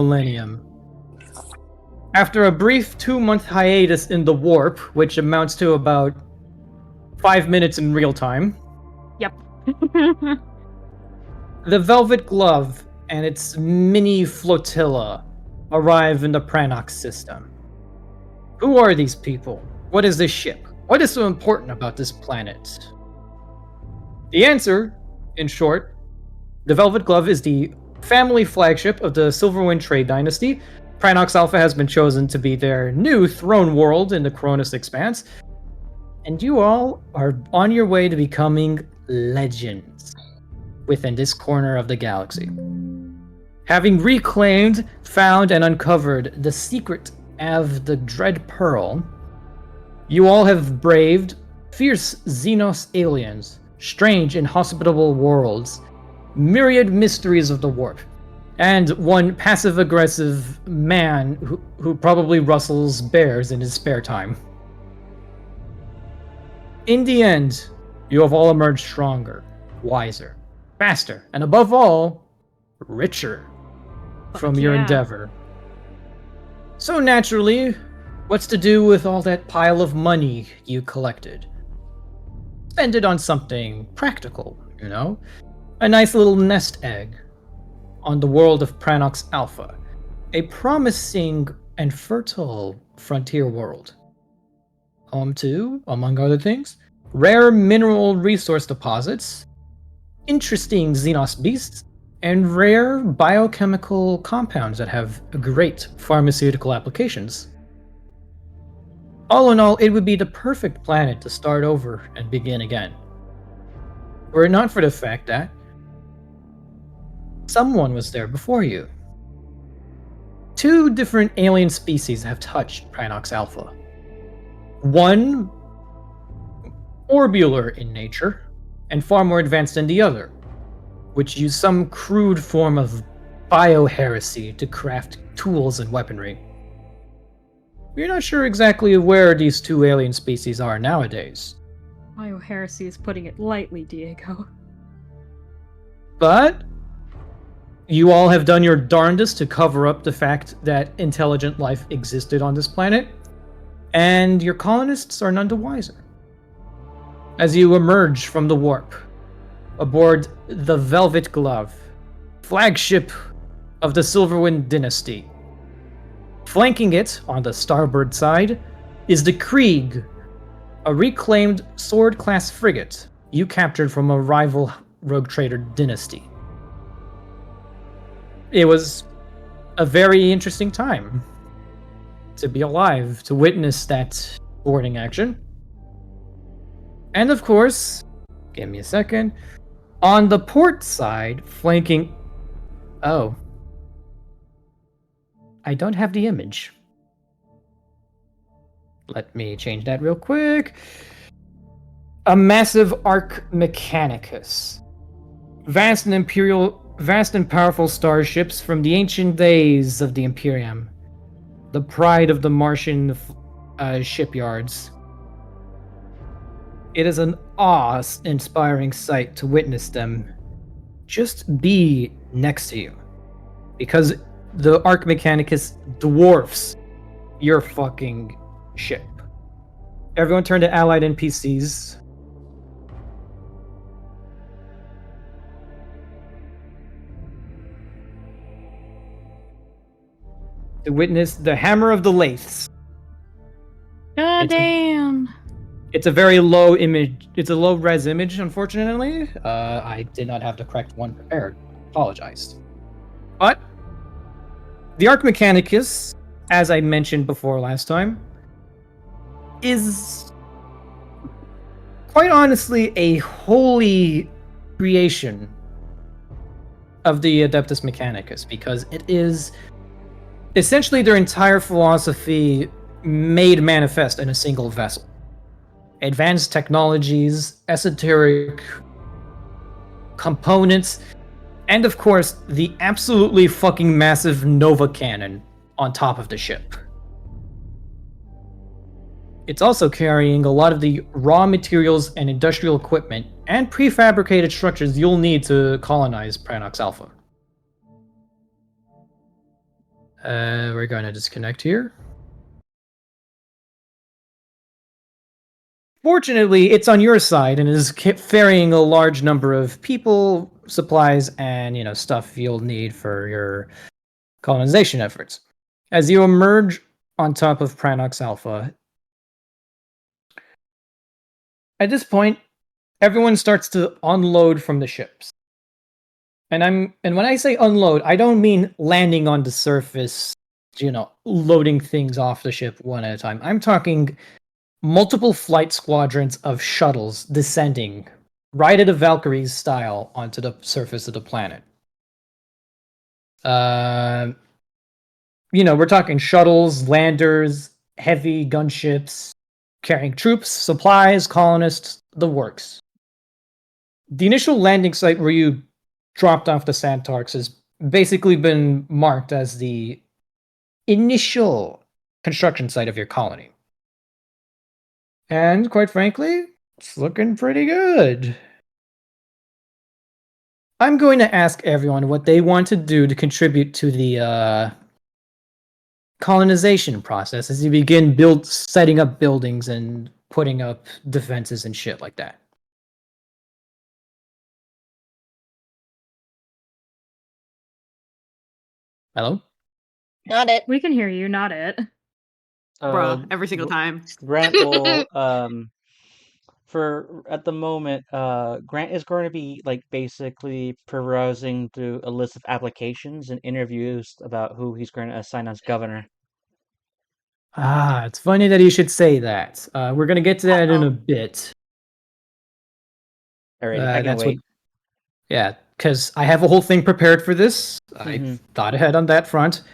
millennium. After a brief 2-month hiatus in the warp, which amounts to about 5 minutes in real time. Yep. The Velvet Glove and its mini flotilla arrive in the Pranox system. Who are these people? What is this ship? What is so important about this planet? The answer, in short, the Velvet Glove is the family flagship of the Silverwind trade dynasty. Pranox Alpha has been chosen to be their new throne world in the Colonialist expanse, and you all are on your way to becoming legends within this corner of the galaxy. Having reclaimed, found, and uncovered the secret of the Dread Pearl, you all have braved fierce Xenos aliens, strange inhospitable worlds, myriad mysteries of the warp, and one passive-aggressive man who probably rustles bears in his spare time. In the end, you have all emerged stronger, wiser, faster, and above all, richer from your endeavor. So naturally, what's to do with all that pile of money you collected? Spend it on something practical, you know? A nice little nest egg on the world of Pranox Alpha, a promising and fertile frontier world. Home to, among other things, rare mineral resource deposits, interesting Xenos beasts, and rare biochemical compounds that have great pharmaceutical applications. All in all, it would be the perfect planet to start over and begin again. Were it not for the fact that someone was there before you. 2 different alien species have touched Pranox Alpha. One, orbular in nature, and far more advanced than the other, which use some crude form of bioheresy to craft tools and weaponry. We're not sure exactly where these 2 alien species are nowadays. Bioheresy is putting it lightly, Diego. But you all have done your darndest to cover up the fact that intelligent life existed on this planet, and your colonists are none the wiser. As you emerge from the warp, aboard the Velvet Glove, flagship of the Silverwind Dynasty. Flanking it, on the starboard side, is the Krieg, a reclaimed sword-class frigate you captured from a rival rogue trader dynasty. It was a very interesting time to be alive, to witness that boarding action. And of course, give me a second, on the port side, flanking... Oh. I don't have the image. Let me change that real quick. A massive Arc Mechanicus. Vast and powerful starships from the ancient days of the Imperium. The pride of the Martian shipyards. It is an awe-inspiring sight to witness them just be next to you. Because the Arc Mechanicus dwarfs your fucking ship. Everyone turn to allied NPCs. To witness the Hammer of the Lathes. God damn. It's a very low image. It's a low res image, unfortunately. I did not have the correct one prepared. Apologize. But the Arc Mechanicus, as I mentioned before last time, is quite honestly a holy creation of the Adeptus Mechanicus, because it is essentially their entire philosophy made manifest in a single vessel. Advanced technologies, esoteric components, and of course, the absolutely fucking massive Nova cannon on top of the ship. It's also carrying a lot of the raw materials and industrial equipment and prefabricated structures you'll need to colonize Pranox Alpha. We're going to disconnect here. Fortunately, it's on your side and is ferrying a large number of people, supplies, and stuff you'll need for your colonization efforts. As you emerge on top of Pranox Alpha, at this point, everyone starts to unload from the ships. And when I say unload, I don't mean landing on the surface, loading things off the ship one at a time. I'm talking multiple flight squadrons of shuttles descending, right at a Valkyrie's style, onto the surface of the planet. We're talking shuttles, landers, heavy gunships, carrying troops, supplies, colonists, the works. The initial landing site where you dropped off the Santarks has basically been marked as the initial construction site of your colony. And quite frankly, it's looking pretty good. I'm going to ask everyone what they want to do to contribute to the colonization process as you begin setting up buildings and putting up defenses and shit like that. Hello? Not it. We can hear you, not it. Bruh, every single time. Grant will for at the moment, Grant is going to be basically perusing through a list of applications and interviews about who he's going to assign as governor. It's funny that you should say that. We're gonna get to that in a bit. Alright, I can wait. Yeah, because I have a whole thing prepared for this. I thought ahead on that front.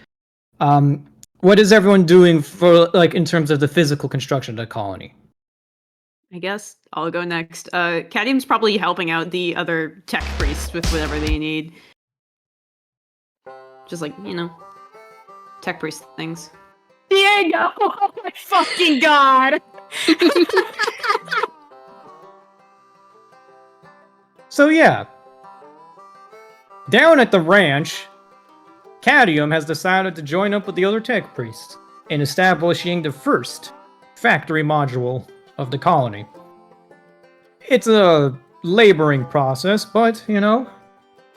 What is everyone doing for in terms of the physical construction of the colony? I guess I'll go next. Cadium's probably helping out the other tech priests with whatever they need. Just tech priest things. Diego! Oh my fucking god! So yeah, down at the ranch, Cadium has decided to join up with the other tech priests in establishing the first factory module of the colony. It's a laboring process, but,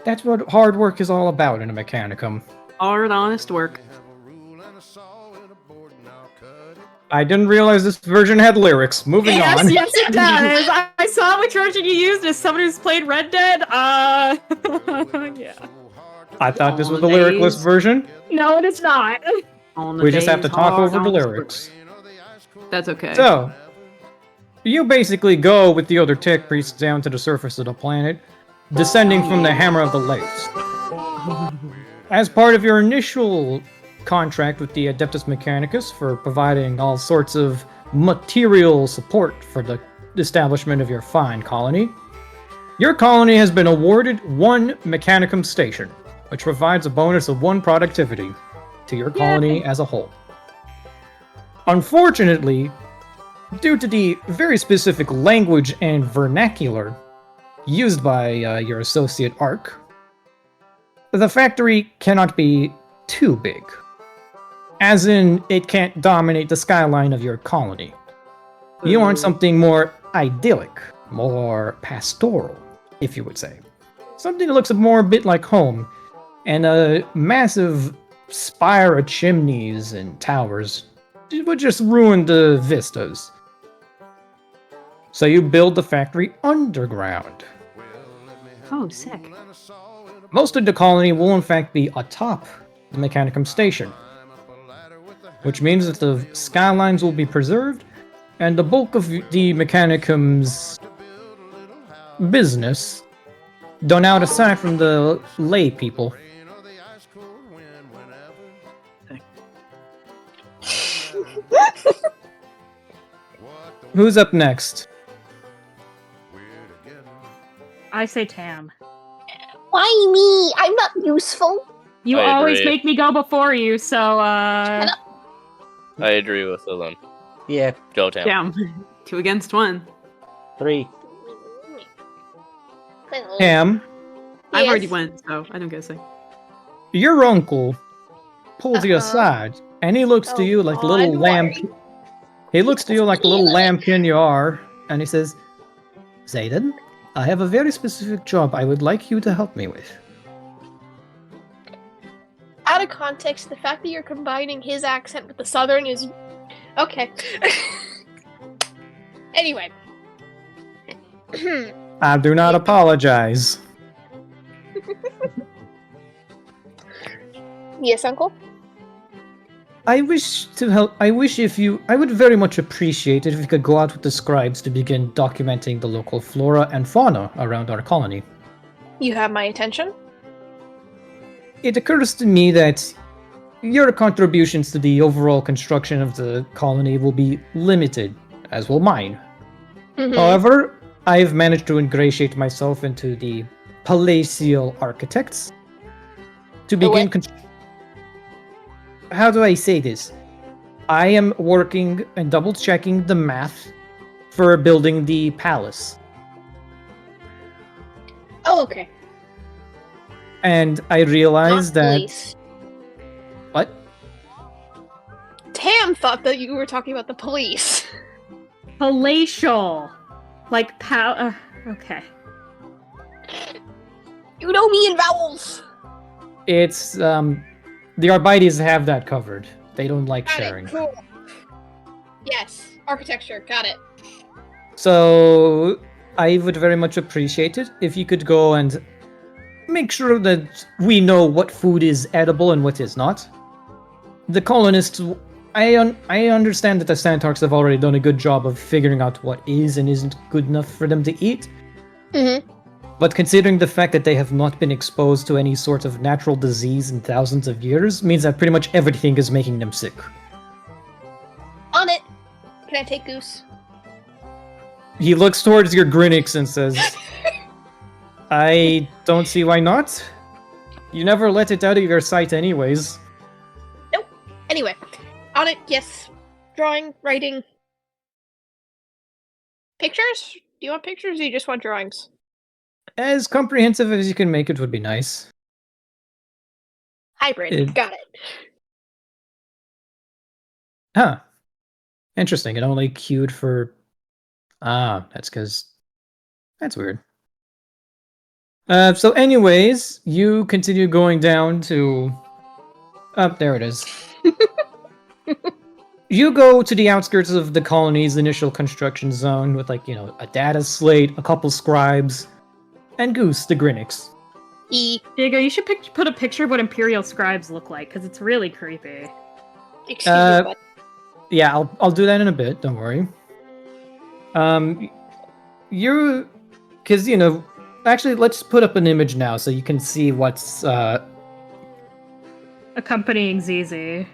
that's what hard work is all about in a mechanicum. Hard, honest work. I didn't realize this version had lyrics. Moving on. Yes, it does. I saw which version you used as someone who's played Red Dead. Yeah. I thought this was the lyricless version. No, it is not. We just have to talk over the lyrics. That's okay. So, you basically go with the other tech priests down to the surface of the planet, descending from the Hammer of the Lakes. As part of your initial contract with the Adeptus Mechanicus for providing all sorts of material support for the establishment of your fine colony, your colony has been awarded one Mechanicum station, which provides a bonus of 1 productivity to your colony as a whole. Unfortunately, due to the very specific language and vernacular used by your associate Ark, the factory cannot be too big. As in, it can't dominate the skyline of your colony. You want something more idyllic, more pastoral, if you would say. Something that looks a bit like home, and a massive spire of chimneys and towers would just ruin the vistas. So you build the factory underground. Oh, sick. Most of the colony will in fact be atop the Mechanicum station, which means that the skylines will be preserved, and the bulk of the Mechanicum's business done out aside from the lay people. Who's up next? I say Tam. Why me? I'm not useful. You I always agree. make me go before you, so Shut up. I agree with Dylan. Yeah, Go Tam. Damn. 2 against 1. 3. Ham, I've already Yes. went, so I don't get to say. your uncle pulls you aside, and he looks to Oh, you like the God, little lamb. why? He looks to you like the little Eli. lambkin you are, and he says, Zayden, I have a very specific job I would like you to help me with. Out of context, the fact that you're combining his accent with the southern is okay. Anyway. I do not apologize. Yes, Uncle? I wish to help. I would very much appreciate it if you could go out with the scribes to begin documenting the local flora and fauna around our colony. You have my attention? It occurs to me that your contributions to the overall construction of the colony will be limited, as will mine. Mhm. However, I've managed to ingratiate myself into the palatial architects to begin. How do I say this? I am working and double checking the math for building the palace. Oh, okay. And I realized Not that. police. What? Tam thought that you were talking about the police. Palatial. Like okay. You know me in vowels. It's, the Arbites have that covered. They don't like Got sharing. it. Cool. Yes. Architecture. Got it. So, I would very much appreciate it if you could go and make sure that we know what food is edible and what is not. The colonists, I understand that the Santarks have already done a good job of figuring out what is and isn't good enough for them to eat. Mm-hmm. But considering the fact that they have not been exposed to any sort of natural disease in thousands of years, means that pretty much everything is making them sick. On it. Can I take Goose? He looks towards your Grinix and says, I don't see why not. You never let it out of your sight anyways. Anyway. On it, yes. Drawing, writing. Pictures? Do you want pictures or do you just want drawings? As comprehensive as you can make it would be nice. Hybrid. Got it. Huh. Interesting. It only queued for... that's because... That's weird. So anyways, you continue going down to... there it is. You go to the outskirts of the colony's initial construction zone with, like, a data slate, a couple scribes, and Goose, the Grinix. Diego, you should put a picture of what Imperial scribes look like, because it's really creepy. Excuse me, bud. Yeah, I'll do that in a bit, don't worry. Actually, let's put up an image now so you can see what's, Accompanying ZZ.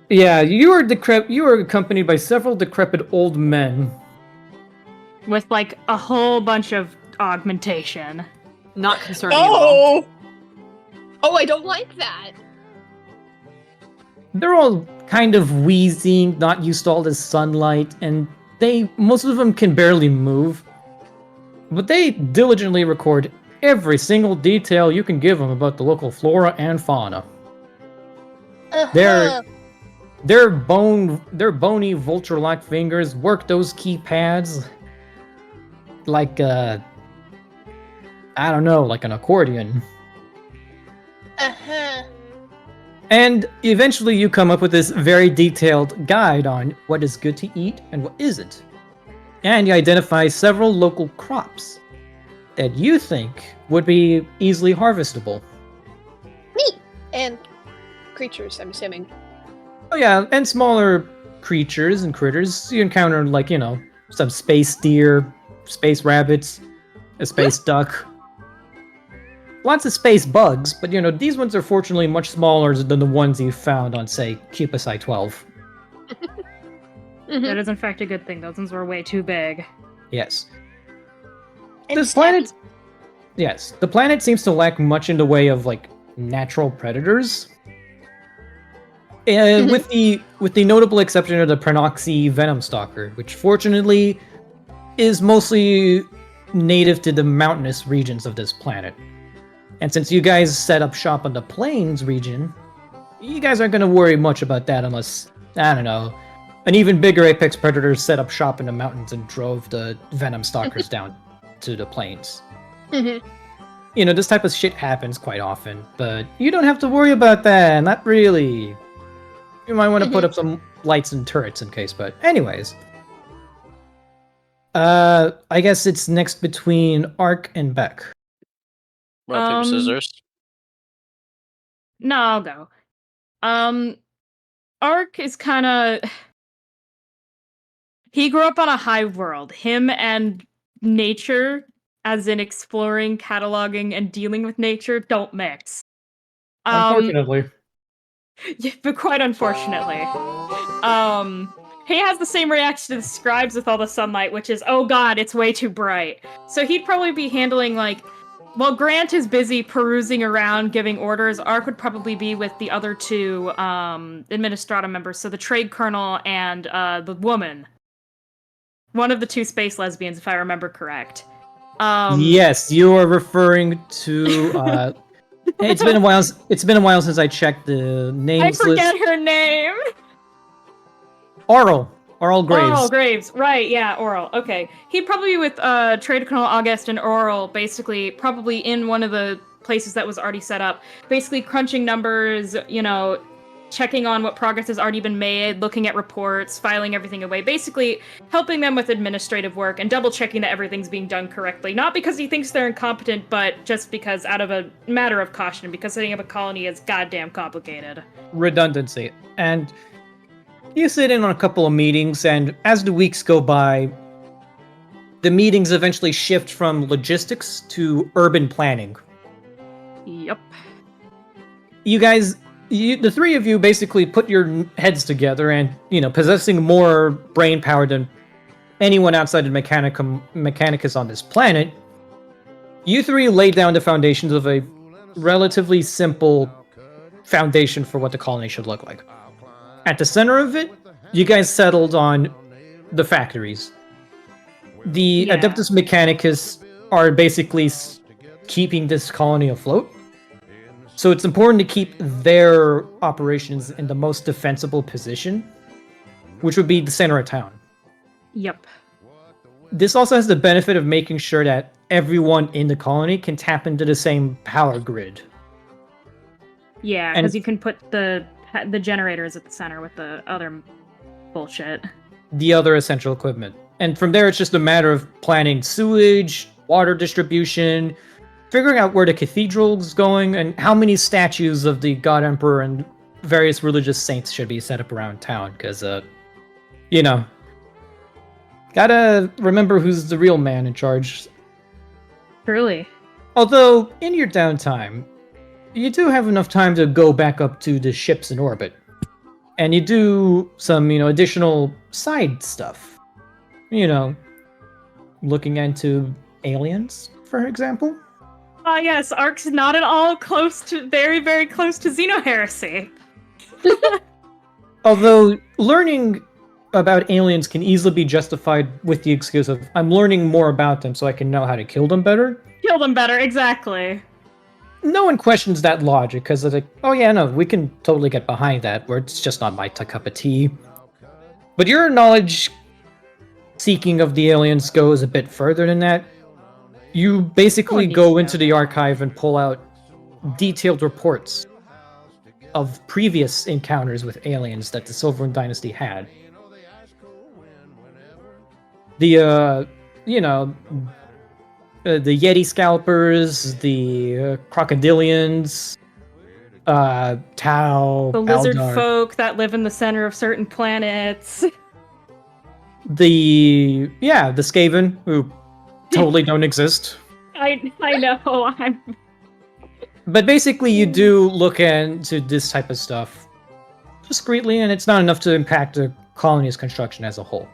Yeah, you are accompanied by several decrepit old men. With, like, a whole bunch of augmentation. Not concerning at all. Oh! Oh, I don't like that. They're all kind of wheezing, not used to all this sunlight, and most of them can barely move. But they diligently record every single detail you can give them about the local flora and fauna. Uh-huh. Their bony vulture-like fingers work those keypads like I don't know, like an accordion. Uh-huh. And eventually you come up with this very detailed guide on what is good to eat and what isn't. And you identify several local crops that you think would be easily harvestable. Neat. And creatures, I'm assuming. Oh yeah, and smaller creatures and critters. You encounter, like, some space deer, space rabbits, a space duck. Lots of space bugs, but these ones are fortunately much smaller than the ones you found on, say, Cupus 12. That is in fact a good thing. Those ones were way too big. Yes. And This planet... Yes, the planet seems to lack much in the way of, like, natural predators. With the notable exception of the Prenoxy Venom Stalker, which fortunately is mostly native to the mountainous regions of this planet. And since you guys set up shop on the plains region, you guys aren't going to worry much about that unless, I don't know, an even bigger apex predator set up shop in the mountains and drove the venom stalkers down to the plains. Mm-hmm. You know, this type of shit happens quite often, but you don't have to worry about that, not really. You might want to put up some lights and turrets in case, but anyways. I guess it's next between Ark and Beck. Rock, paper, scissors. No, I'll go. Ark is kind of... He grew up on a high world. Him and nature, as in exploring, cataloging, and dealing with nature, don't mix. Unfortunately. Yeah, but quite unfortunately. He has the same reaction to the scribes with all the sunlight, which is, oh god, it's way too bright. So he'd probably be handling, like, while Grant is busy perusing around, giving orders, Ark would probably be with the other two Administrata members, so the trade colonel and the woman. One of the two space lesbians, if I remember correct. Yes, you are referring to. It's been a while. It's been a while since I checked the names I forget list. her name. Oral Graves. Oral Graves, right? Yeah, Oral. Okay, he'd probably be with Trade Colonel August and Oral, basically, probably in one of the places that was already set up, basically crunching numbers, you know, checking on what progress has already been made, looking at reports, filing everything away, basically helping them with administrative work and double checking that everything's being done correctly. Not because he thinks they're incompetent, but just because out of a matter of caution, because setting up a colony is goddamn complicated. Redundancy. And you sit in on a couple of meetings, and as the weeks go by, the meetings eventually shift from logistics to urban planning. Yep. You guys, the three of you basically put your heads together and, you know, possessing more brain power than anyone outside of Mechanicus on this planet, you three laid down the foundations of a relatively simple foundation for what the colony should look like. At the center of it, you guys settled on the factories. The Adeptus Mechanicus are basically keeping this colony afloat. So it's important to keep their operations in the most defensible position, which would be the center of town. Yep. This also has the benefit of making sure that everyone in the colony can tap into the same power grid. Yeah, because you can put the generators at the center with the other bullshit. The other essential equipment. And from there, it's just a matter of planning sewage, water distribution, figuring out where the cathedral's going, and how many statues of the God Emperor and various religious saints should be set up around town, because, you know, gotta remember who's the real man in charge. Truly. Although, in your downtime, you do have enough time to go back up to the ships in orbit. And you do some, you know, additional side stuff. You know, looking into aliens, for example. Yes, Ark's not at all very, very close to Xenoheresy. Although, learning about aliens can easily be justified with the excuse of, I'm learning more about them so I can know how to kill them better. Kill them better, exactly. No one questions that logic, because they're like, oh yeah, no, we can totally get behind that, where it's just not my cup of tea. But your knowledge seeking of the aliens goes a bit further than that. You basically go into the archive and pull out detailed reports of previous encounters with aliens that the Silverwind Dynasty had. The, the Yeti Scalpers, the Crocodilians, Tau, The lizard Aldar, folk that live in the center of certain planets. the Skaven, who totally don't exist. I know, But basically, you do look into this type of stuff discreetly, and it's not enough to impact the colony's construction as a whole.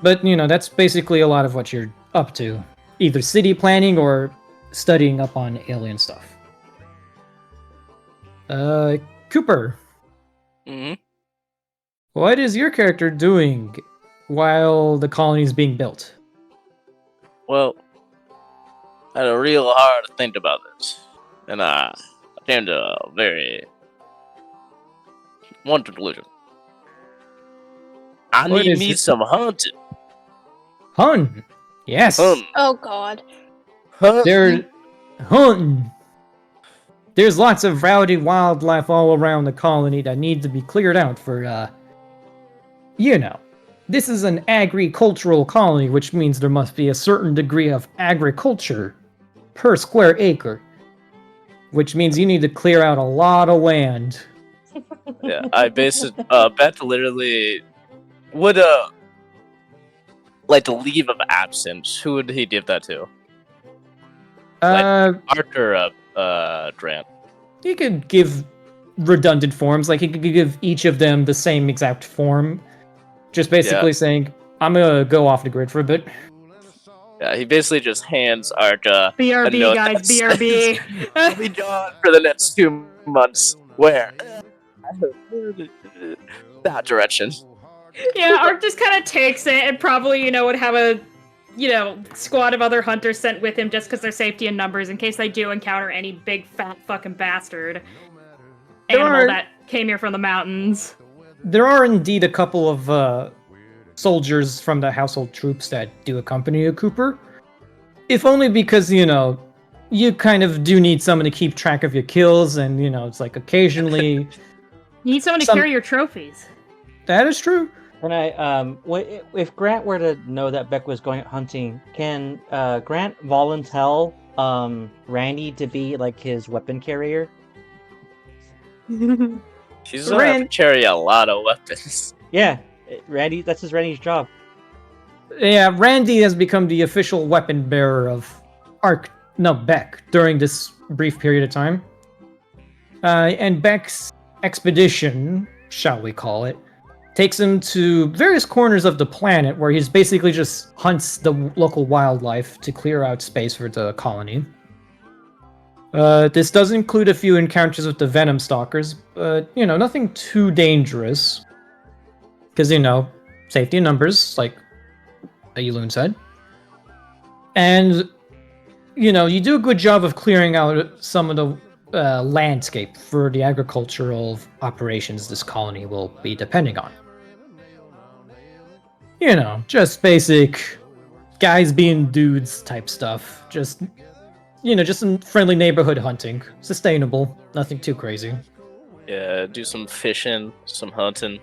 But, you know, that's basically a lot of what you're up to. Either city planning or studying up on alien stuff. Cooper. Mm-hmm. What is your character doing while the colony is being built? Well, I had a real hard think about this, and I came to a very One conclusion. I What need is me it? some hunting. Hun. Yes. Oh God. They're hunting. There's lots of rowdy wildlife all around the colony that need to be cleared out for, you know. This is an agricultural colony, which means there must be a certain degree of agriculture per square acre. Which means you need to clear out a lot of land. Yeah, I basically Beth literally would like the leave of absence. Who would he give that to? Ark or Grant? He could give redundant forms, like he could give each of them the same exact form. Just basically saying, I'm gonna go off the grid for a bit. Yeah, he basically just hands Ark a BRB, note guys, that says, BRB. I'll be gone for the next 2 months. Where? That direction. Yeah, Ark just kind of takes it and probably, would have a, squad of other hunters sent with him just because they're safety in numbers in case they do encounter any big fat fucking bastard animal that came here from the mountains. There are indeed a couple of soldiers from the household troops that do accompany a Cooper. If only because, you kind of do need someone to keep track of your kills, and, it's like occasionally... You need someone to carry your trophies. That is true. Can I, if Grant were to know that Beck was going hunting, can Grant volunteer Randy to be like his weapon carrier? He's gonna have to carry a lot of weapons. Yeah, Randy. That's Randy's job. Yeah, Randy has become the official weapon bearer of Beck during this brief period of time. And Beck's expedition, shall we call it, takes him to various corners of the planet where he's basically just hunts the local wildlife to clear out space for the colony. This does include a few encounters with the Venom Stalkers, but, nothing too dangerous. Because, safety in numbers, like Yulun said. And, you do a good job of clearing out some of the landscape for the agricultural operations this colony will be depending on. Just basic guys being dudes type stuff. Just some friendly neighborhood hunting. Sustainable. Nothing too crazy. Yeah, do some fishing, some hunting,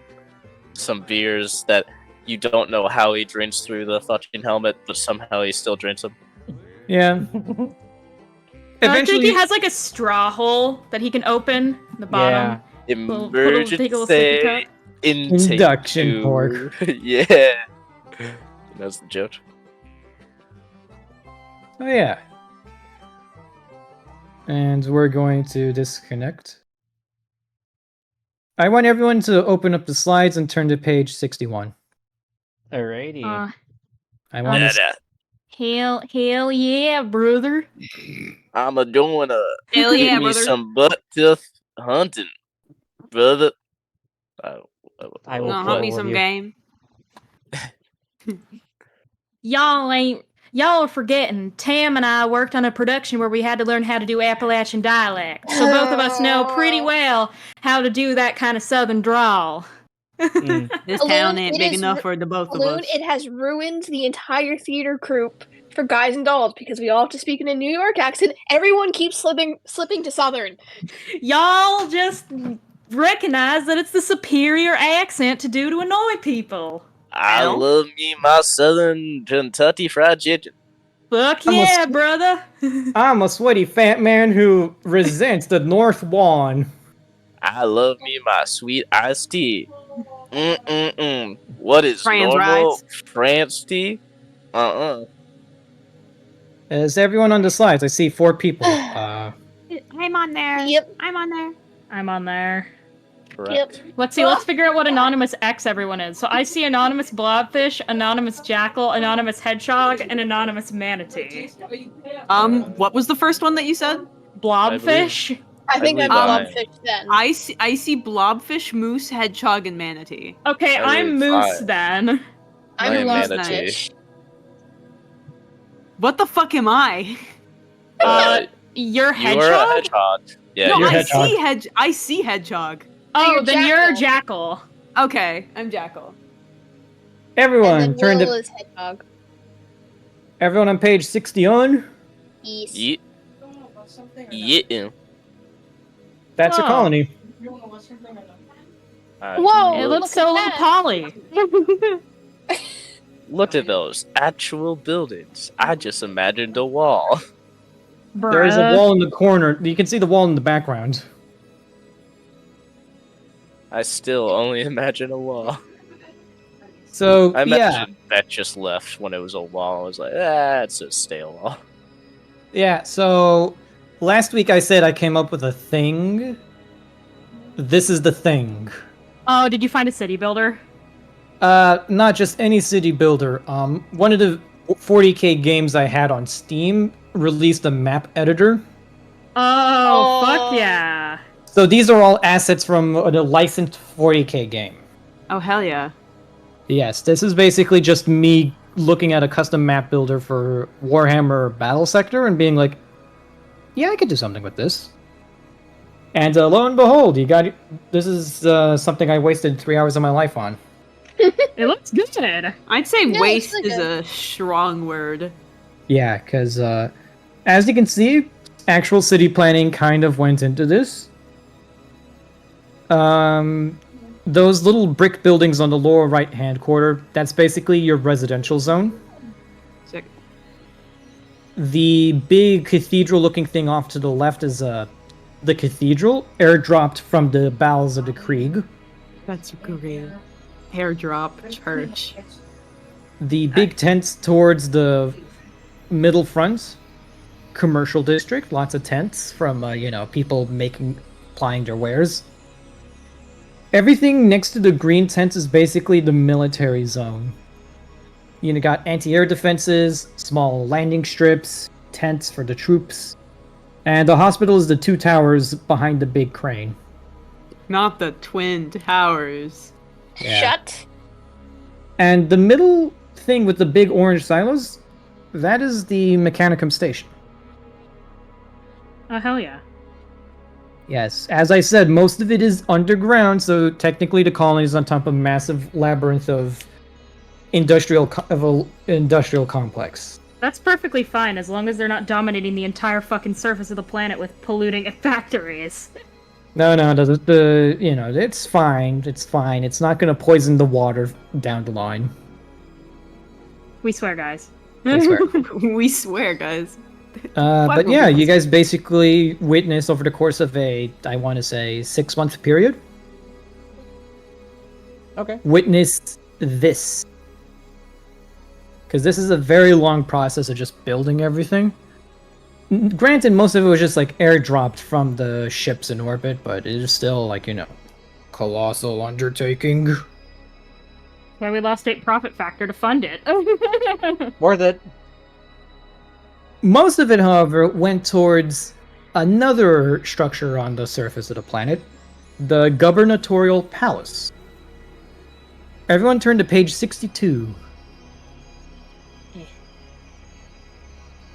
some beers that you don't know how he drinks through the fucking helmet, but somehow he still drinks them. Yeah. I think he has like a straw hole that he can open in the bottom. Yeah. Emergency induction pork. Yeah. That's the joke. Oh yeah. And we're going to disconnect. I want everyone to open up the slides and turn to page 61. Alrighty. I want Hell yeah, brother. I'm a doing Hell yeah, me brother. some butt tooth hunting, brother. I will Hunt me with some you. game. Y'all are forgetting. Tam and I worked on a production where we had to learn how to do Appalachian dialect. So both of us know pretty well how to do that kind of southern drawl. This town ain't big enough for the both of us. It has ruined the entire theater group for guys and dolls because we all have to speak in a New York accent. Everyone keeps slipping to southern. Y'all just recognize that it's the superior accent to do to annoy people. I love me my southern Kentucky fried chicken. Fuck yeah, brother. I'm a sweaty fat man who resents the North Lawn. I love me my sweet iced tea. What is France normal rights. France tea? Is everyone on the slides? I see 4 people. I'm on there. Yep. I'm on there. I'm on there. Correct. Let's see, let's figure out what Anonymous X everyone is. So I see Anonymous Blobfish, Anonymous Jackal, Anonymous Hedgehog, and Anonymous Manatee. What was the first one that you said? Blobfish? I think I'm believe blobfish then. I see blobfish, moose, hedgehog, and manatee. Okay, I I'm believe Moose 5. then. I'm am blobfish. manatee. What the fuck am I? You're You are a Hedgehog? hedgehog. Yeah, No, you're I hedgehog. see hedgehog. Oh, you're then you're Jackal. Jackal. Okay, I'm Jackal. Everyone, And then Will is Hedgehog. everyone on page 60 on. Yes. Yeah. Yeah. That's a Whoa. colony. Whoa! It Look looks at so that. poly. Look at those actual buildings. I just imagined a wall. There's a wall in the corner. You can see the wall in the background. I still only imagine a wall. So, I yeah. imagine that just left when it was a wall. I was like, it's a stale wall. Yeah, so last week I said I came up with a thing. This is the thing. Oh, did you find a city builder? Not just any city builder. One of the 40k games I had on Steam released a map editor. Oh, Oh. fuck yeah. So these are all assets from a licensed 40k game. Oh, hell yeah. Yes, this is basically just me looking at a custom map builder for Warhammer Battle Sector and being like, yeah, I could do something with this. And lo and behold, this is something I wasted 3 hours of my life on. It looks good. I'd say Yeah, waste it's really is a strong word. Yeah, because as you can see, actual city planning kind of went into this. Those little brick buildings on the lower right-hand corner, that's basically your residential zone. Sick. The big cathedral-looking thing off to the left is the cathedral, airdropped from the bowels of the Krieg. That's great. Airdrop church. The big tents towards the middle front, commercial district, lots of tents from people plying their wares. Everything next to the green tents is basically the military zone. You got anti-air defenses, small landing strips, tents for the troops, and the hospital is the 2 towers behind the big crane. Not the Twin Towers. Yeah. Shut. And the middle thing with the big orange silos, that is the Mechanicum station. Oh, hell yeah. Yes, as I said, most of it is underground, so technically the colony is on top of a massive labyrinth of industrial complex. That's perfectly fine as long as they're not dominating the entire fucking surface of the planet with polluting factories. No, it's fine. It's fine. It's not going to poison the water down the line. We swear, guys. I swear. We swear, guys. But yeah, you guys basically witness over the course of I want to say, 6-month period. Okay. Witness this. Because this is a very long process of just building everything. Granted, most of it was just like airdropped from the ships in orbit, but it is still colossal undertaking. Why we lost 8 profit factor to fund it. Worth it. Most of it, however, went towards another structure on the surface of the planet, the gubernatorial palace. Everyone turn to page 62.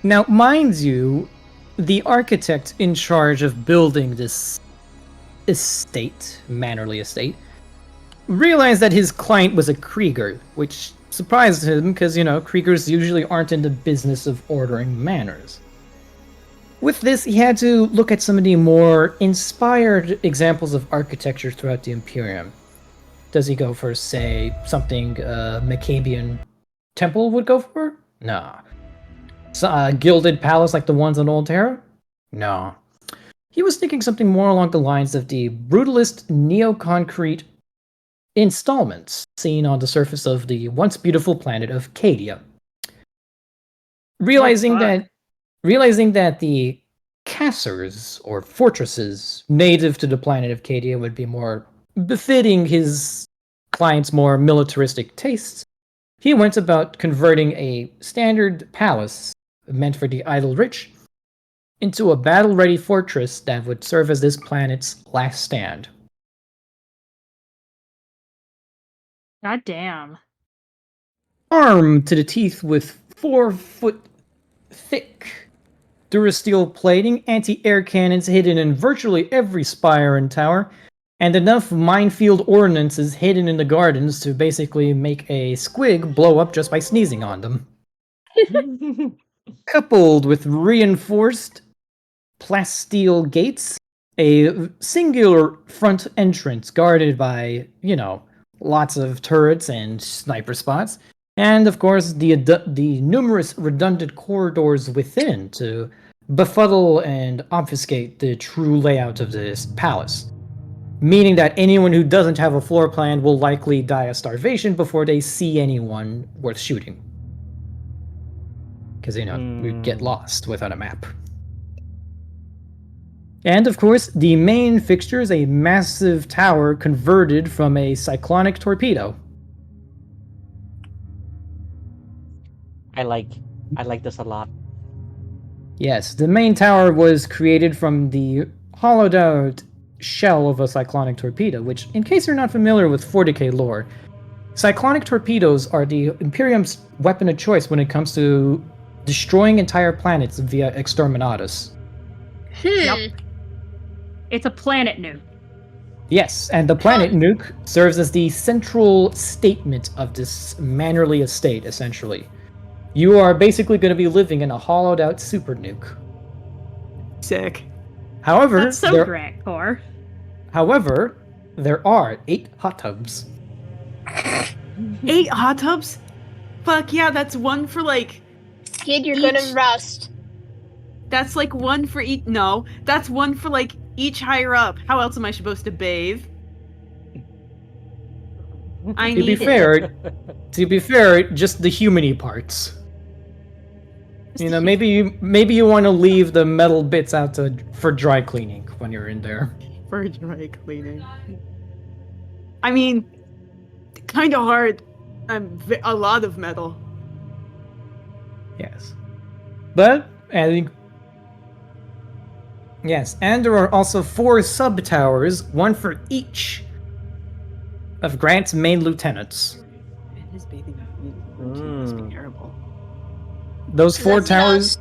Now, mind you, the architect in charge of building this Mannerly estate, realized that his client was a Krieger, which surprised him because, Kriegers usually aren't in the business of ordering manors. With this, he had to look at some of the more inspired examples of architecture throughout the Imperium. Does he go for, say, something Maccabean temple would go for? Nah. A gilded palace like the ones on Old Terra? No. He was thinking something more along the lines of the brutalist neo-concrete installments seen on the surface of the once beautiful planet of Cadia. Realizing that the casters, or fortresses, native to the planet of Cadia would be more befitting his client's more militaristic tastes, he went about converting a standard palace meant for the idle rich into a battle-ready fortress that would serve as this planet's last stand. God damn. Armed to the teeth with 4-foot thick Durasteel plating, anti-air cannons hidden in virtually every spire and tower, and enough minefield ordnances hidden in the gardens to basically make a squig blow up just by sneezing on them. Coupled with reinforced plasteel gates, a singular front entrance guarded by, lots of turrets and sniper spots, and of course the numerous redundant corridors within to befuddle and obfuscate the true layout of this palace. Meaning that anyone who doesn't have a floor plan will likely die of starvation before they see anyone worth shooting. Because, we'd get lost without a map. And of course, the main fixture is a massive tower converted from a cyclonic torpedo. I like this a lot. Yes, the main tower was created from the hollowed out shell of a cyclonic torpedo, which, in case you're not familiar with 40k lore, cyclonic torpedoes are the Imperium's weapon of choice when it comes to destroying entire planets via exterminatus. Yep. It's a planet nuke. Yes, and the planet nuke serves as the central statement of this mannerly estate, essentially. You are basically going to be living in a hollowed out super nuke. Sick. However, That's so Grant Core. However, there are 8 hot tubs. 8 hot tubs? Fuck yeah, that's one for like... Skid, you're gonna rust. That's like one for each... No, that's one for like each higher up. How else am I supposed to bathe? I To be fair, just the humany parts. Maybe you want to leave the metal bits out for dry cleaning when you're in there. For dry cleaning. I mean, kind of hard. A lot of metal. Yes. But, I think... Yes, and there are also 4 sub-towers, one for each of Grant's main lieutenants. Man, his bathing must be terrible. Those 4 Does he know? towers...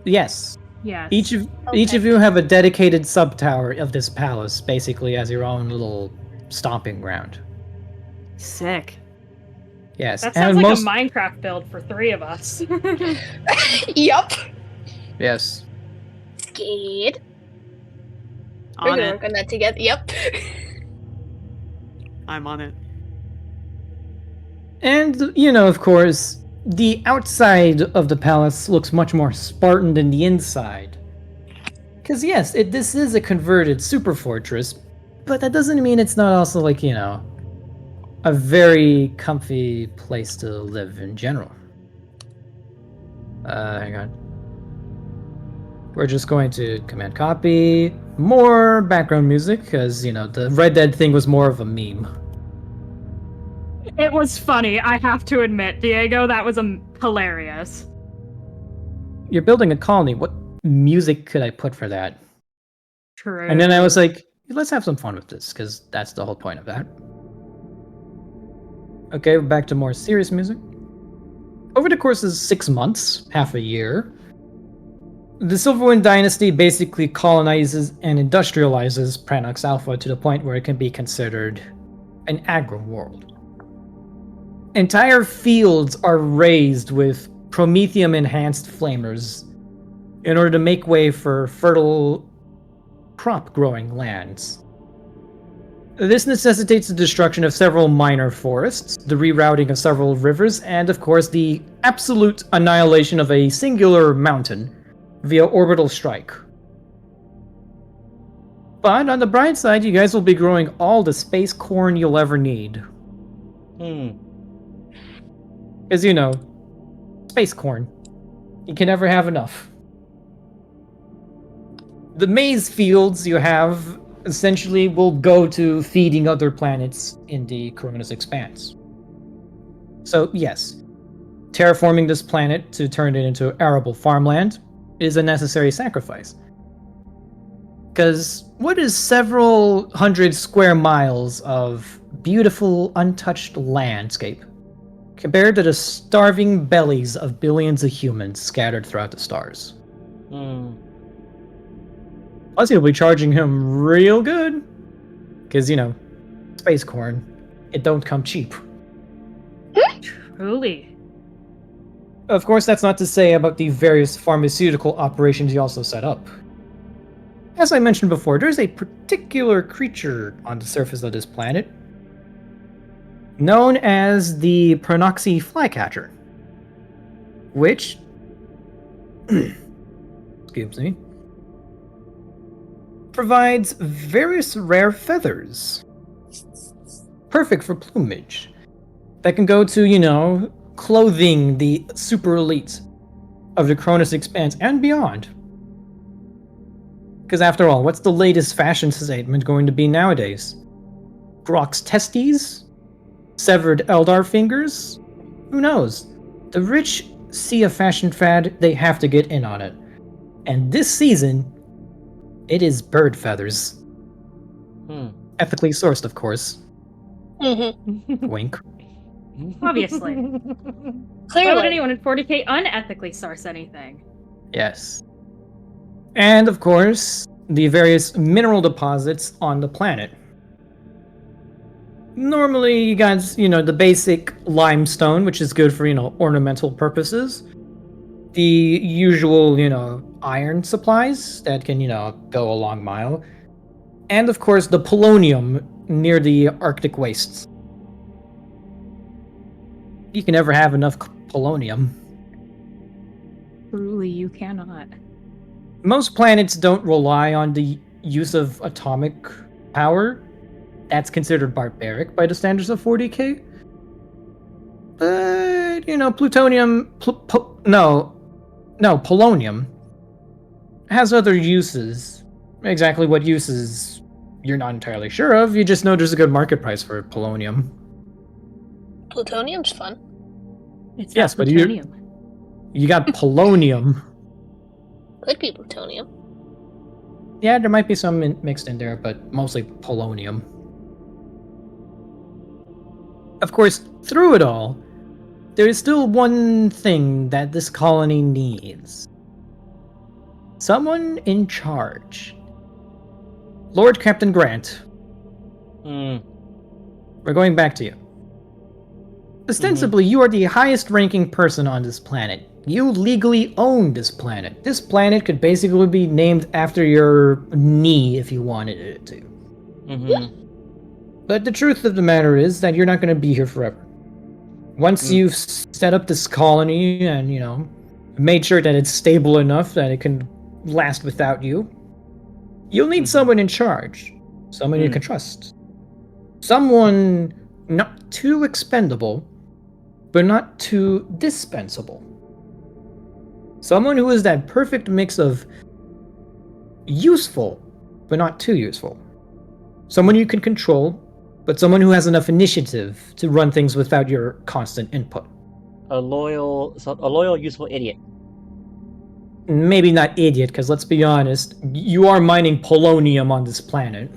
Yes. Yes. Each of you have a dedicated sub-tower of this palace, basically as your own little stomping ground. Sick. Yes, That sounds like a Minecraft build for 3 of us. Yup. Yes. Skid. We're On gonna it. work on that together. Yep. I'm on it. And, of course, the outside of the palace looks much more Spartan than the inside. Because, yes, this is a converted super fortress, but that doesn't mean it's not also, like, a very comfy place to live in general. Hang on. We're just going to command copy more background music, because, the Red Dead thing was more of a meme. It was funny, I have to admit, Diego. That was hilarious. You're building a colony. What music could I put for that? True. And then I was like, let's have some fun with this, because that's the whole point of that. Okay, back to more serious music. Over the course of 6 months, half a year, the Silverwind Dynasty basically colonizes and industrializes Pranox Alpha to the point where it can be considered an agri-world. Entire fields are raised with promethium-enhanced flamers in order to make way for fertile crop-growing lands. This necessitates the destruction of several minor forests, the rerouting of several rivers, and of course the absolute annihilation of a singular mountain via orbital strike. But on the bright side, you guys will be growing all the space corn you'll ever need. Because, space corn. You can never have enough. The maize fields you have essentially will go to feeding other planets in the Corona's expanse. So, yes, terraforming this planet to turn it into arable farmland is a necessary sacrifice. Because what is several hundred square miles of beautiful, untouched landscape compared to the starving bellies of billions of humans scattered throughout the stars? Plus, you'll be charging him real good. Because, space corn, it don't come cheap. Truly. Of course, that's not to say about the various pharmaceutical operations he also set up. As I mentioned before, there's a particular creature on the surface of this planet known as the Pronoxy flycatcher, which, excuse me, provides various rare feathers, perfect for plumage, that can go to, clothing the super elite of the Cronus Expanse and beyond. Because after all, what's the latest fashion statement going to be nowadays? Grok's testes? Severed Eldar fingers? Who knows? The rich see a fashion fad, they have to get in on it. And this season, it is bird feathers. Ethically sourced, of course. Wink. Obviously. Why would Clearly. anyone in 40k unethically source anything? Yes. And, of course, the various mineral deposits on the planet. Normally, you got, the basic limestone, which is good for, ornamental purposes. The usual, iron supplies that can, go a long mile. And, of course, the polonium near the Arctic wastes. You can never have enough polonium. Truly, you cannot. Most planets don't rely on the use of atomic power. That's considered barbaric by the standards of 40k. But, plutonium... polonium has other uses. Exactly what uses you're not entirely sure of. You just know there's a good market price for polonium. Plutonium's fun. It's Yes, not but plutonium. You got polonium. Could be plutonium. Yeah, there might be some mixed in there, but mostly polonium. Of course, through it all, there is still one thing that this colony needs. Someone in charge. Lord Captain Grant. We're going back to you. Ostensibly, you are the highest ranking person on this planet. You legally own this planet. This planet could basically be named after your knee if you wanted it to. But the truth of the matter is that you're not going to be here forever. Once you've set up this colony and, made sure that it's stable enough that it can last without you, you'll need someone in charge. Someone you can trust. Someone not too expendable, but not too dispensable. Someone who is that perfect mix of useful, but not too useful. Someone you can control, but someone who has enough initiative to run things without your constant input. A loyal, useful idiot. Maybe not idiot, because let's be honest, you are mining polonium on this planet.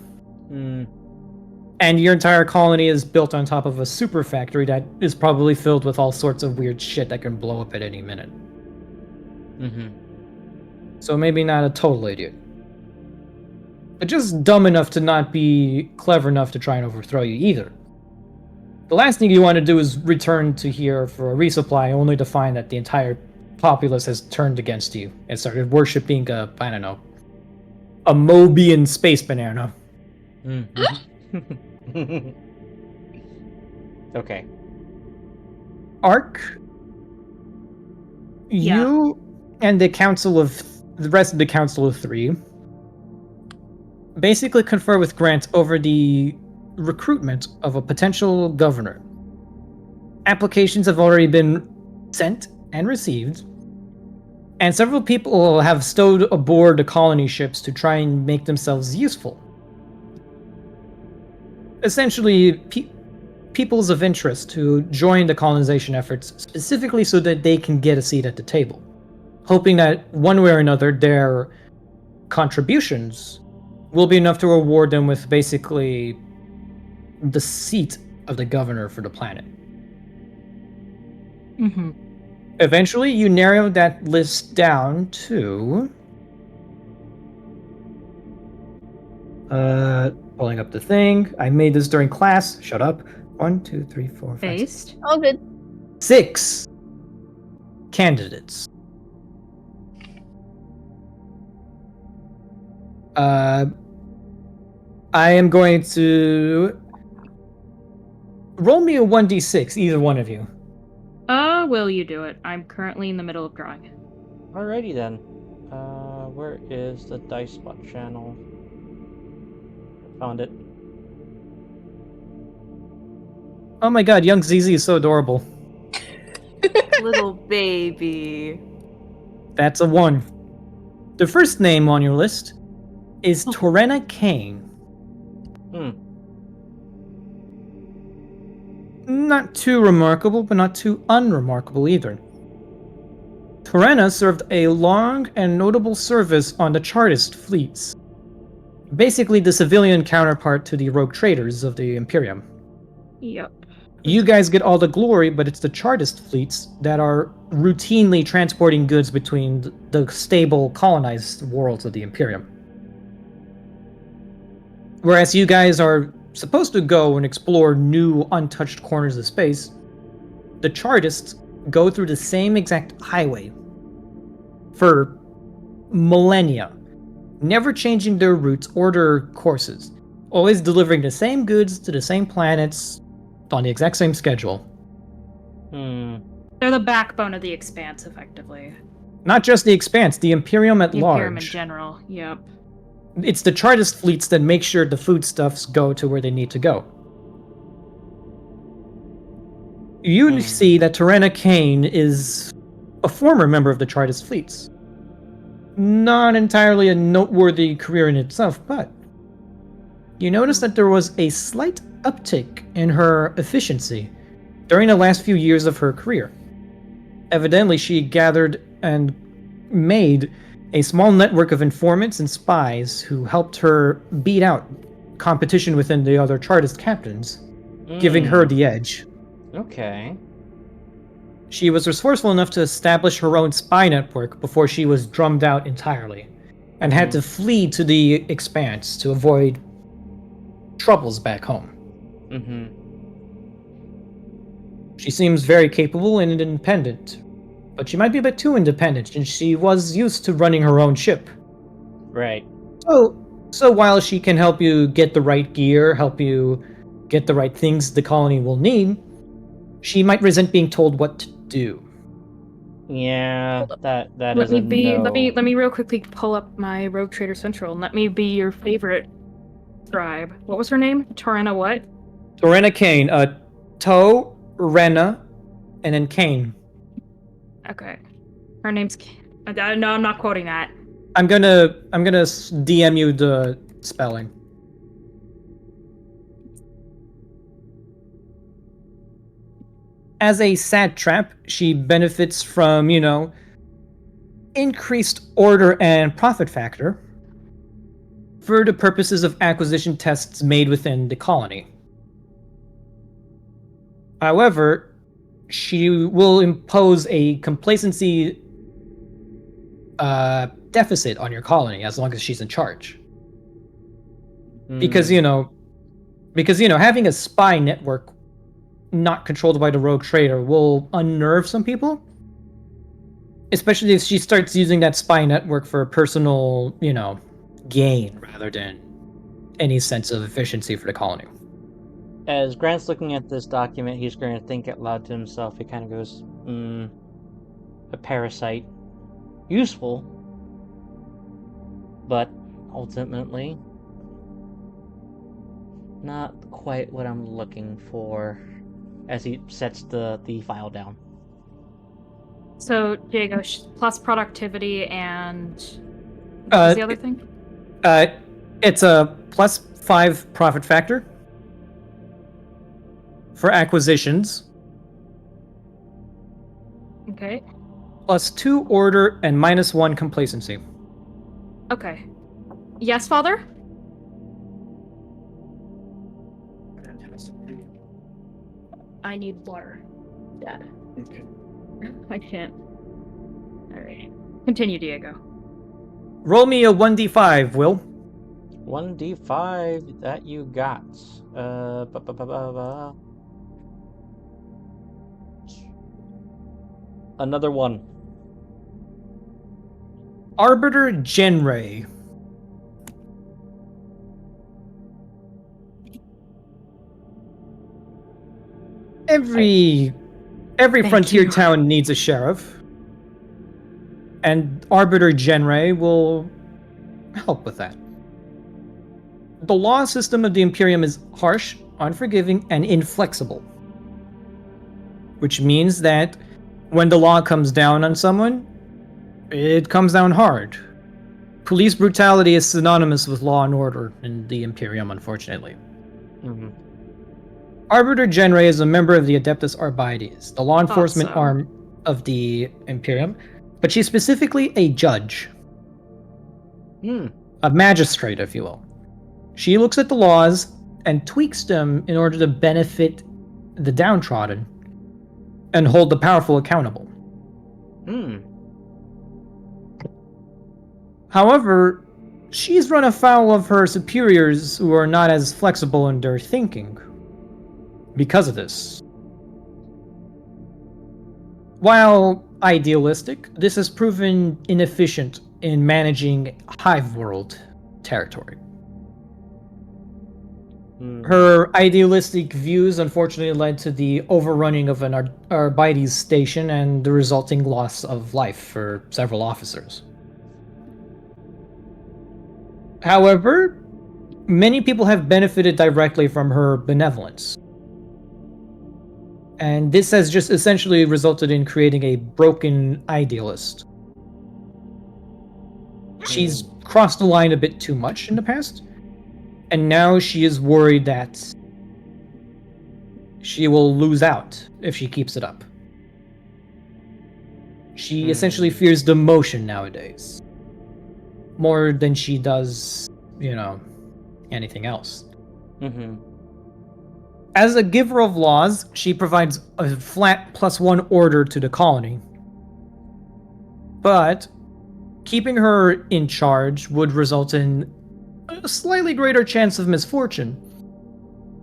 And your entire colony is built on top of a super factory that is probably filled with all sorts of weird shit that can blow up at any minute. So maybe not a total idiot. But just dumb enough to not be clever enough to try and overthrow you either. The last thing you want to do is return to here for a resupply only to find that the entire populace has turned against you and started worshipping a Mobian space banana. Okay. Ark, you and the rest of the Council of Three basically confer with Grant over the recruitment of a potential governor. Applications have already been sent and received, and several people have stowed aboard the colony ships to try and make themselves useful. Essentially, peoples of interest who join the colonization efforts specifically so that they can get a seat at the table, hoping that one way or another their contributions will be enough to reward them with basically the seat of the governor for the planet. Eventually, you narrow that list down to... Pulling up the thing. I made this during class. Shut up. 1, 2, 3, 4, 5, 6. Based. All good. 6 candidates. I am going to roll me a 1d6, either one of you. Will you do it? I'm currently in the middle of drawing. Alrighty then. Where is the dice spot channel? Found it. Oh my god, young ZZ is so adorable. Little baby. That's a 1. The first name on your list is Torena Kane. Not too remarkable, but not too unremarkable either. Torena served a long and notable service on the Chartist fleets. Basically the civilian counterpart to the rogue traders of the Imperium. Yep. You guys get all the glory, but it's the Chartist fleets that are routinely transporting goods between the stable, colonized worlds of the Imperium. Whereas you guys are supposed to go and explore new, untouched corners of space, the Chartists go through the same exact highway for millennia, never changing their routes or their courses, always delivering the same goods to the same planets on the exact same schedule. They're the backbone of the Expanse, effectively. Not just the Expanse, the Imperium at The large. Imperium in general, yep. It's the Chartist fleets that make sure the foodstuffs go to where they need to go. You see that Torena Kane is a former member of the Chartist fleets. Not entirely a noteworthy career in itself, but you notice that there was a slight uptick in her efficiency during the last few years of her career. Evidently, she gathered and made a small network of informants and spies who helped her beat out competition within the other Chartist captains, giving her the edge. Okay. She was resourceful enough to establish her own spy network before she was drummed out entirely, and had to flee to the Expanse to avoid troubles back home. She seems very capable and independent, but she might be a bit too independent, and she was used to running her own ship. Right. So while she can help you get the right gear, help you get the right things the colony will need, she might resent being told what to do. Yeah, that Let is me a be. no. Let me real quickly pull up my Rogue Trader Central and let me be your favorite tribe. What was her name? Torena what? Torena Kane, To, Rena, and then Kane. Okay. Her name's. No, I'm not quoting that. I'm gonna DM you the spelling. As a satrap, she benefits from, increased order and profit factor for the purposes of acquisition tests made within the colony. However, she will impose a complacency deficit on your colony as long as she's in charge. Because having a spy network not controlled by the rogue trader will unnerve some people, especially if she starts using that spy network for personal, gain rather than any sense of efficiency for the colony. As Grant's looking at this document, he's going to think out loud to himself. He kind of goes, a parasite. Useful, but ultimately not quite what I'm looking for, as he sets the file down. So, Diego, plus productivity and what was the other thing? It's a +5 profit factor for acquisitions. Okay. +2 order and -1 complacency. Okay. Yes, Father? I need water, Dad. Okay. I can't. Alright. Continue, Diego. Roll me a 1d5, Will. 1d5 that you got. Another one. Arbiter Genray. Every Thank frontier you. town needs a sheriff, and Arbiter Genray will help with that. The law system of the Imperium is harsh, unforgiving, and inflexible, which means that when the law comes down on someone, it comes down hard. Police brutality is synonymous with law and order in the Imperium, unfortunately. Mm-hmm. Arbiter Genray is a member of the Adeptus Arbites, the law enforcement Awesome. arm of the Imperium, but she's specifically a judge, a magistrate, if you will. She looks at the laws and tweaks them in order to benefit the downtrodden and hold the powerful accountable. However, she's run afoul of her superiors who are not as flexible in their thinking because of this. While idealistic, this has proven inefficient in managing Hive World territory. Her idealistic views unfortunately led to the overrunning of an Arbites station and the resulting loss of life for several officers. However, many people have benefited directly from her benevolence. And this has just essentially resulted in creating a broken idealist. She's crossed the line a bit too much in the past, and now she is worried that she will lose out if she keeps it up. She essentially fears demotion nowadays, more than she does, anything else. As a giver of laws, she provides a flat +1 order to the colony. But keeping her in charge would result in a slightly greater chance of misfortune,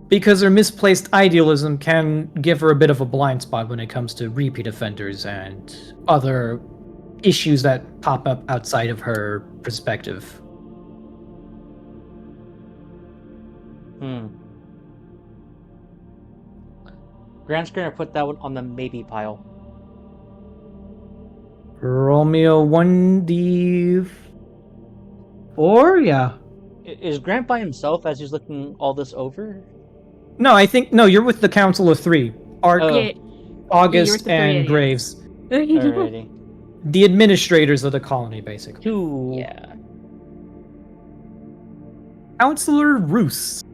because her misplaced idealism can give her a bit of a blind spot when it comes to repeat offenders and other issues that pop up outside of her perspective. Grant's gonna put that one on the maybe pile. Roll me a 1d4, yeah. Is Grant by himself as he's looking all this over? No, you're with the Council of Three. Yeah. August with the and three Graves. Alrighty. The administrators of the colony, basically. 2. Yeah. Counselor Roos.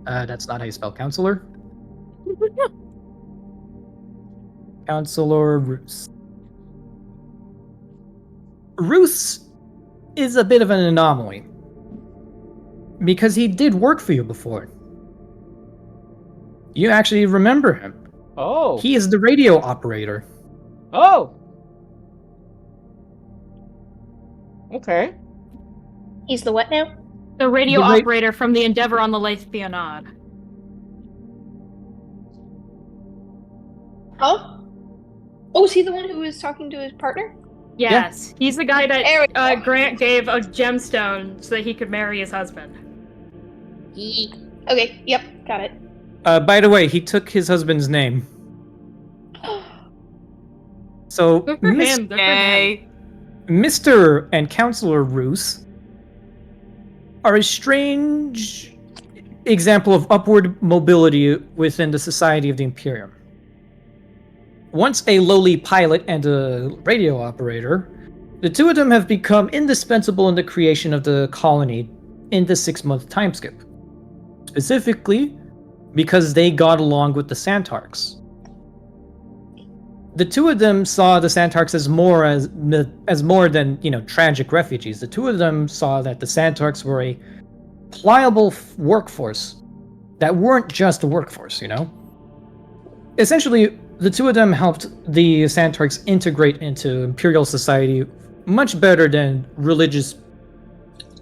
That's not how you spell counselor. Counselor Roos. Roos is a bit of an anomaly, because he did work for you before. You actually remember him. Oh. He is the radio operator. Oh. Okay. He's the what now? The radio The ra- operator from the Endeavor on the Leithbionad. Oh? Oh, is he the one who was talking to his partner? Yes, he's the guy There we that go. Grant gave a gemstone so that he could marry his husband. Okay, yep, got it. By the way, he took his husband's name. So, Good for him. Good for him. Mr. and Counselor Roos are a strange example of upward mobility within the society of the Imperium. Once a lowly pilot and a radio operator, the two of them have become indispensable in the creation of the colony in the 6-month time skip. Specifically, because they got along with the Santarks. The two of them saw the Santarks as more than, tragic refugees. The two of them saw that the Santarks were a pliable workforce that weren't just a workforce, Essentially, the two of them helped the Santarks integrate into Imperial society much better than religious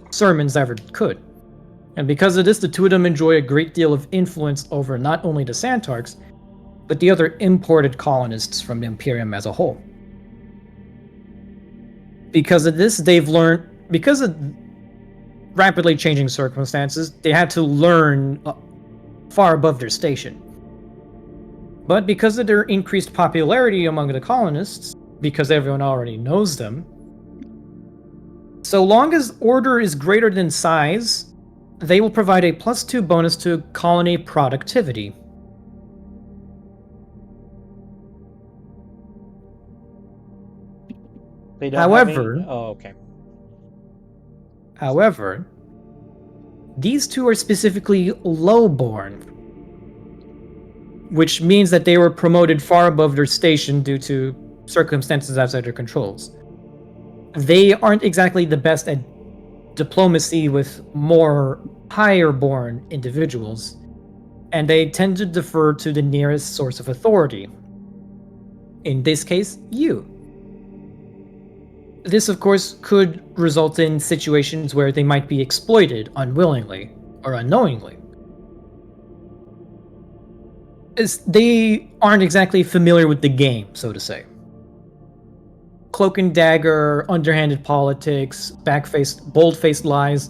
sermons ever could. And because of this, the two of them enjoy a great deal of influence over not only the Santarks, but the other imported colonists from the Imperium as a whole. Because of this, they've learned, because of rapidly changing circumstances, they had to learn far above their station. But because of their increased popularity among the colonists, because everyone already knows them, so long as order is greater than size, they will provide a +2 bonus to colony productivity. They don't have any- However, oh, okay. However, these two are specifically lowborn, which means that they were promoted far above their station due to circumstances outside their controls. They aren't exactly the best at diplomacy with more higher-born individuals, and they tend to defer to the nearest source of authority. In this case, you. This, of course, could result in situations where they might be exploited unwillingly or unknowingly. As they aren't exactly familiar with the game, so to say. Cloak and dagger, underhanded politics, bold-faced lies,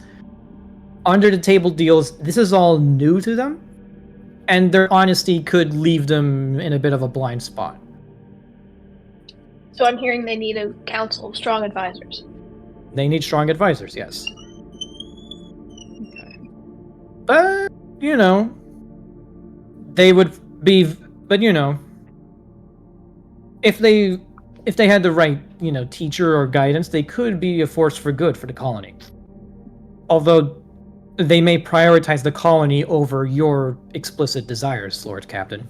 under-the-table deals, this is all new to them, and their honesty could leave them in a bit of a blind spot. So I'm hearing they need a council of strong advisors. They need strong advisors, yes. But, they would be, but if they had the right, teacher or guidance, they could be a force for good for the colony. Although they may prioritize the colony over your explicit desires, Lord Captain.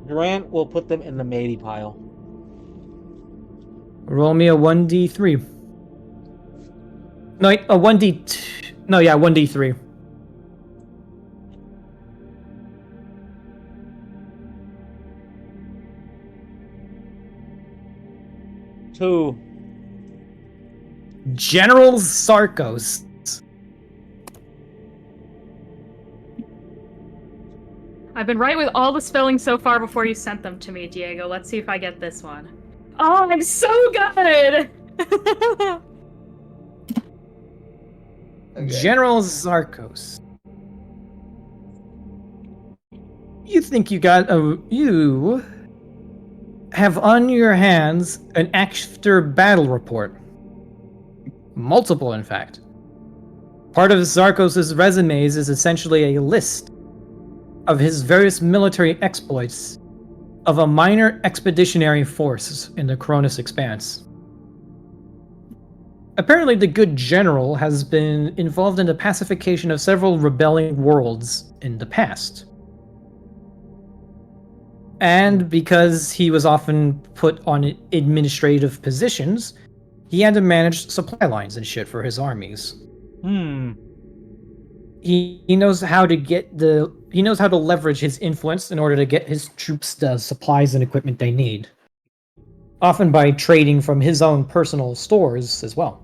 Grant will put them in the maybe pile. Roll me a 1d3. No, a 1d2. No, yeah, 1d3. Two. General Sarkos. I've been right with all the spelling so far before you sent them to me, Diego. Let's see if I get this one. Oh, I'm so good! Okay. General Sarkos. You think you have on your hands an after battle report. Multiple, in fact. Part of Sarkos' resumes is essentially a list of his various military exploits of a minor expeditionary force in the Cronus Expanse. Apparently, the good general has been involved in the pacification of several rebelling worlds in the past. And because he was often put on administrative positions, he had to manage supply lines and shit for his armies. He knows how to leverage his influence in order to get his troops the supplies and equipment they need. Often by trading from his own personal stores as well.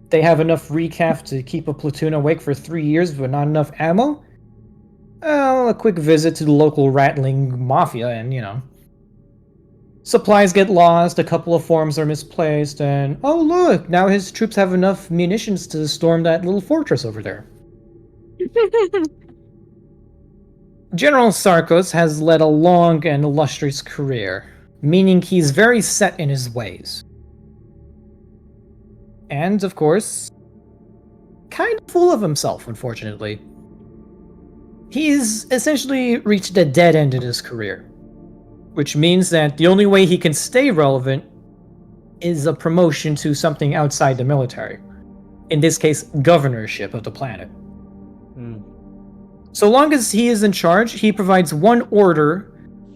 They have enough recaf to keep a platoon awake for 3 years but not enough ammo? Well, a quick visit to the local rattling mafia and, supplies get lost, a couple of forms are misplaced, and oh look, now his troops have enough munitions to storm that little fortress over there. General Sarkos has led a long and illustrious career, meaning he's very set in his ways. And, of course, kind of full of himself, unfortunately. He's essentially reached a dead end in his career, which means that the only way he can stay relevant is a promotion to something outside the military. In this case, governorship of the planet. So long as he is in charge, he provides 1 order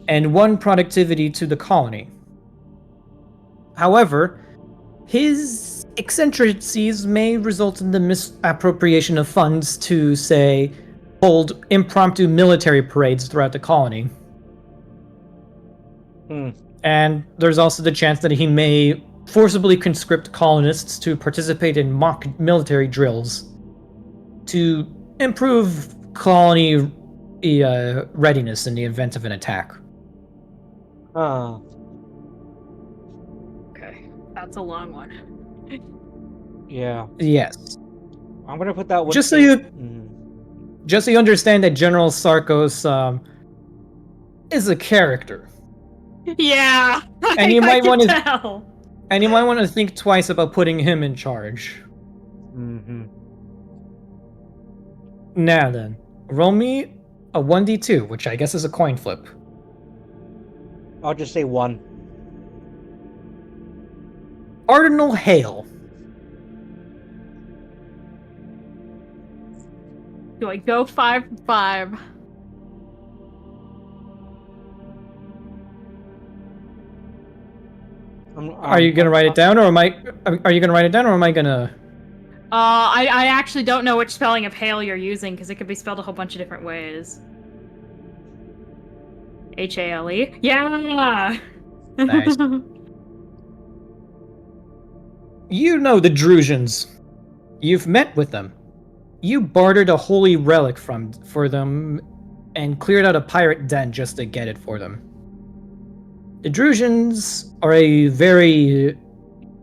and 1 productivity to the colony. However, his eccentricities may result in the misappropriation of funds to, say, hold impromptu military parades throughout the colony. And there's also the chance that he may forcibly conscript colonists to participate in mock military drills to improve colony readiness in the event of an attack. Okay, that's a long one. Yeah. Yes. I'm gonna put that one. Just so you understand that General Sarkos is a character. Yeah, And you might want to tell. And you might want to think twice about putting him in charge. Now then, roll me a 1d2, which I guess is a coin flip. I'll just say 1. Cardinal Hale. Do I go 5 for 5? Are you gonna write it down, or am I? Are you gonna write it down, or am I gonna? I actually don't know which spelling of Hale you're using because it could be spelled a whole bunch of different ways. Hale. Yeah. Nice. You know the Drusians. You've met with them. You bartered a holy relic for them, and cleared out a pirate den just to get it for them. The Drusians are a very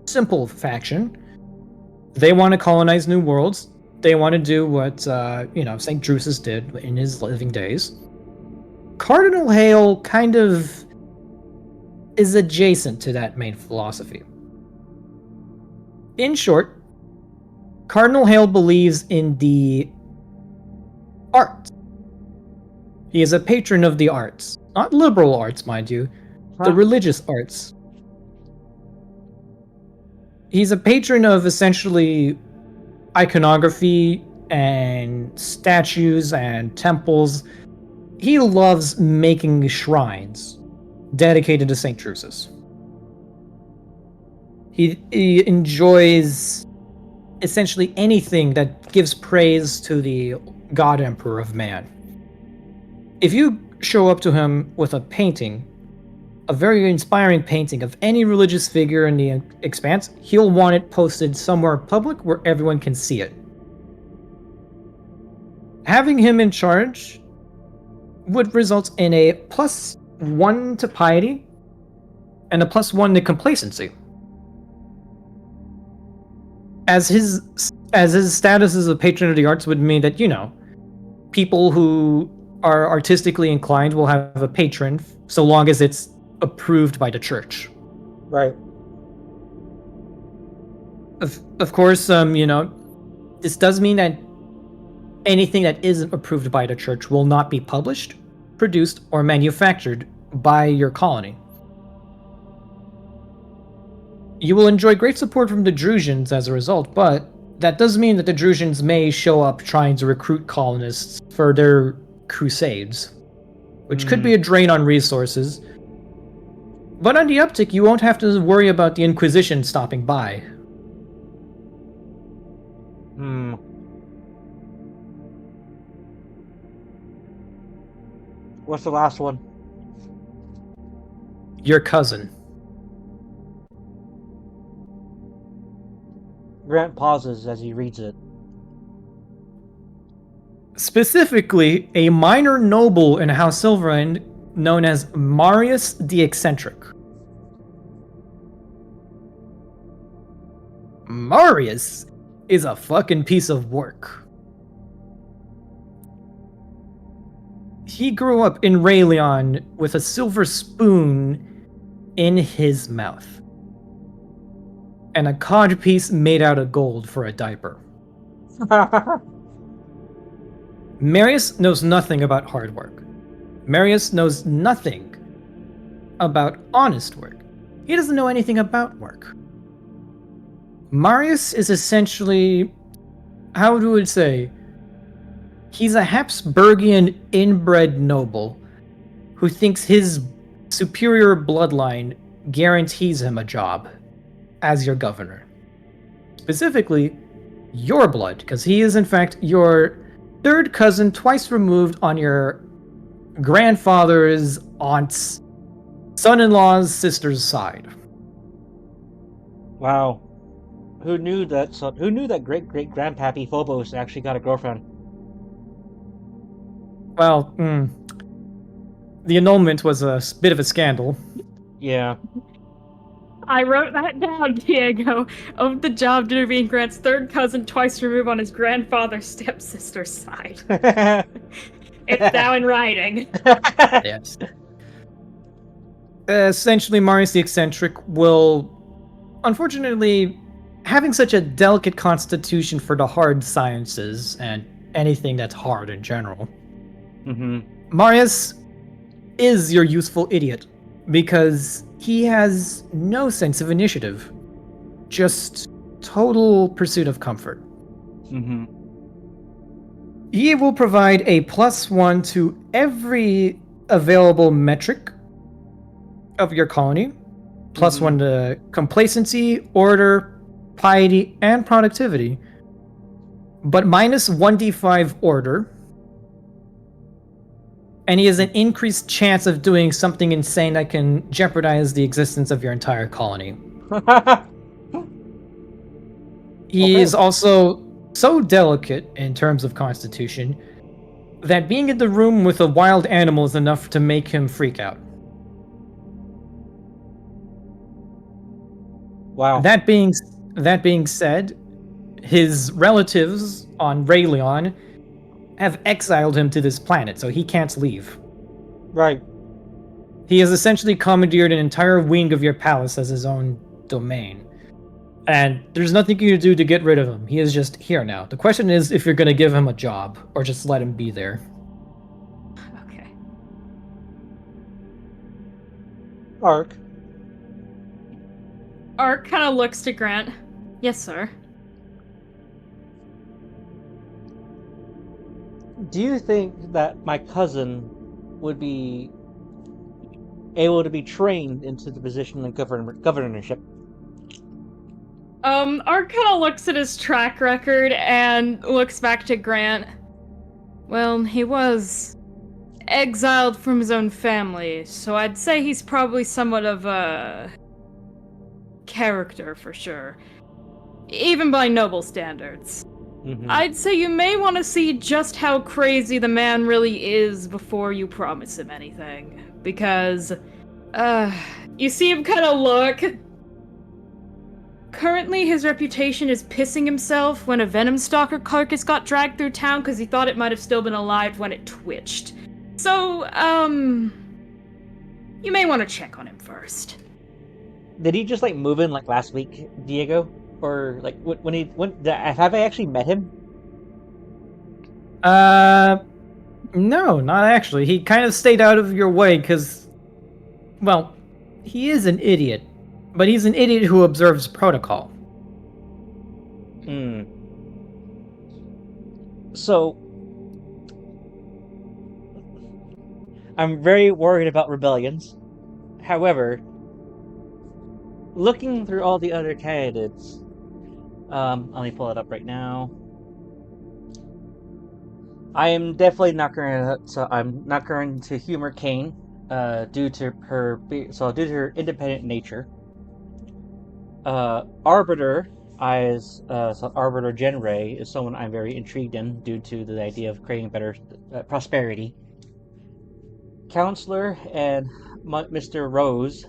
simple faction. They want to colonize new worlds. They want to do what, St. Drusus did in his living days. Cardinal Hale kind of is adjacent to that main philosophy. In short, Cardinal Hale believes in the art. He is a patron of the arts. Not liberal arts, mind you. The religious arts. He's a patron of essentially iconography and statues and temples. He loves making shrines dedicated to St. Drusus. He enjoys essentially anything that gives praise to the God Emperor of man. If you show up to him with a painting, a very inspiring painting of any religious figure in the expanse, he'll want it posted somewhere public where everyone can see it. Having him in charge would result in a +1 to piety and a +1 to complacency. As his status as a patron of the arts would mean that, people who are artistically inclined will have a patron so long as it's approved by the church. Right. Of course, this does mean that anything that isn't approved by the church will not be published, produced, or manufactured by your colony. You will enjoy great support from the Drusians as a result, but that does mean that the Drusians may show up trying to recruit colonists for their crusades, which could be a drain on resources. But on the uptick, you won't have to worry about the Inquisition stopping by. What's the last one? Your cousin. Grant pauses as he reads it. Specifically, a minor noble in House Silverwind known as Marius the Eccentric. Marius is a fucking piece of work. He grew up in Raelion with a silver spoon in his mouth and a codpiece made out of gold for a diaper. Marius knows nothing about hard work. Marius knows nothing about honest work. He doesn't know anything about work. Marius is essentially, how do we say, he's a Habsburgian inbred noble who thinks his superior bloodline guarantees him a job as your governor. Specifically, your blood, because he is in fact your third cousin twice removed on your grandfather's aunt's son-in-law's sister's side. Wow. Who knew that? Who knew that great-great-grandpappy Phobos actually got a girlfriend? Well, the annulment was a bit of a scandal. Yeah. I wrote that down, Diego. Of the job to being Grant's third cousin twice removed on his grandfather's stepsister's side. It's now in writing. Yes. Essentially, Marius the Eccentric will, unfortunately, having such a delicate constitution for the hard sciences and anything that's hard in general, Marius is your useful idiot because he has no sense of initiative, just total pursuit of comfort. He will provide a +1 to every available metric of your colony, +1 to complacency, order, piety, and productivity, but -1d5 order, and he has an increased chance of doing something insane that can jeopardize the existence of your entire colony. He is also so delicate in terms of constitution that being in the room with a wild animal is enough to make him freak out. Wow. That being said, his relatives on Rayleon have exiled him to this planet, so he can't leave. Right. He has essentially commandeered an entire wing of your palace as his own domain. And there's nothing you can do to get rid of him. He is just here now. The question is if you're going to give him a job, or just let him be there. Okay. Ark. Ark kind of looks to Grant. Yes, sir. Do you think that my cousin would be able to be trained into the position of governorship? Ark kind of looks at his track record and looks back to Grant. Well, he was exiled from his own family, so I'd say he's probably somewhat of a character for sure. Even by noble standards. I'd say you may want to see just how crazy the man really is before you promise him anything. Because, you see him kind of look. Currently, his reputation is pissing himself when a Venom Stalker carcass got dragged through town because he thought it might have still been alive when it twitched. So, you may want to check on him first. Did he just like move in like last week, Diego? Or like have I actually met him? No, not actually. He kind of stayed out of your way because, well, he is an idiot. But he's an idiot who observes protocol. So, I'm very worried about rebellions. However, looking through all the other candidates, let me pull it up right now. I am definitely not going to. So I'm not going to humor Kane, due to her independent nature. Arbiter, Arbiter Genray is someone I'm very intrigued in due to the idea of creating better prosperity. Counselor and Mr. Rose,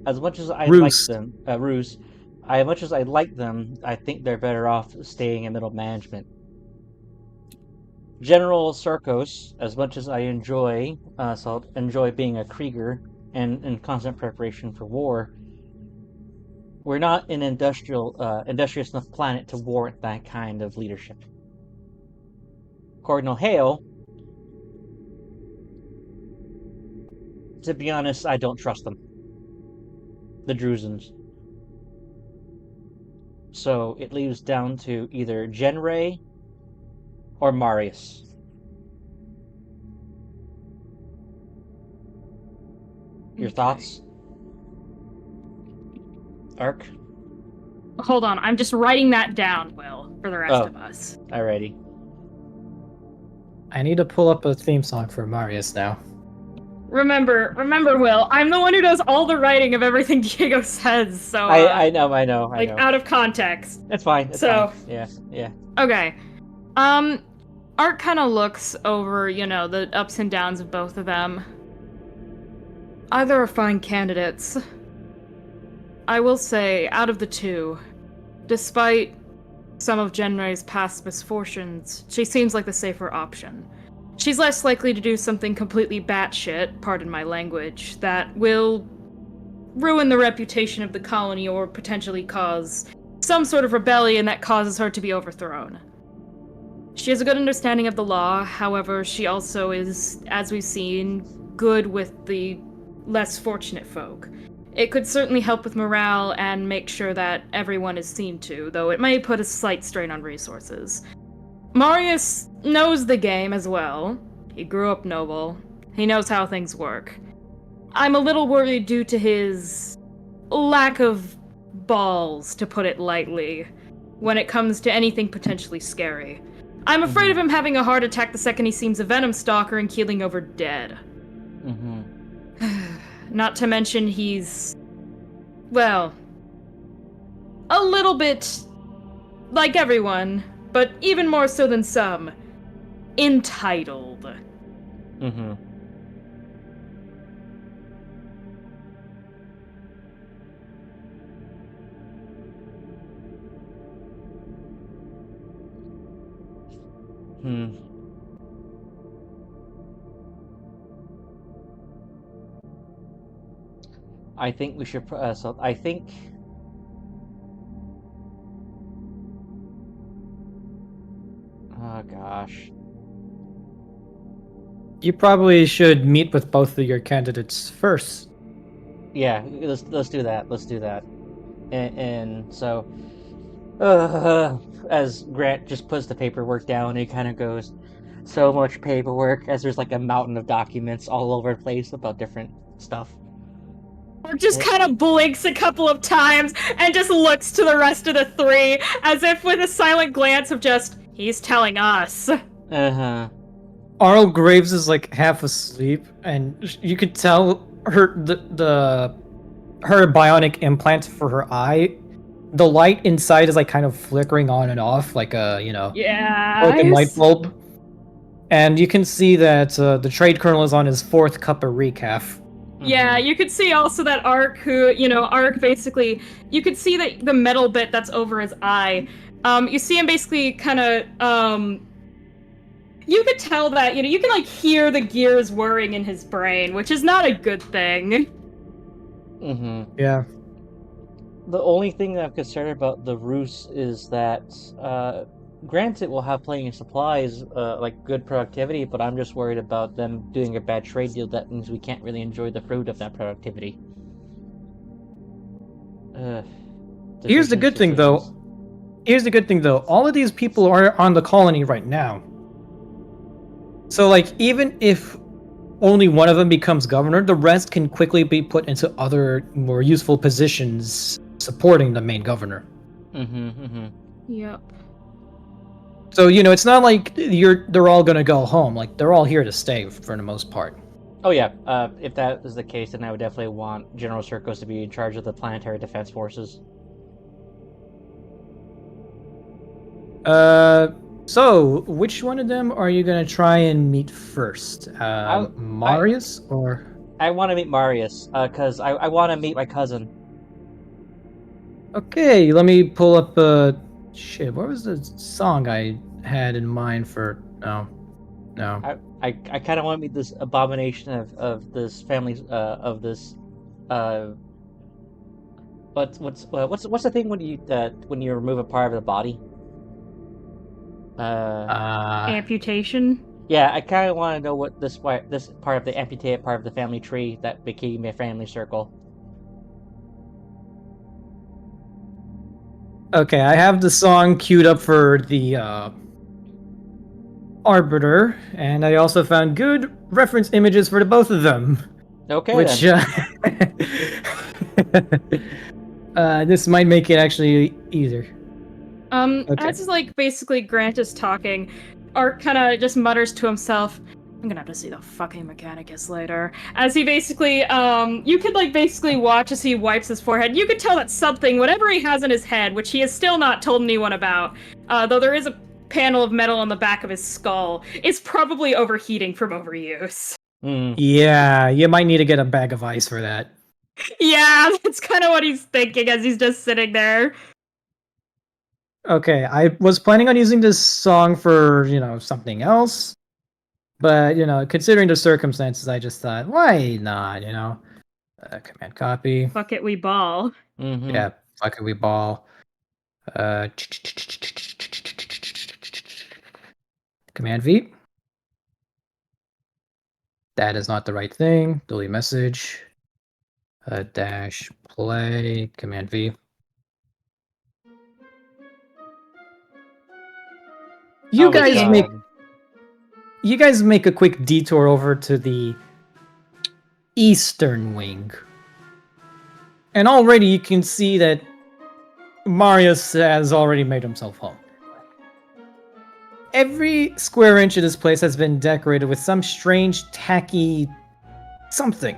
as much as I like them, Ruse, as much as I like them, I think they're better off staying in middle management. General Sarkos, as much as I enjoy being a Krieger and in constant preparation for war, we're not an industrious enough planet to warrant that kind of leadership. Cardinal Hale, to be honest, I don't trust them. The Druzans. So it leaves down to either Genray or Marius. Your thoughts? Ark? Hold on, I'm just writing that down, Will, for the rest of us. Alrighty. I need to pull up a theme song for Marius now. Remember, Will, I'm the one who does all the writing of everything Diego says, so I know. like out of context. It's fine. It's So- fine. Yeah. Okay. Art kind of looks over, the ups and downs of both of them. Either are fine candidates. I will say, out of the two, despite some of Genre's past misfortunes, she seems like the safer option. She's less likely to do something completely batshit, pardon my language, that will ruin the reputation of the colony or potentially cause some sort of rebellion that causes her to be overthrown. She has a good understanding of the law, however, she also is, as we've seen, good with the less fortunate folk. It could certainly help with morale and make sure that everyone is seen to, though it may put a slight strain on resources. Marius knows the game as well. He grew up noble. He knows how things work. I'm a little worried due to his lack of balls, to put it lightly, when it comes to anything potentially scary. I'm afraid of him having a heart attack the second he seems a venom stalker and keeling over dead. Not to mention he's, well, a little bit like everyone, but even more so than some, entitled. I think we should. I think. Oh gosh. You probably should meet with both of your candidates first. Yeah, let's do that. Let's do that. And so, as Grant just puts the paperwork down, he kind of goes, so much paperwork, as there's like a mountain of documents all over the place about different stuff. Or just kind of blinks a couple of times and just looks to the rest of the three as if with a silent glance of just, he's telling us. Arl Graves is like half asleep, and you could tell her her bionic implant for her eye. The light inside is like kind of flickering on and off, like a broken light bulb. And you can see that the trade colonel is on his 4th cup of recaf. Yeah, you could see also that Ark, Ark basically, you could see that the metal bit that's over his eye. You see him basically kind of, you could tell that, you can like hear the gears whirring in his brain, which is not a good thing. Yeah. The only thing that I'm concerned about the Roos is that, granted, we'll have plenty of supplies, like good productivity, but I'm just worried about them doing a bad trade deal. That means we can't really enjoy the fruit of that productivity. Here's the good thing, though. All of these people are on the colony right now. So, like, even if only one of them becomes governor, the rest can quickly be put into other more useful positions supporting the main governor. Yep. So, it's not like they're all gonna go home. Like, they're all here to stay for the most part. Oh yeah, if that is the case, then I would definitely want General Circos to be in charge of the Planetary Defense Forces. So, which one of them are you gonna try and meet first? Marius or? I want to meet Marius, because I want to meet my cousin. Okay, let me pull up, shit, what was the song I had in mind for, no. I kind of want to meet this abomination of this family, of this, what's the thing when you remove a part of the body? Amputation? Yeah, I kind of want to know what this part of the amputated part of the family tree that became a family circle. Okay, I have the song queued up for the Arbiter, and I also found good reference images for the both of them. Okay, which this might make it actually easier. Okay. As like basically Grant is talking, Art kind of just mutters to himself, I'm gonna have to see the fucking Mechanicus later. As he basically, you could like basically watch as he wipes his forehead. You could tell that something, whatever he has in his head, which he has still not told anyone about, though there is a panel of metal on the back of his skull, is probably overheating from overuse. Yeah, you might need to get a bag of ice for that. Yeah, that's kind of what he's thinking as he's just sitting there. Okay, I was planning on using this song for, something else. But, considering the circumstances, I just thought, why not, command copy. Fuck it, we ball. Mm-hmm. Yeah, fuck it, we ball. Command V. That is not the right thing. Delete message. Dash play. Command V. You guys make a quick detour over to the eastern wing. And already you can see that Marius has already made himself home. Every square inch of this place has been decorated with some strange, tacky something.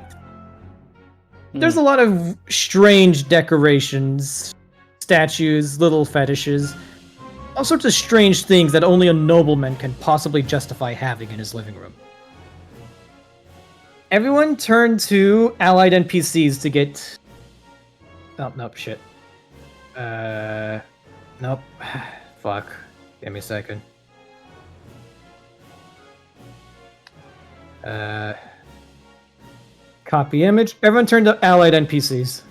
There's a lot of strange decorations, statues, little fetishes, all sorts of strange things that only a nobleman can possibly justify having in his living room. Everyone turn to allied NPCs to get... Oh, nope, shit. Nope. Fuck. Give me a second. Copy image. Everyone turn to allied NPCs.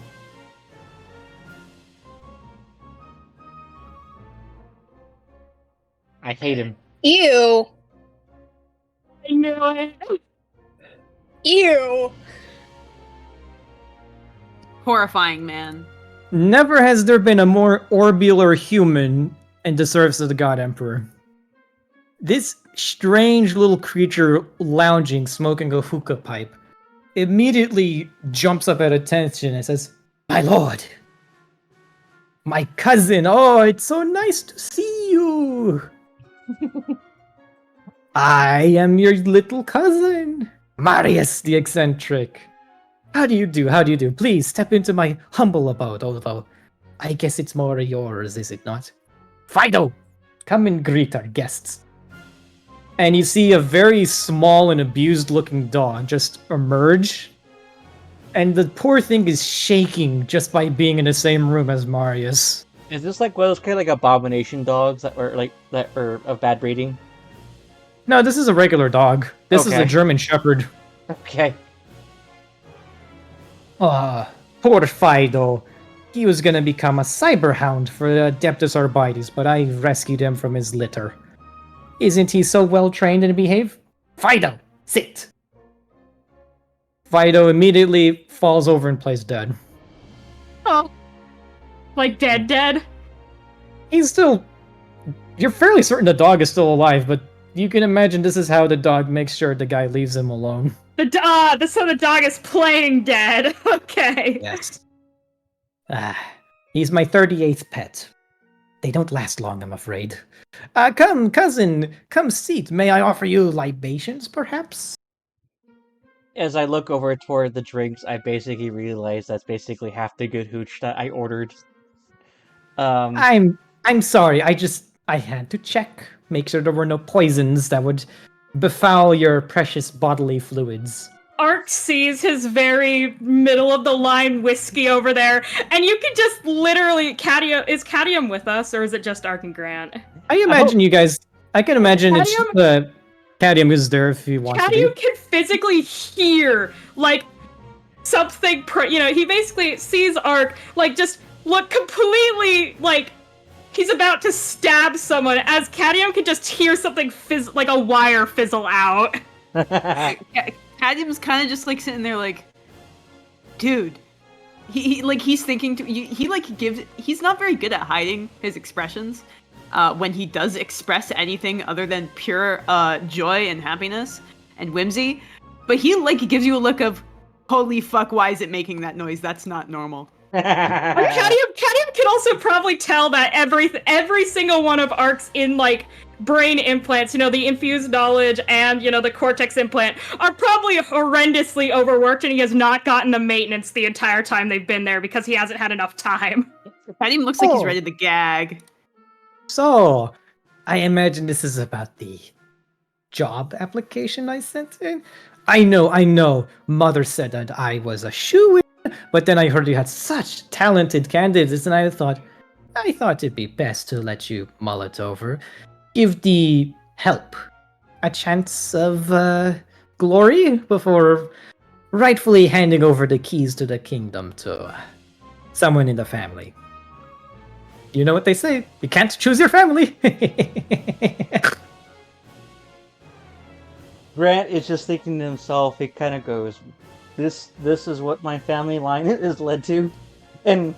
I hate him. Ew. I knew it. Ew. Horrifying, man. Never has there been a more orbular human in the service of the God Emperor. This strange little creature lounging, smoking a hookah pipe, immediately jumps up at attention and says, "My lord! My cousin! Oh, it's so nice to see you! I am your little cousin, Marius the Eccentric. How do you do? How do you do? Please step into my humble abode, although I guess it's more yours, is it not? Fido, come and greet our guests." And you see a very small and abused-looking dog just emerge. And the poor thing is shaking just by being in the same room as Marius. Is this like one of those kind of like abomination dogs that are of bad breeding? No, this is a regular dog. This is a Okay. German Shepherd. Okay. Ah, poor Fido. He was gonna become a cyberhound for Adeptus Arbites, but I rescued him from his litter. Isn't he so well trained and behave? Fido, sit! Fido immediately falls over and plays dead. Oh. Like dead? He's still... You're fairly certain the dog is still alive, but you can imagine this is how the dog makes sure the guy leaves him alone. So the dog is playing dead. Okay. Yes. He's my 38th pet. They don't last long, I'm afraid. Come, cousin, come seat. May I offer you libations, perhaps? As I look over toward the drinks, I basically realize that's basically half the good hooch that I ordered. I'm sorry, I had to check. Make sure there were no poisons that would befoul your precious bodily fluids. Ark sees his very middle of the line whiskey over there, and you can just literally is Cadium with us, or is it just Ark and Grant? I imagine you guys. I can imagine it's the Cadium is there if he wants to be. Cadium can physically hear like something. He basically sees Ark like just look completely like he's about to stab someone, as Cadium can just hear something like a wire fizzle out. Cadium's kind of just like sitting there like, dude, he's thinking he's not very good at hiding his expressions when he does express anything other than pure joy and happiness and whimsy, but he gives you a look of, holy fuck, why is it making that noise? That's not normal. Cadium can also probably tell that every single one of Ark's in like brain implants, the infused knowledge and the cortex implant are probably horrendously overworked, and he has not gotten the maintenance the entire time they've been there because he hasn't had enough time. Padim looks like he's ready to gag. So, I imagine this is about the job application I sent in. I know. Mother said that I was a shoo-in, but then I heard you had such talented candidates, and I thought it'd be best to let you mull it over. Give the help a chance of glory before rightfully handing over the keys to the kingdom to someone in the family. You know what they say, you can't choose your family. Grant is just thinking to himself, he kind of goes, this is what my family line is led to. And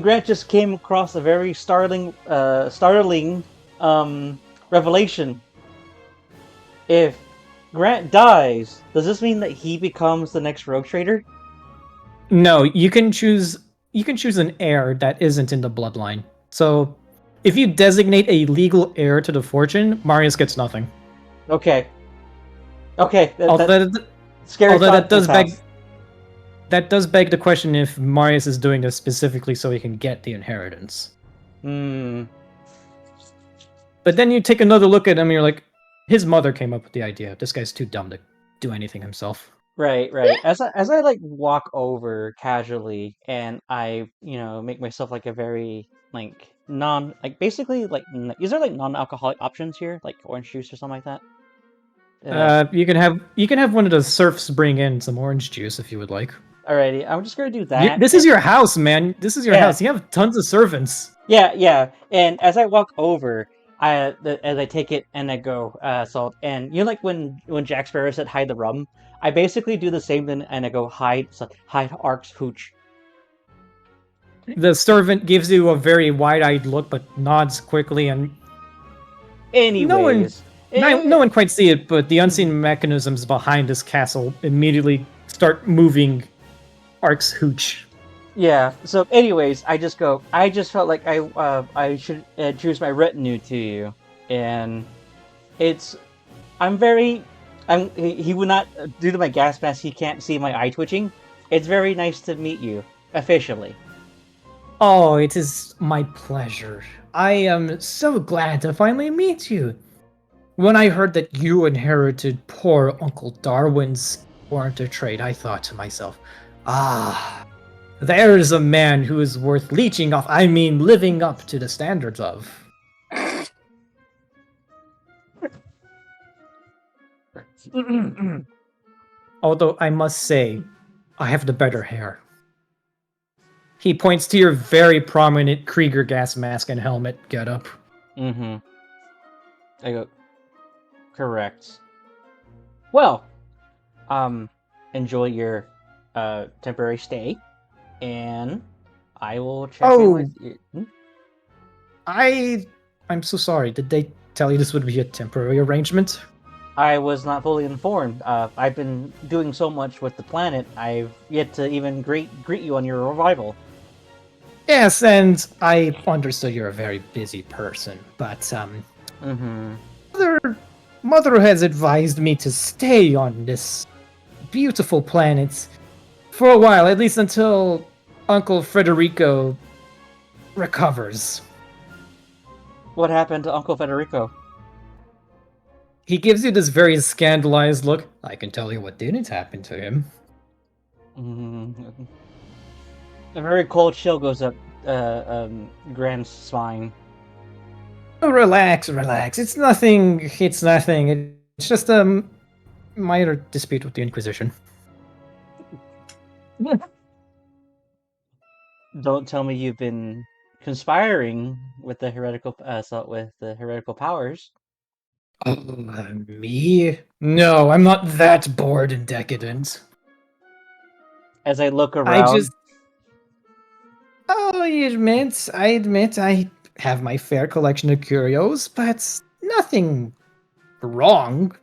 Grant just came across a very startling revelation. If Grant dies, does this mean that he becomes the next rogue trader? No, you can choose an heir that isn't in the bloodline. So if you designate a legal heir to the fortune, Marius gets nothing. Okay. Although Scary that does thought, beg the question if Marius is doing this specifically so he can get the inheritance. Hmm. But then you take another look at him and you're like, his mother came up with the idea. This guy's too dumb to do anything himself. Right. As I like walk over casually and I, make myself like a very basically is there like non-alcoholic options here, like orange juice or something like that? You can have one of the serfs bring in some orange juice if you would like. Alrighty, I'm just gonna do that. This is your house, man. This is your house. You have tons of servants. Yeah. And as I walk over, as I take it and I go, salt. And like when Jack Sparrow said hide the rum, I basically do the same thing and I go hide Ark's hooch. The servant gives you a very wide-eyed look, but nods quickly, and anyways, no one quite see it, but the unseen mechanisms behind this castle immediately start moving Ark's hooch. Yeah. So, anyways, I just felt like I should introduce my retinue to you, and he would not, due to my gas mask, he can't see my eye twitching. It's very nice to meet you officially. Oh, it is my pleasure. I am so glad to finally meet you. When I heard that you inherited poor Uncle Darwin's warranted trade, I thought to myself, there's a man who is worth living up to the standards of. Although I must say, I have the better hair. He points to your very prominent Krieger gas mask and helmet getup. Mm-hmm. I go, correct. Well, enjoy your temporary stay, and I will check in with you. I'm so sorry. Did they tell you this would be a temporary arrangement? I was not fully informed. I've been doing so much with the planet, I've yet to even greet you on your arrival. Yes, and I understood you're a very busy person, but Mother has advised me to stay on this beautiful planet for a while, at least until Uncle Federico recovers. What happened to Uncle Federico? He gives you this very scandalized look. I can tell you what didn't happen to him. A very cold chill goes up Graham's spine. Oh, relax. It's nothing. It's just a minor dispute with the Inquisition. Don't tell me you've been conspiring with the heretical powers. Oh, me? No, I'm not that bored and decadent. As I look around, I admit I have my fair collection of curios, but nothing wrong.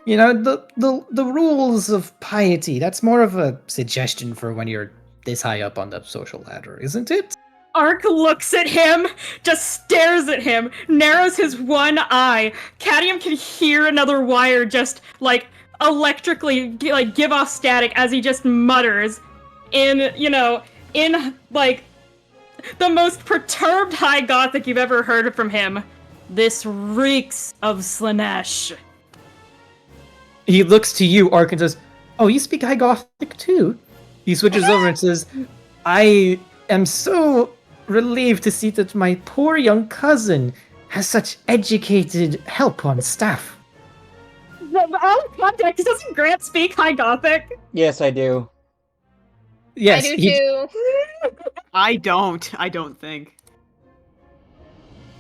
The rules of piety, that's more of a suggestion for when you're this high up on the social ladder, isn't it? Ark looks at him, just stares at him, narrows his one eye. Cadium can hear another wire just, like, electrically, like, give off static as he just mutters in, like, the most perturbed high Gothic you've ever heard from him. This reeks of Slanesh. He looks to you, Ark, and says, "Oh, you speak High Gothic too?" He switches over and says, "I am so relieved to see that my poor young cousin has such educated help on staff." Out of context, doesn't Grant speak High Gothic? Yes, I do. Yes, I do too. I don't think.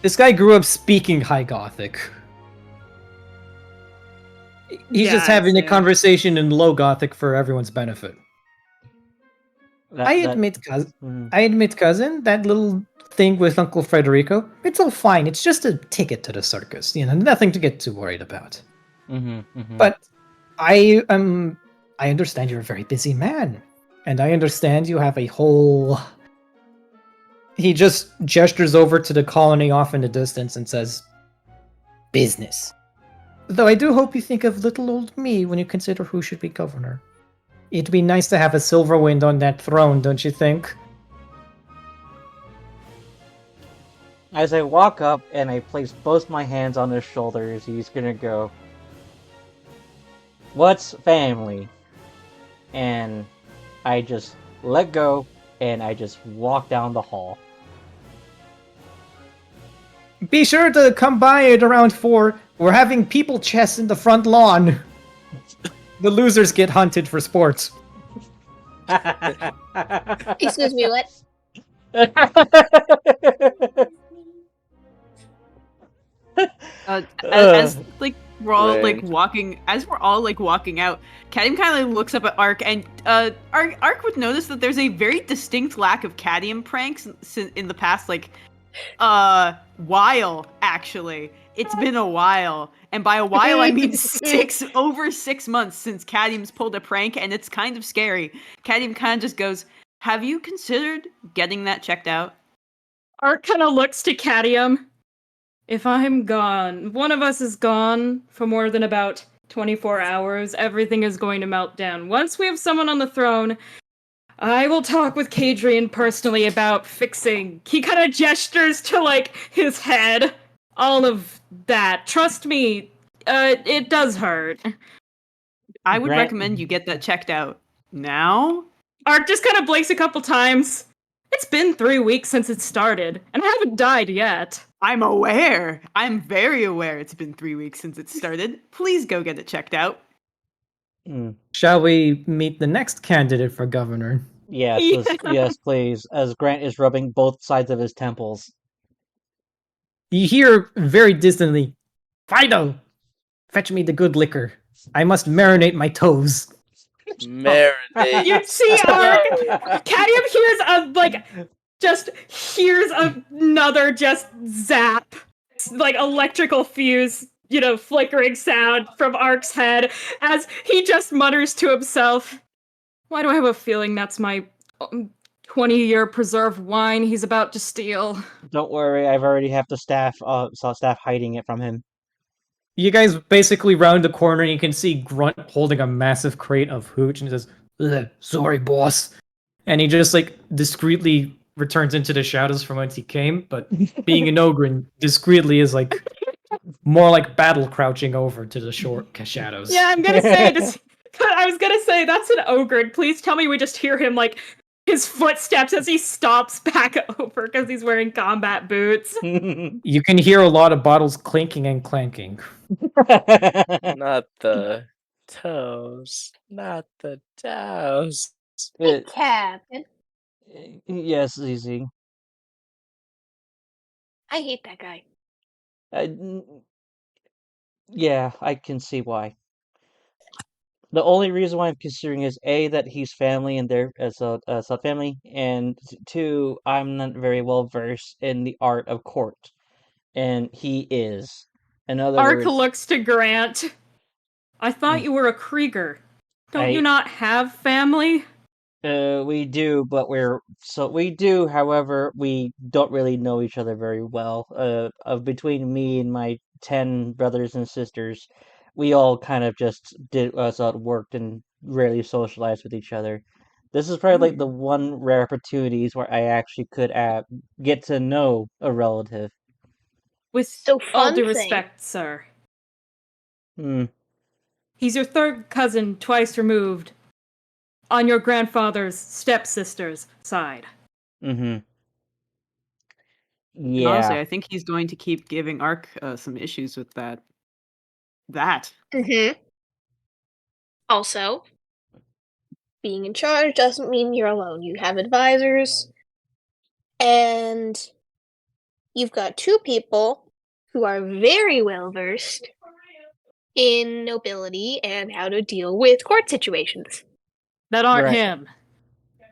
This guy grew up speaking High Gothic. He's just having a conversation in Low Gothic for everyone's benefit. I admit, cousin, that little thing with Uncle Federico, it's all fine. It's just a ticket to the circus, nothing to get too worried about. But I understand you're a very busy man, and I understand you have a whole... He just gestures over to the colony off in the distance and says, "Business. Though I do hope you think of little old me when you consider who should be governor. It'd be nice to have a Silverwind on that throne, don't you think?" As I walk up and I place both my hands on his shoulders, he's gonna go, "What's family?" And I just let go and I just walk down the hall. "Be sure to come by at around 4. We're having people chess in the front lawn. The losers get hunted for sports." Excuse me, what? As like we're all like Right. walking, as we're all like walking out, Cadium kind of looks up at Ark, and Ark would notice that there's a very distinct lack of Cadium pranks in the past while. Actually, it's been a while, and by a while I mean over 6 months since Cadium's pulled a prank, and it's kind of scary. Cadium kind of just goes, "Have you considered getting that checked out?" Ark kind of looks to Cadium. If I'm gone, one of us is gone for more than about 24 hours, everything is going to melt down. Once we have someone on the throne, I will talk with Kadrian personally about fixing. He kind of gestures to, like, his head. All of that. Trust me, it does hurt. I would Grant- recommend you get that checked out now. Ark just kind of blinks a couple times. It's been 3 weeks since it started, and I haven't died yet. I'm aware. I'm very aware it's been 3 weeks since it started. Please go get it checked out. Shall we meet the next candidate for governor? Yes, yes, please. As Grant is rubbing both sides of his temples. You hear very distantly, "Fido, fetch me the good liquor. I must marinate my toes." Marinate. You see, Cadium hears another just zap, like electrical fuse, flickering sound from Ark's head as he just mutters to himself, "Why do I have a feeling that's my 20-year preserved wine he's about to steal?" Don't worry, I've already have the staff saw staff hiding it from him. You guys basically round the corner and you can see Grunt holding a massive crate of hooch and he says, "Ugh, sorry, boss." And he just discreetly returns into the shadows from whence he came, but being an ogre discreetly is more like battle crouching over to the short shadows. Yeah, I'm gonna say this. I was gonna say that's an ogre. Please tell me we just hear him his footsteps as he stops back over because he's wearing combat boots. You can hear a lot of bottles clinking and clanking. Not the toes. Not the toes. Hey, Captain. Yes, easy. I hate that guy. Yeah, I can see why. The only reason why I'm considering is A, that he's family and they're as a family, and 2, I'm not very well versed in the art of court, and he is. In other Ark words, looks to Grant. "I thought you were a Krieger. Don't I- you not have family?" We do, but we do. However, we don't really know each other very well. Of between me and my 10 brothers and sisters, we all kind of just did worked and rarely socialized with each other. This is probably like the one rare opportunities where I actually could get to know a relative. With So all fun due thing. respect, sir. Hmm. He's your third cousin, twice removed, on your grandfather's stepsister's side. Mm-hmm. And honestly, Yeah. I think he's going to keep giving Ark some issues with that. Mm-hmm. Also, being in charge doesn't mean you're alone. You have advisors, and you've got two people who are very well versed in nobility and how to deal with court situations. That aren't Right. him.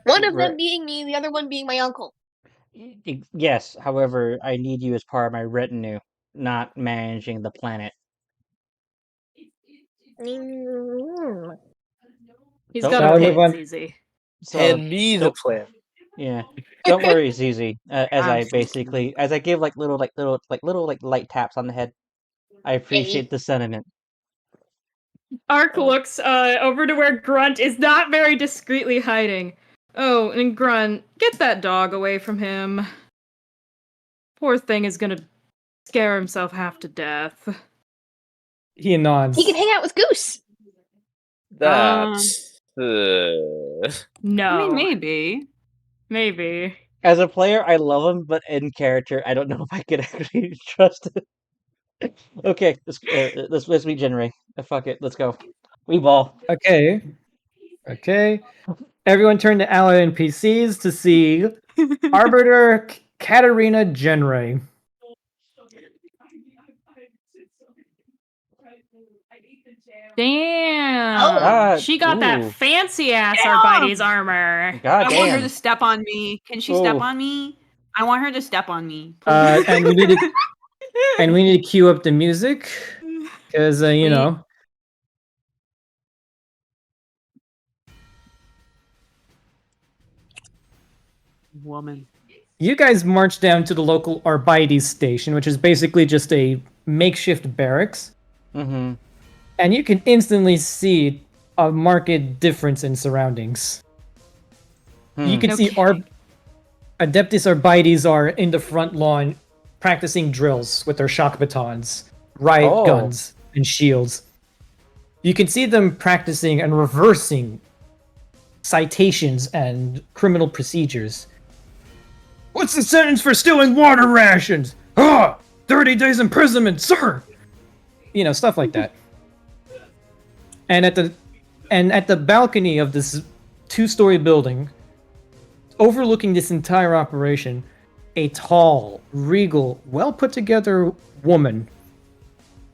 One of Right. them being me, the other one being my uncle. Yes, however, I need you as part of my retinue, not managing the planet. Mm. He's Don't got Shall a we move point, on? ZZ. So Hand me the don't plan. yeah. Don't worry, Zizi. As I Absolutely. give like little light taps on the head. I appreciate the sentiment. Ark looks over to where Grunt is not very discreetly hiding. Oh, and Grunt, get that dog away from him. Poor thing is gonna scare himself half to death. He nods. He can hang out with Goose. That's No. I mean, maybe. Maybe. As a player, I love him, but in character, I don't know if I could actually trust it. Okay, let's regenerate. Fuck it, let's go. We ball. Okay. Everyone turn to ally NPCs to see Arbiter Katarina Genray. Damn. She got ooh. that fancy ass Damn! Arbites armor. God I want her damn. to step on me. Can she step Ooh. on me? I want her to step on me. Please. And we need to cue up the music because you know. Woman. You guys march down to the local Arbites station, which is basically just a makeshift barracks, Mm-hmm. and you can instantly see a marked difference in surroundings. You can see Okay. Adeptus Arbites are in the front lawn practicing drills with their shock batons, riot guns, and shields. You can see them practicing and reversing citations and criminal procedures. What's the sentence for stealing water rations? 30 days imprisonment, sir! You know, stuff like that. And at the balcony of this 2-story building, overlooking this entire operation, a tall, regal, well-put-together woman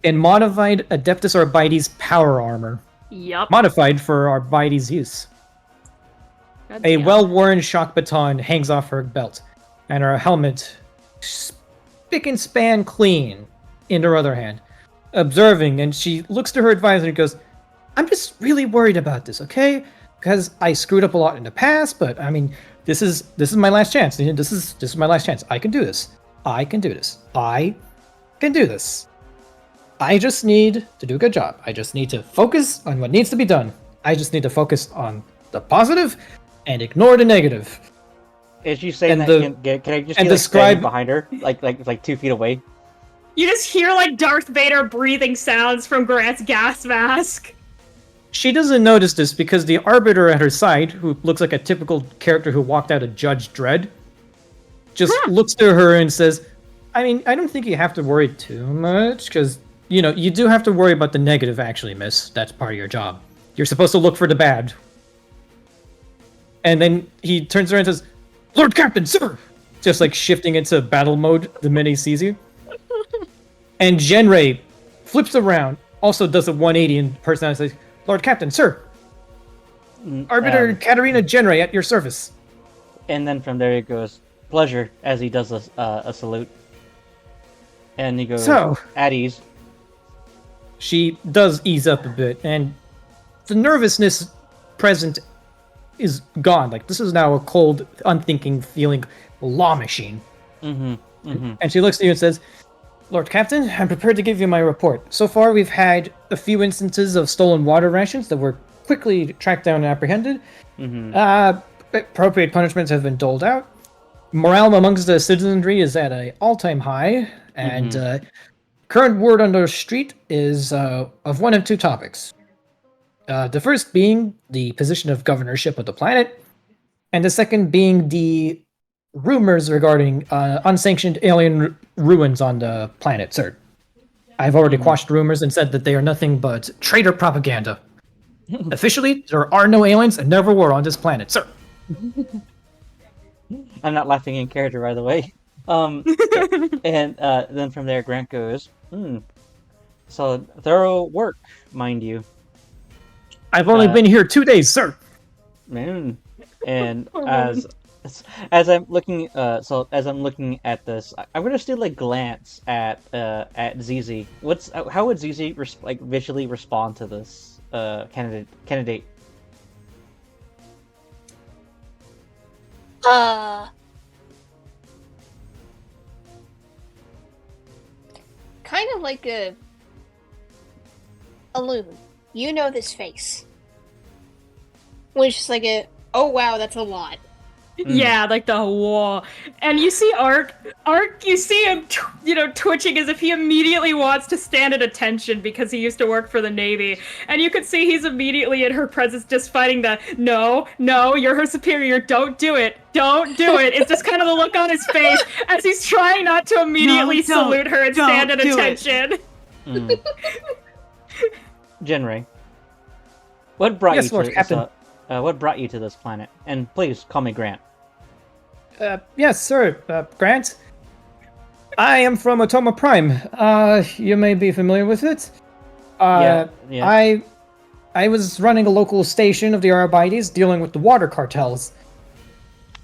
in modified Adeptus Arbites power armor, Yup. modified for Arbites use. A well-worn shock baton hangs off her belt, and her helmet, spick and span clean, in her other hand. Observing, and she looks to her advisor and goes, I'm just really worried about this, okay? Because I screwed up a lot in the past, but I mean, this is my last chance. This is my last chance. I can do this. I can do this. I can do this. I just need to do a good job. I just need to focus on what needs to be done. I just need to focus on the positive and ignore the negative. Is she saying And that? Can I just and be like, standing describe- behind her, like 2 feet away? You just hear like Darth Vader breathing sounds from Grant's gas mask. She doesn't notice this because the Arbiter at her side, who looks like a typical character who walked out of Judge Dredd, just looks to her and says, I mean, I don't think you have to worry too much, because, you know, you do have to worry about the negative, actually, miss. That's part of your job. You're supposed to look for the bad. And then he turns around and says, Lord Captain, sir! Just like shifting into battle mode the minute he sees you. And Genray flips around, also does a 180 in personality and says, Lord Captain, sir! Arbiter Katarina Genray at your service. And then from there he goes, pleasure, as he does a salute. And he goes, So- at ease. She does ease up a bit, and the nervousness present is gone. Like, this is now a cold, unthinking, feeling law machine. And she looks at you and says, Lord Captain, I'm prepared to give you my report. So far, we've had a few instances of stolen water rations that were quickly tracked down and apprehended. Appropriate punishments have been doled out. Morale amongst the citizenry is at an all-time high, and current word on the street is of one of two topics. The first being the position of governorship of the planet, and the second being the rumors regarding unsanctioned alien ruins on the planet, sir. I've already quashed rumors and said that they are nothing but traitor propaganda. Officially, there are no aliens and never were on this planet, sir. I'm not laughing in character, by the way. And then from there, Grant goes, So thorough work, mind you. I've only been here 2 days, sir. Man. And as I'm looking, as I'm looking at this, I'm gonna still like glance at ZZ. How would ZZ visually respond to this candidate? Kind of like a loon. You know this face. Which is like oh wow, that's a lot. Yeah, like the wall. And you see Ark, you see him, twitching as if he immediately wants to stand at attention because he used to work for the Navy. And you could see he's immediately in her presence just fighting the, no, you're her superior, don't do it. It's just kind of the look on his face as he's trying not to immediately salute her and stand at attention. Genray, what brought Yes, you Lord to Captain. What brought you to this planet? And please call me Grant. Yes, sir, Grant. I am from Atoma Prime. You may be familiar with it. Yeah. I was running a local station of the Arabites dealing with the water cartels.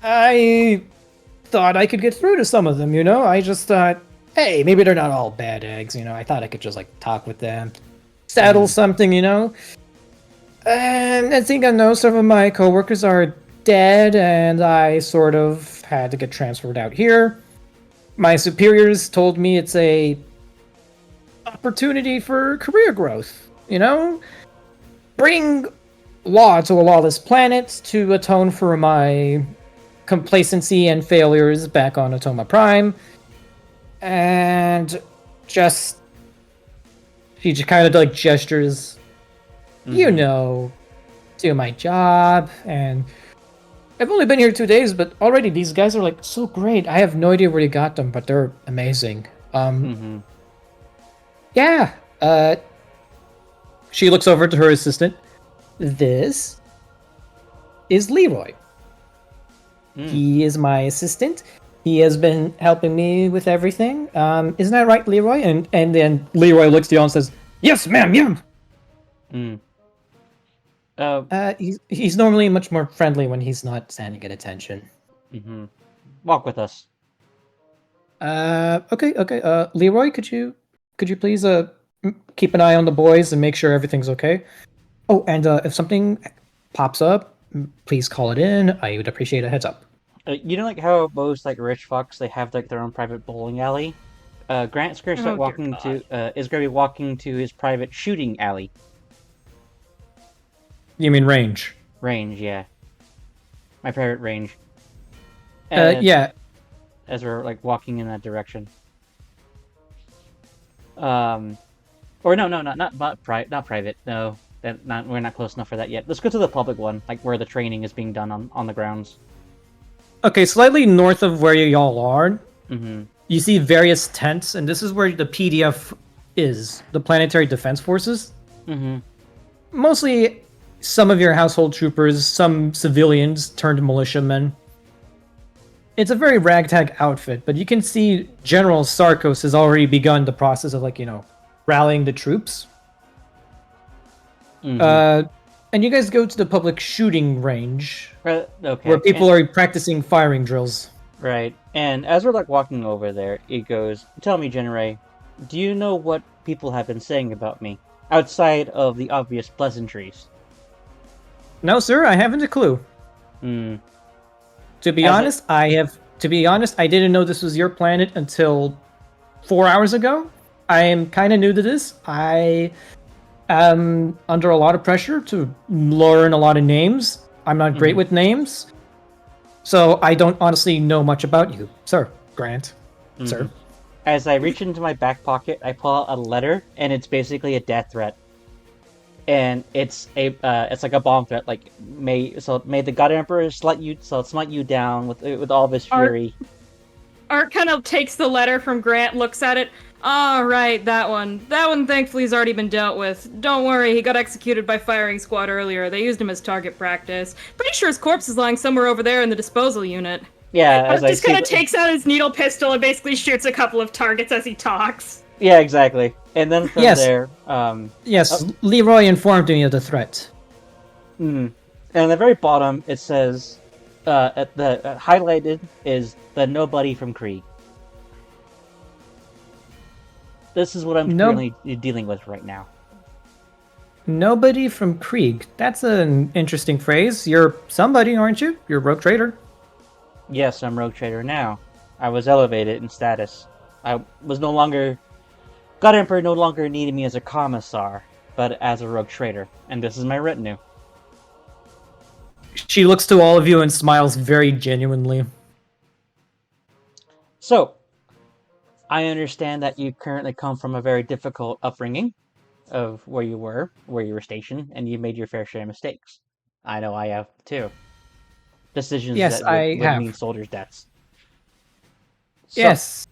I thought I could get through to some of them, I just thought, hey, maybe they're not all bad eggs, I thought I could just, talk with them, settle something, And I think I know some of my coworkers are dead, and I sort of had to get transferred out here. My superiors told me it's a opportunity for career growth, Bring law to a lawless planet to atone for my complacency and failures back on Atoma Prime. And she just kind of gestures, do my job, and I've only been here 2 days, but already these guys are so great. I have no idea where you got them, but they're amazing. Yeah. She looks over to her assistant. This is Leroy. He is my assistant. He has been helping me with everything. Isn't that right, Leroy? And then Leroy looks to you and says, "Yes, ma'am, yeah." He's normally much more friendly when he's not standing at attention. Walk with us. Okay. Leroy, could you please keep an eye on the boys and make sure everything's okay? Oh, and if something pops up, please call it in. I would appreciate a heads up. You know, how most rich fucks, they have their own private bowling alley. Grant's gonna start is gonna be walking to his private shooting alley. You mean range? Range, yeah. My private range. Yeah. As we're walking in that direction. Or no, not private. No, we're not close enough for that yet. Let's go to the public one, where the training is being done on the grounds. Okay, slightly north of where y'all are, you see various tents, and this is where the PDF is, the Planetary Defense Forces. Mostly some of your household troopers, some civilians turned militiamen. It's a very ragtag outfit, but you can see General Sarkos has already begun the process of, rallying the troops. And you guys go to the public shooting range, okay, where people are practicing firing drills. Right, and as we're walking over there, it goes, "Tell me, Genray, do you know what people have been saying about me, outside of the obvious pleasantries?" No, sir, I haven't a clue. Hmm. To be As honest, I didn't know this was your planet until 4 hours ago. I am kind of new to this. I am under a lot of pressure to learn a lot of names. I'm not great with names, so I don't honestly know much about you, sir. Grant, sir. As I reach into my back pocket, I pull out a letter, and it's basically a death threat. And it's like a bomb threat. Like may the God Emperor smite you down with all of his fury. Art kind of takes the letter from Grant, looks at it. All right, that one. That one, thankfully, has already been dealt with. Don't worry, he got executed by firing squad earlier. They used him as target practice. Pretty sure his corpse is lying somewhere over there in the disposal unit. Yeah, Art just kind of takes out his needle pistol and basically shoots a couple of targets as he talks. Yeah, exactly. And then from there, yes, Leroy informed me of the threat. And at the very bottom, it says, at the highlighted is the nobody from Krieg. This is what I'm currently dealing with right now. Nobody from Krieg. That's an interesting phrase. You're somebody, aren't you? You're a rogue trader. Yes, I'm rogue trader now. I was elevated in status. I was no longer... God Emperor no longer needed me as a commissar, but as a rogue trader. And this is my retinue. She looks to all of you and smiles very genuinely. So, I understand that you currently come from a very difficult upbringing of where you were stationed, and you made your fair share of mistakes. I know I have too. Decisions that would mean soldiers' deaths. So, yes.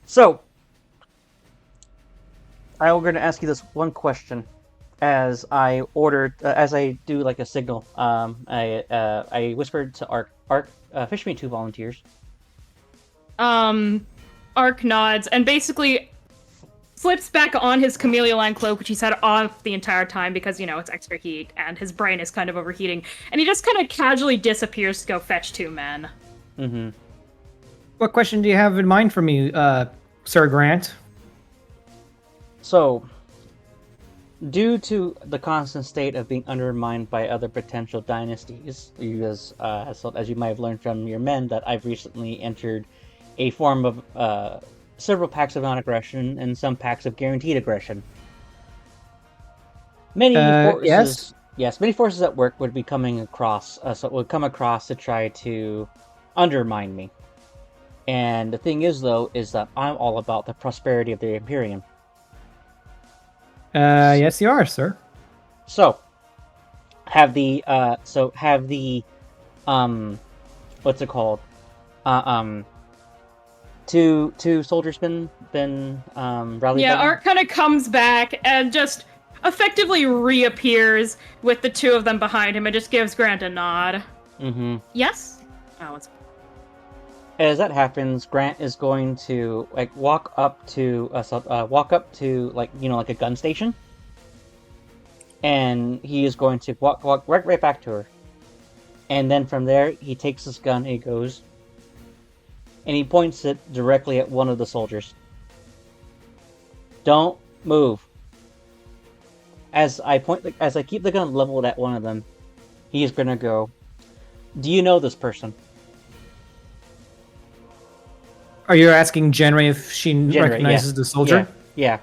So, I'm going to ask you this one question. As I do like a signal, I whispered to Ark, fish me 2 volunteers. Ark nods and basically slips back on his chameleon line cloak, which he's had off the entire time because, it's extra heat and his brain is kind of overheating. And he just kind of casually disappears to go fetch 2 men. Mm-hmm. What question do you have in mind for me, Sir Grant? So, due to the constant state of being undermined by other potential dynasties, because as you might have learned from your men, that I've recently entered a form of several pacts of non-aggression and some pacts of guaranteed aggression. Many forces at work would be coming across, come across to try to undermine me. And the thing is, though, is that I'm all about the prosperity of the Imperium. Yes, you are, sir. So, have the what's it called? Two soldiers been rallied? Yeah, Art kind of comes back and just effectively reappears with the 2 of them behind him and just gives Grant a nod. Mm-hmm. Yes? Oh, it's... As that happens, Grant is going to walk up to like a gun station, and he is going to walk right back to her, and then from there he takes his gun and he goes, and he points it directly at one of the soldiers. Don't move. As I keep the gun leveled at one of them, he is gonna go, "Do you know this person?" Are you asking Jenry if she recognizes the soldier? Yeah.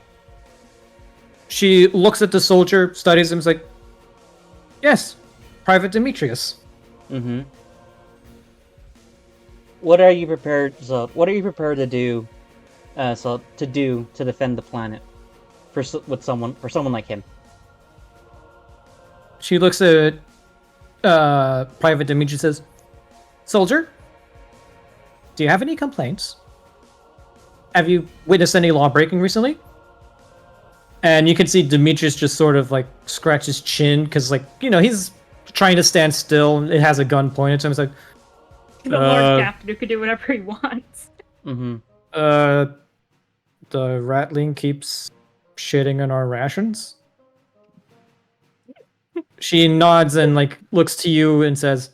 She looks at the soldier, studies him, is like, "Yes, Private Demetrius." Mm-hmm. What are you prepared to do? To defend the planet for someone like him? She looks at Private Demetrius, says, "Soldier, do you have any complaints? Have you witnessed any law breaking recently?" And you can see Demetrius just sort of scratch his chin because he's trying to stand still and it has a gun pointed to him. It's like, the Lord Captain who can do whatever he wants. Mm-hmm. The Ratling keeps shitting on our rations. She nods and looks to you and says,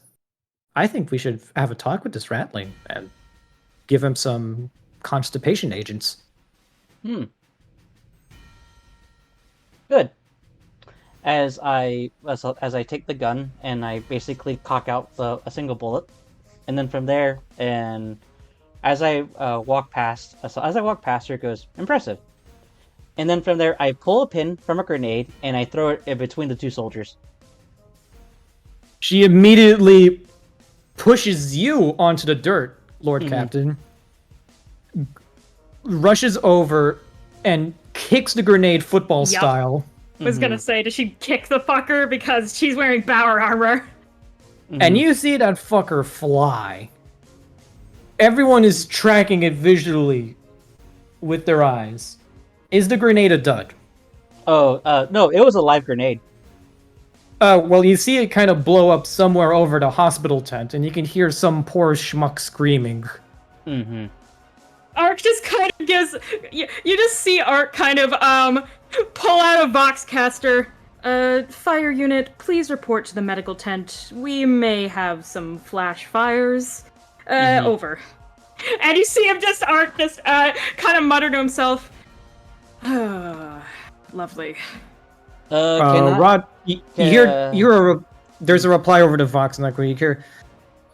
"I think we should have a talk with this Ratling and give him some constipation agents." Good. as I take the gun and I basically cock out a single bullet, and then from there, and as I walk past, her, it goes impressive, and then from there I pull a pin from a grenade and I throw it in between the two soldiers. She immediately pushes you onto the dirt, Lord Captain, rushes over and kicks the grenade football style. Was gonna say, does she kick the fucker because she's wearing Bower armor? And you see that fucker fly. Everyone is tracking it visually with their eyes. Is the grenade a dud? Oh, no, it was a live grenade. Well, you see it kind of blow up somewhere over the hospital tent, and you can hear some poor schmuck screaming. Ark just kind of gives... You just see Ark kind of, pull out a Voxcaster. Fire unit, please report to the medical tent. We may have some flash fires. Over. And you see him just, Ark just, kind of mutter to himself. Lovely. Rod, there's a reply over to Vox, and where you hear,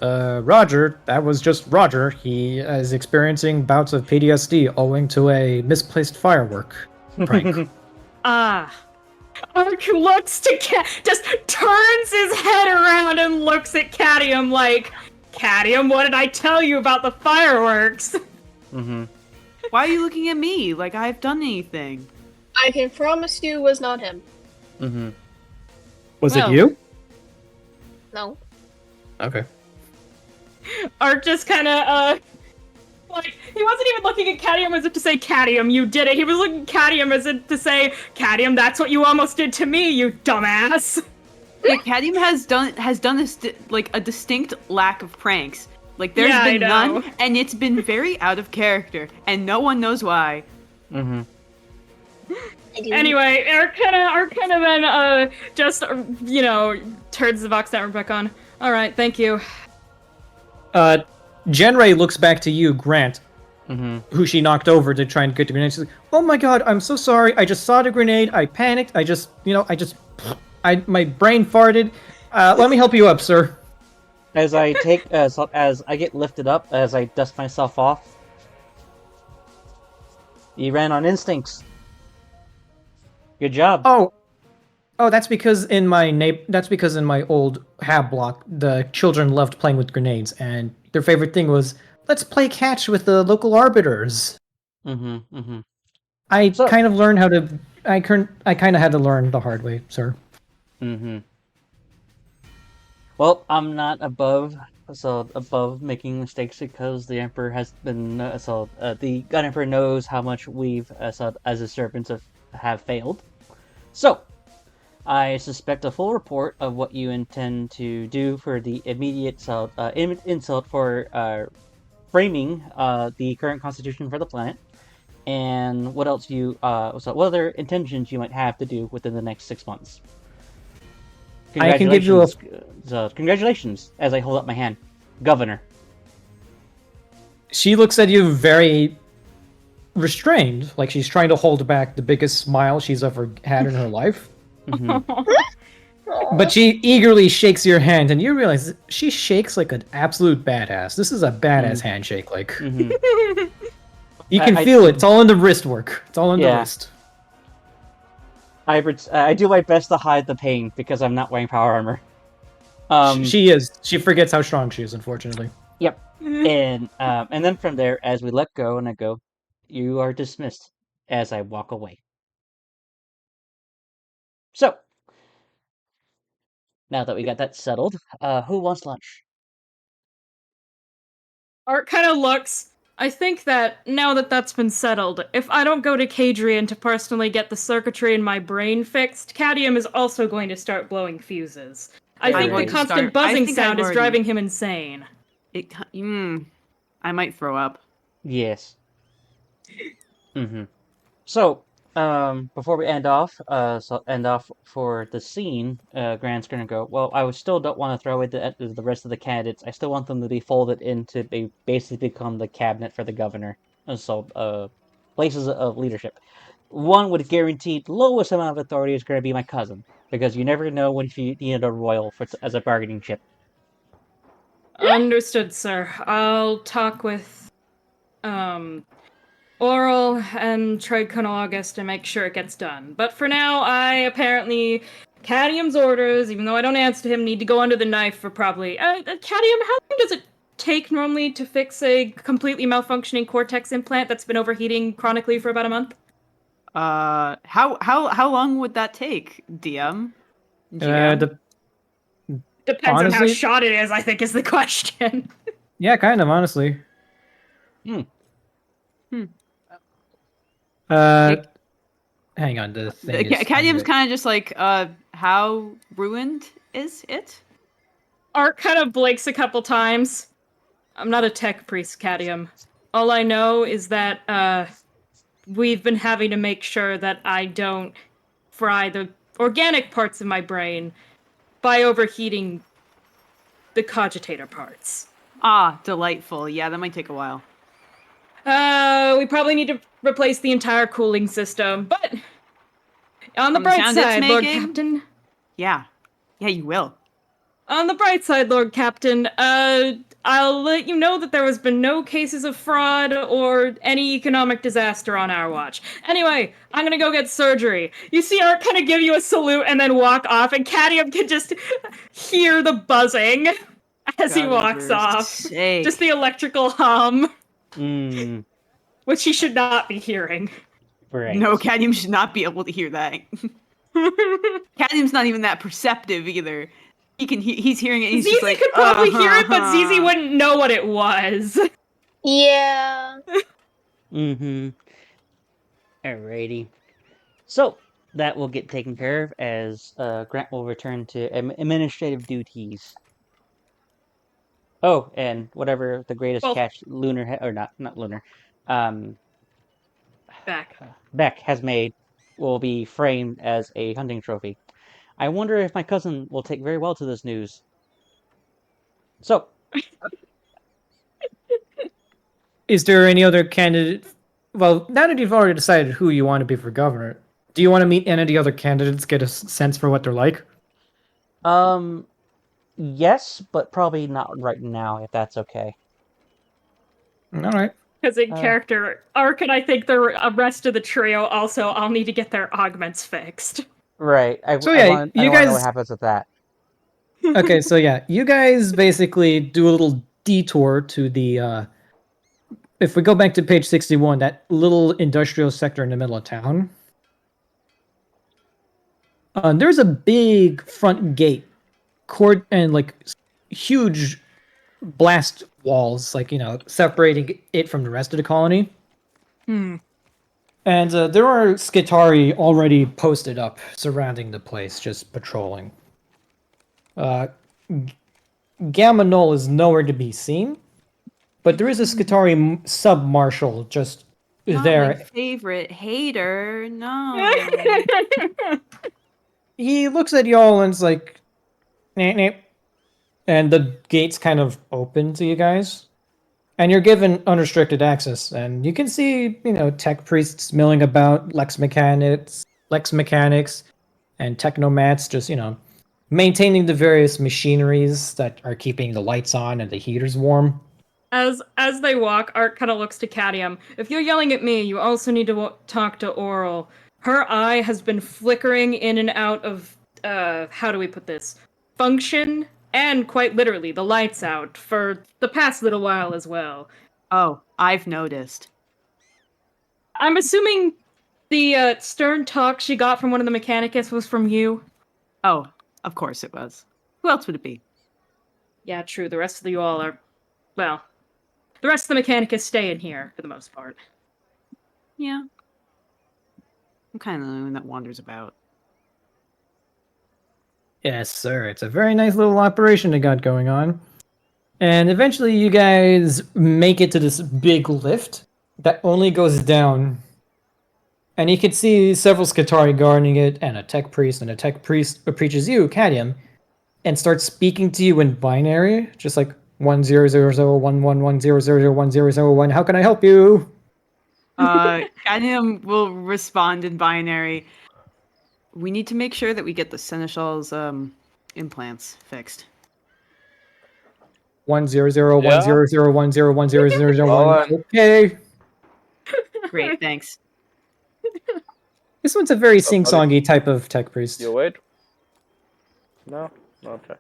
Roger, that was just Roger. He is experiencing bouts of PTSD owing to a misplaced firework prank. Ark looks to just turns his head around and looks at Cadium like, Cadium, what did I tell you about the fireworks? Why are you looking at me like I've done anything? I can promise you was not him. Was it you? No. Okay. Ark just kind of, like, he wasn't even looking at Cadium as if to say, Cadium, you did it. He was looking at Cadium as if to say, Cadium, that's what you almost did to me, you dumbass. Yeah, Cadium has done a distinct lack of pranks. Like, there's been none, and it's been very out of character, and no one knows why. Anyway, Ark kind of then, just, turns the Vox network back on. Alright, thank you. Genray looks back to you, Grant, who she knocked over to try and get the grenade. She's like, oh my god, I'm so sorry. I just saw the grenade. I panicked. My brain farted. Let me help you up, sir. As I get lifted up, as I dust myself off. You ran on instincts. Good job. Oh, that's because in my old hab block, the children loved playing with grenades, and their favorite thing was, let's play catch with the local arbiters. I kind of learned how to. I kind of had to learn the hard way, sir. Well, I'm not above making mistakes because the Emperor has been the God Emperor knows how much we've as his servants have failed. So, I suspect a full report of what you intend to do for the immediate insult for framing the current constitution for the planet, and what else what other intentions you might have to do within the next 6 months. I can give you congratulations as I hold up my hand, Governor. She looks at you very restrained, like she's trying to hold back the biggest smile she's ever had in her life. But she eagerly shakes your hand, and you realize she shakes like an absolute badass. This is a badass handshake. Like you can feel it. It's all in the wrist work. It's all in the wrist. I do my best to hide the pain because I'm not wearing power armor. She is. She forgets how strong she is, unfortunately. Yep. And then from there, as we let go, and I go, you are dismissed. As I walk away. So, now that we got that settled, who wants lunch? Art kind of looks. I think that now that that's been settled, if I don't go to Cadrian to personally get the circuitry in my brain fixed, Cadium is also going to start blowing fuses. I think the constant buzzing sound is driving him insane. I might throw up. Yes. So, before we end off, for the scene, Grant's gonna go, well, I still don't want to throw away the rest of the candidates. I still want them to be folded into basically become the cabinet for the governor. So, places of leadership. one with guaranteed lowest amount of authority is going to be my cousin, because you never know when you need a royal as a bargaining chip. Understood, sir. I'll talk with Oral and Trade Colonel August to make sure it gets done. But for now, I apparently Cadium's orders, even though I don't answer to him, need to go under the knife for probably Cadium, how long does it take normally to fix a completely malfunctioning cortex implant that's been overheating chronically for about a month? How long would that take, DM? GM? Depends on how honestly- shot it is, I think, is the question. Yeah, kind of, honestly. Hmm. Hang on, the thing is... Cadium's kind of just like, how ruined is it? Art kind of blinks a couple times. I'm not a tech priest, Cadium. All I know is that, we've been having to make sure that I don't fry the organic parts of my brain by overheating the cogitator parts. Ah, delightful. Yeah, that might take a while. We probably need to replace the entire cooling system, but on the From the bright sound it's side, Lord making? Captain. Yeah, you will. On the bright side, Lord Captain, I'll let you know that there has been no cases of fraud or any economic disaster on our watch. Anyway, I'm gonna go get surgery. You see Art kind of give you a salute and then walk off, and Cadium can just hear the buzzing as he walks off. Sake. Just the electrical hum, Mm, which he should not be hearing. right. No, Cadium should not be able to hear that. Cadium's not even that perceptive either. He's hearing it. He's Zizi just like, could probably hear it, but Zizi wouldn't know what it was. Yeah. Mm-hmm. Alrighty. So, that will get taken care of as Grant will return to administrative duties. Oh, and whatever the greatest Well- catch Lunar, or not Lunar, Back. Beck has made will be framed as a hunting trophy. I wonder if my cousin will take very well to this news. So, Is there any other candidate? Well, now that you've already decided who you want to be for governor, do you want to meet any of the other candidates, get a sense for what they're like? yes, but probably not right now, if that's okay. All right. Because in character, Ark and I think the rest of the trio also all need to get their augments fixed. Right. So yeah, I wanna know guys- what happens with that. Okay, so yeah, you guys basically do a little detour to the if we go back to page 61, that little industrial sector in the middle of town. There's a big front gate, and like huge blast walls, like, separating it from the rest of the colony. And there are Skitari already posted up surrounding the place, just patrolling. Gamma Null is nowhere to be seen, but there is a Skitari sub-marshal just Not there. my favorite hater. No. He looks at y'all and is like, "Nah, nah." And the gates kind of open to you guys. And you're given unrestricted access. And you can see, tech priests milling about, Lex mechanics, and technomats just, maintaining the various machineries that are keeping the lights on and the heaters warm. As they walk, Art kind of looks to Cadium. If you're yelling at me, you also need to talk to Oral. Her eye has been flickering in and out of, how do we put this? Function, and quite literally, the lights out, for the past little while as well. Oh, I've noticed. I'm assuming the stern talk she got from one of the Mechanicus was from you? Oh, of course it was. Who else would it be? Yeah, true. The rest of you all are... Well, the rest of the Mechanicus stay in here, for the most part. Yeah. I'm kind of the only one that wanders about. Yes, sir. It's a very nice little operation they got going on. And eventually you guys make it to this big lift that only goes down. And you can see several Skitari guarding it, and a tech priest, and a tech priest approaches you, Cadium, and starts speaking to you in binary, just like 10001111001001. How can I help you? Cadmium will respond in binary. We need to make sure that we get the Seneschal's implants fixed. 100100101001001. Okay. Great, thanks. This one's a very buddy. sing-songy type of tech priest. You wait? No? Okay.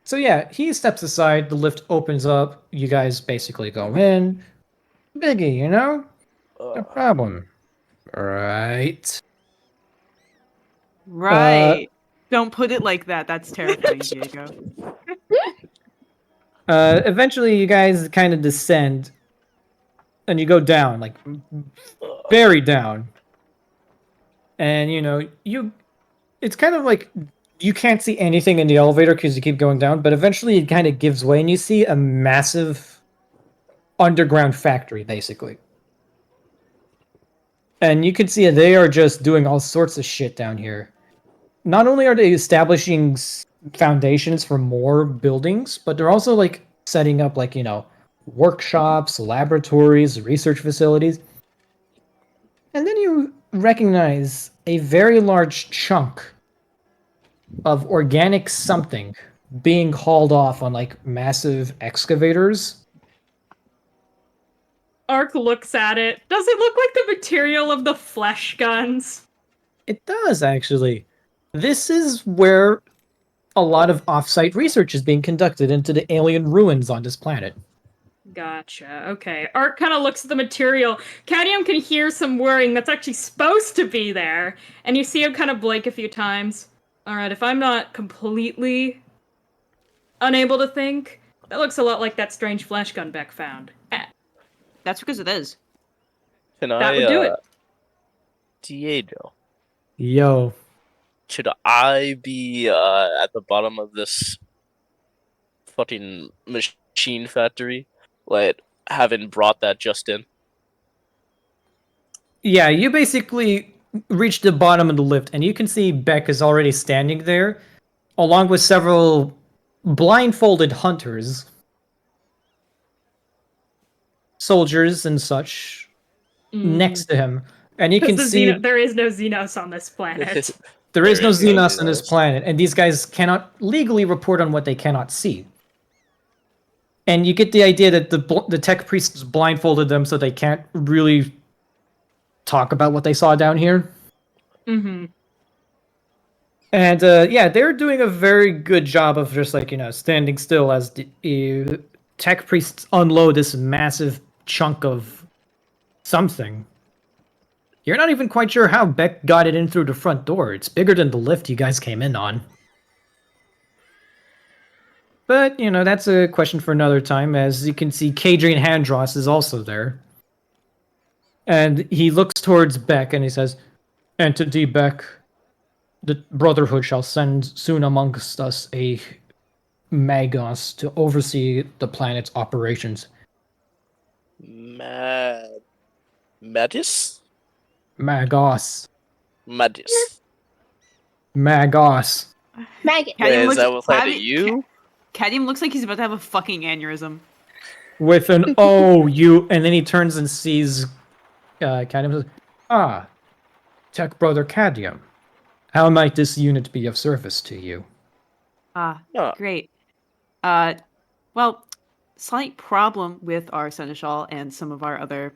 So yeah, he steps aside, the lift opens up, you guys basically go in. Biggie, you know? No problem. Right. Right. Don't put it like that. That's terrifying, Diego. Eventually you guys kind of descend, and you go down, like, very down. And, you know, it's kind of like, you can't see anything in the elevator because you keep going down, but eventually it kind of gives way, and you see a massive underground factory, basically. And you can see they are just doing all sorts of shit down here. Not only are they establishing foundations for more buildings, but they're also, like, setting up, like, you know, workshops, laboratories, research facilities. And then you recognize a very large chunk of organic something being hauled off on, like, massive excavators. Ark looks at it. Does it look like the material of the flesh guns? It does, actually. This is where a lot of off-site research is being conducted into the alien ruins on this planet. Gotcha. Okay. Ark kind of looks at the material. Cadmium can hear some whirring that's actually supposed to be there, and you see him kind of blink a few times. All right, if I'm not completely unable to think, that looks a lot like that strange flesh gun Beck found. That's because it is. Can That would do it. Diego, Yo. should I be at the bottom of this fucking machine factory, like having brought that just in? Yeah, you basically reach the bottom of the lift, and you can see Beck is already standing there, along with several blindfolded hunters, soldiers and such, next to him. And you can see there is no Xenos on this planet. there is no There is no Xenos on this Xenos. planet, and these guys cannot legally report on what they cannot see. And you get the idea that the tech priests blindfolded them so they can't really talk about what they saw down here. Mm-hmm. And yeah, they're doing a very good job of just, like, you know, standing still as the tech priests unload this massive chunk of something. You're not even quite sure how Beck got it in through the front door. It's bigger than the lift you guys came in on. But, you know, that's a question for another time. As you can see, Kadrian Handross is also there. And he looks towards Beck and he says, "Entity Beck, the Brotherhood shall send soon amongst us a Magos to oversee the planet's operations." Matis? Magos. Madis. Magos. Maggot. Cadmium Is that looks- what planet Cadmium- you? Cadmium looks like he's about to have a fucking aneurysm. With an "oh, you," and then he turns and sees Cadmium. Says, "Ah, Tech Brother Cadmium. How might this unit be of service to you?" Ah, Oh. great. Well, slight problem with our Seneschal and some of our other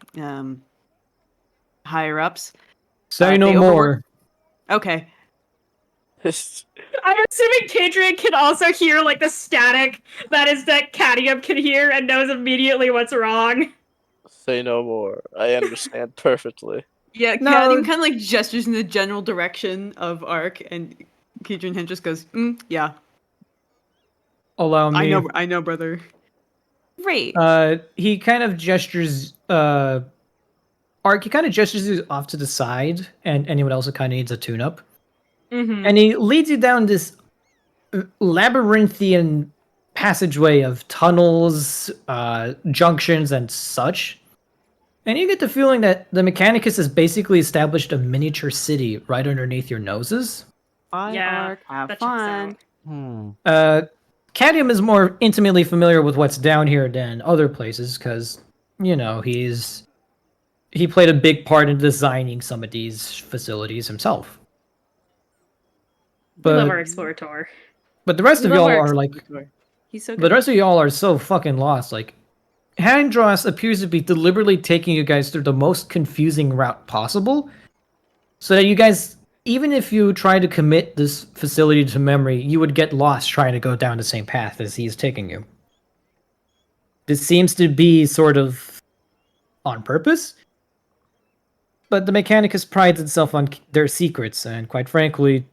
higher ups. Say no they more. overwork- Okay. I'm assuming Kadrian can also hear, like, the static that Cadmium can hear and knows immediately what's wrong. Say no more. I understand perfectly. Yeah, No. Cadmium kind of like gestures in the general direction of Ark, and Kadrian Hen just goes, yeah, Allow me. I know, brother. Great. He kind of gestures. Ark, he kind of gestures you off to the side, and anyone else who kind of needs a tune-up. Mm-hmm. And he leads you down this labyrinthian passageway of tunnels, junctions, and such. And you get the feeling that the Mechanicus has basically established a miniature city right underneath your noses. Bye, Yeah, Ark. Have that checks fun. out. Cadmium is more intimately familiar with what's down here than other places, because he played a big part in designing some of these facilities himself. We love But our explorator. but the rest We of love y'all our are like explorator. He's so the good. rest of y'all are so fucking lost. Like Handros appears to be deliberately taking you guys through the most confusing route possible, so that you guys, even if you try to commit this facility to memory, you would get lost trying to go down the same path as he's taking you. This seems to be sort of on purpose, but the Mechanicus prides itself on their secrets, and quite frankly,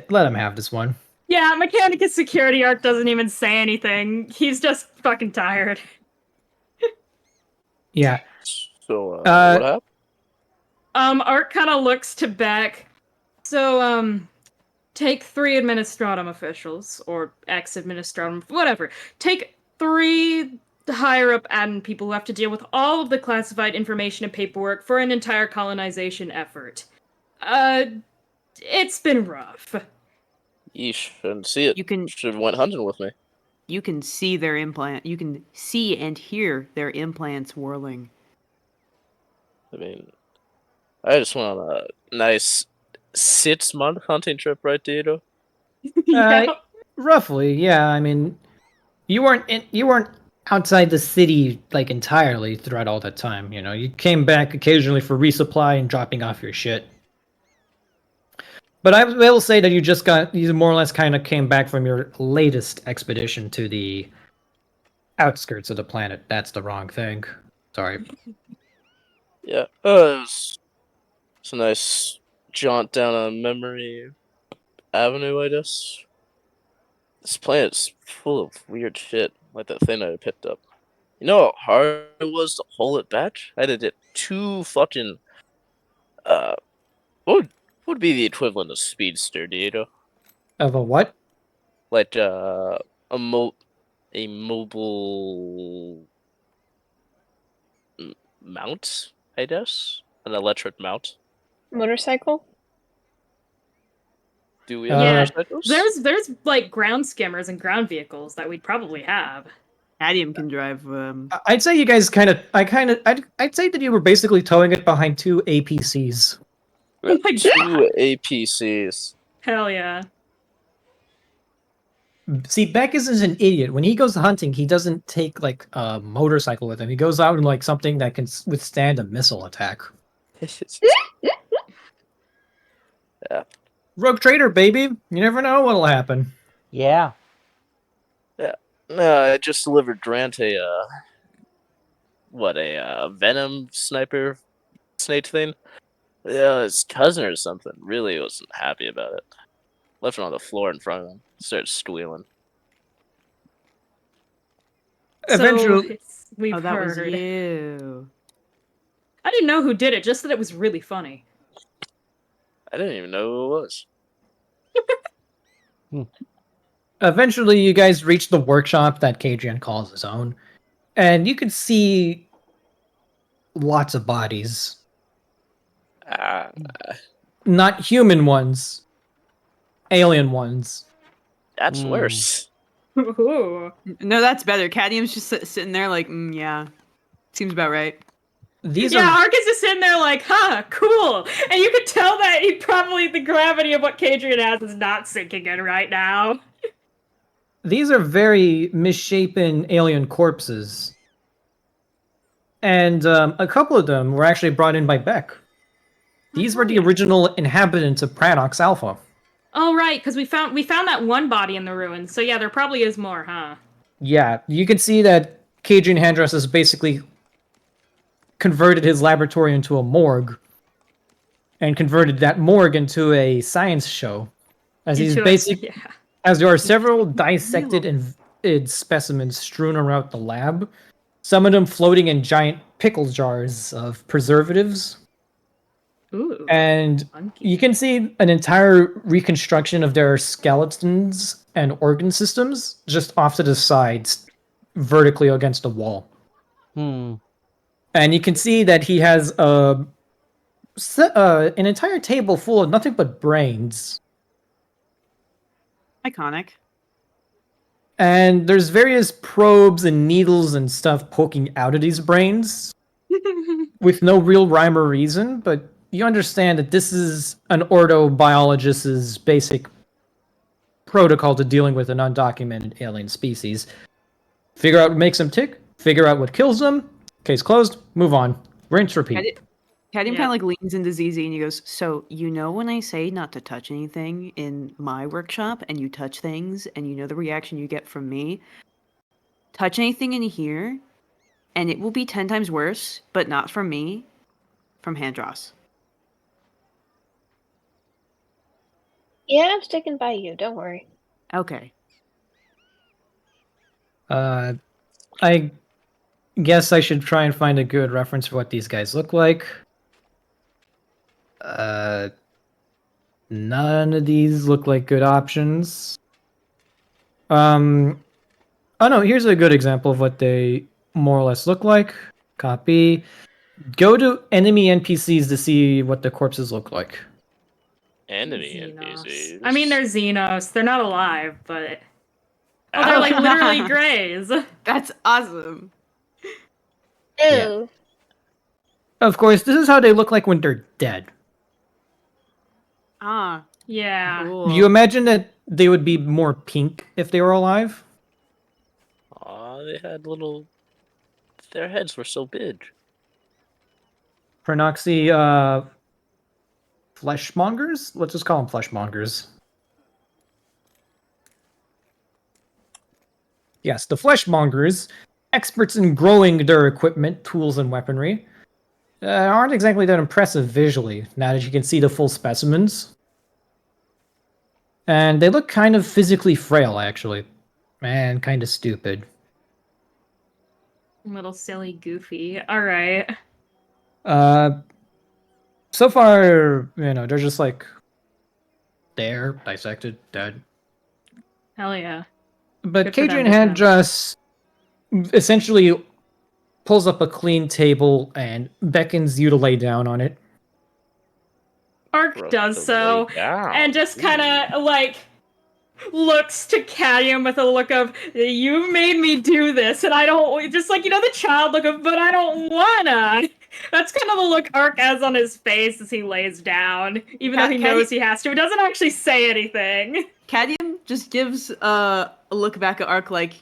let him have this one. Yeah, Mechanicus security art doesn't even say anything. He's just fucking tired. Yeah. So, what happened? Art kind of looks to Beck. So, take 3 Administratum officials, or ex-Administratum, whatever. Take 3 higher-up admin people who have to deal with all of the classified information and paperwork for an entire colonization effort. It's been rough. Yeesh, shouldn't see it. You can Should have went hunting with me. you can see their implant. You can see and hear their implants whirling. I mean, I just went on a nice 6-month hunting trip, right, Diego? Yeah. Roughly, yeah. I mean, you weren't outside the city like entirely throughout all that time. You came back occasionally for resupply and dropping off your shit. But I will say that you more or less kind of came back from your latest expedition to the outskirts of the planet. That's the wrong thing. Sorry. Yeah. It's a nice jaunt down a memory avenue, I guess. This planet's full of weird shit, like that thing I picked up. You know how hard it was to haul it back? I had to get 2 fucking what would be the equivalent of speedster, Diego? Of a what? Like a mobile mount, I guess? An electric mount. Motorcycle? Do we have Yeah, motorcycles? There's like ground skimmers and ground vehicles that we'd probably have. Adium can drive. I'd say you guys I'd say that you were basically towing it behind 2 APCs. We got Oh my 2 God. APCs. Hell yeah. See, Beck isn't an idiot. When he goes hunting, he doesn't take like a motorcycle with him. He goes out in like something that can withstand a missile attack. Yeah. Rogue trader, baby. You never know what'll happen. Yeah. No, I just delivered Grant a venom sniper snake thing. Yeah, his cousin or something really wasn't happy about it. Left it on the floor in front of him. Started squealing. Eventually, We've Oh, that was heard. you. I didn't know who did it, just that it was really funny. I didn't even know who it was. eventually, you guys reach the workshop that Kadrian calls his own, and you can see lots of bodies. Not human ones, alien ones. That's worse. Ooh. No, that's better. Cadmium's just sitting there like, yeah, seems about right. These Yeah, are Arcus is sitting there like, huh, cool. And you could tell that the gravity of what Kadrian has is not sinking in right now. these are very misshapen alien corpses, and a couple of them were actually brought in by Beck. These were the original inhabitants of Pranox Alpha. Oh right, because we found that one body in the ruins. So yeah, there probably is more, huh? Yeah, you can see that Kadrian Handress has basically converted his laboratory into a morgue, and converted that morgue into a science show, as there are several dissected and specimens strewn around the lab. Some of them floating in giant pickle jars of preservatives. Ooh. And Funky. you can see an entire reconstruction of their skeletons and organ systems just off to the sides, vertically against the wall. And you can see that he has an entire table full of nothing but brains. Iconic. And there's various probes and needles and stuff poking out of these brains with no real rhyme or reason, but you understand that this is an orthobiologist's basic protocol to dealing with an undocumented alien species. Figure out what makes them tick, figure out what kills them, case closed, move on. Rinse, repeat. Cadium Yeah. kind of like leans into ZZ and he goes, so you know when I say not to touch anything in my workshop and you touch things and you know the reaction you get from me, touch anything in here and it will be 10 times worse, but not from me, from Handros. Yeah, I'm sticking by you. Don't worry. Okay. I guess I should try and find a good reference for what these guys look like. None of these look like good options. Oh no, here's a good example of what they more or less look like. Copy. Go to enemy NPCs to see what the corpses look like. Enemy Xenos. NPCs. I mean, they're Xenos. They're not alive, but oh, they're like literally Greys. That's awesome. Ew. Of course, this is how they look like when they're dead. Ah, Yeah. cool. You imagine that they would be more pink if they were alive? Aw, they had little. Their heads were so big. Pronoxy, fleshmongers? Let's just call them fleshmongers. Yes, the fleshmongers, experts in growing their equipment, tools, and weaponry, aren't exactly that impressive visually, now that you can see the full specimens. And they look kind of physically frail, actually. And kind of stupid. Little silly goofy. All right. So far, they're just like there, dissected, dead. Hell yeah. But Good for them, Cajun good for them. Handress essentially pulls up a clean table and beckons you to lay down on it. Ark Bro, does to so, lay down. and just kind of like looks to Cadium with a look of "You made me do this, and I don't." Just like the child look of "But I don't wanna." That's kind of the look Ark has on his face as he lays down, even though he knows he has to. He doesn't actually say anything. Cadium just gives a look back at Ark like,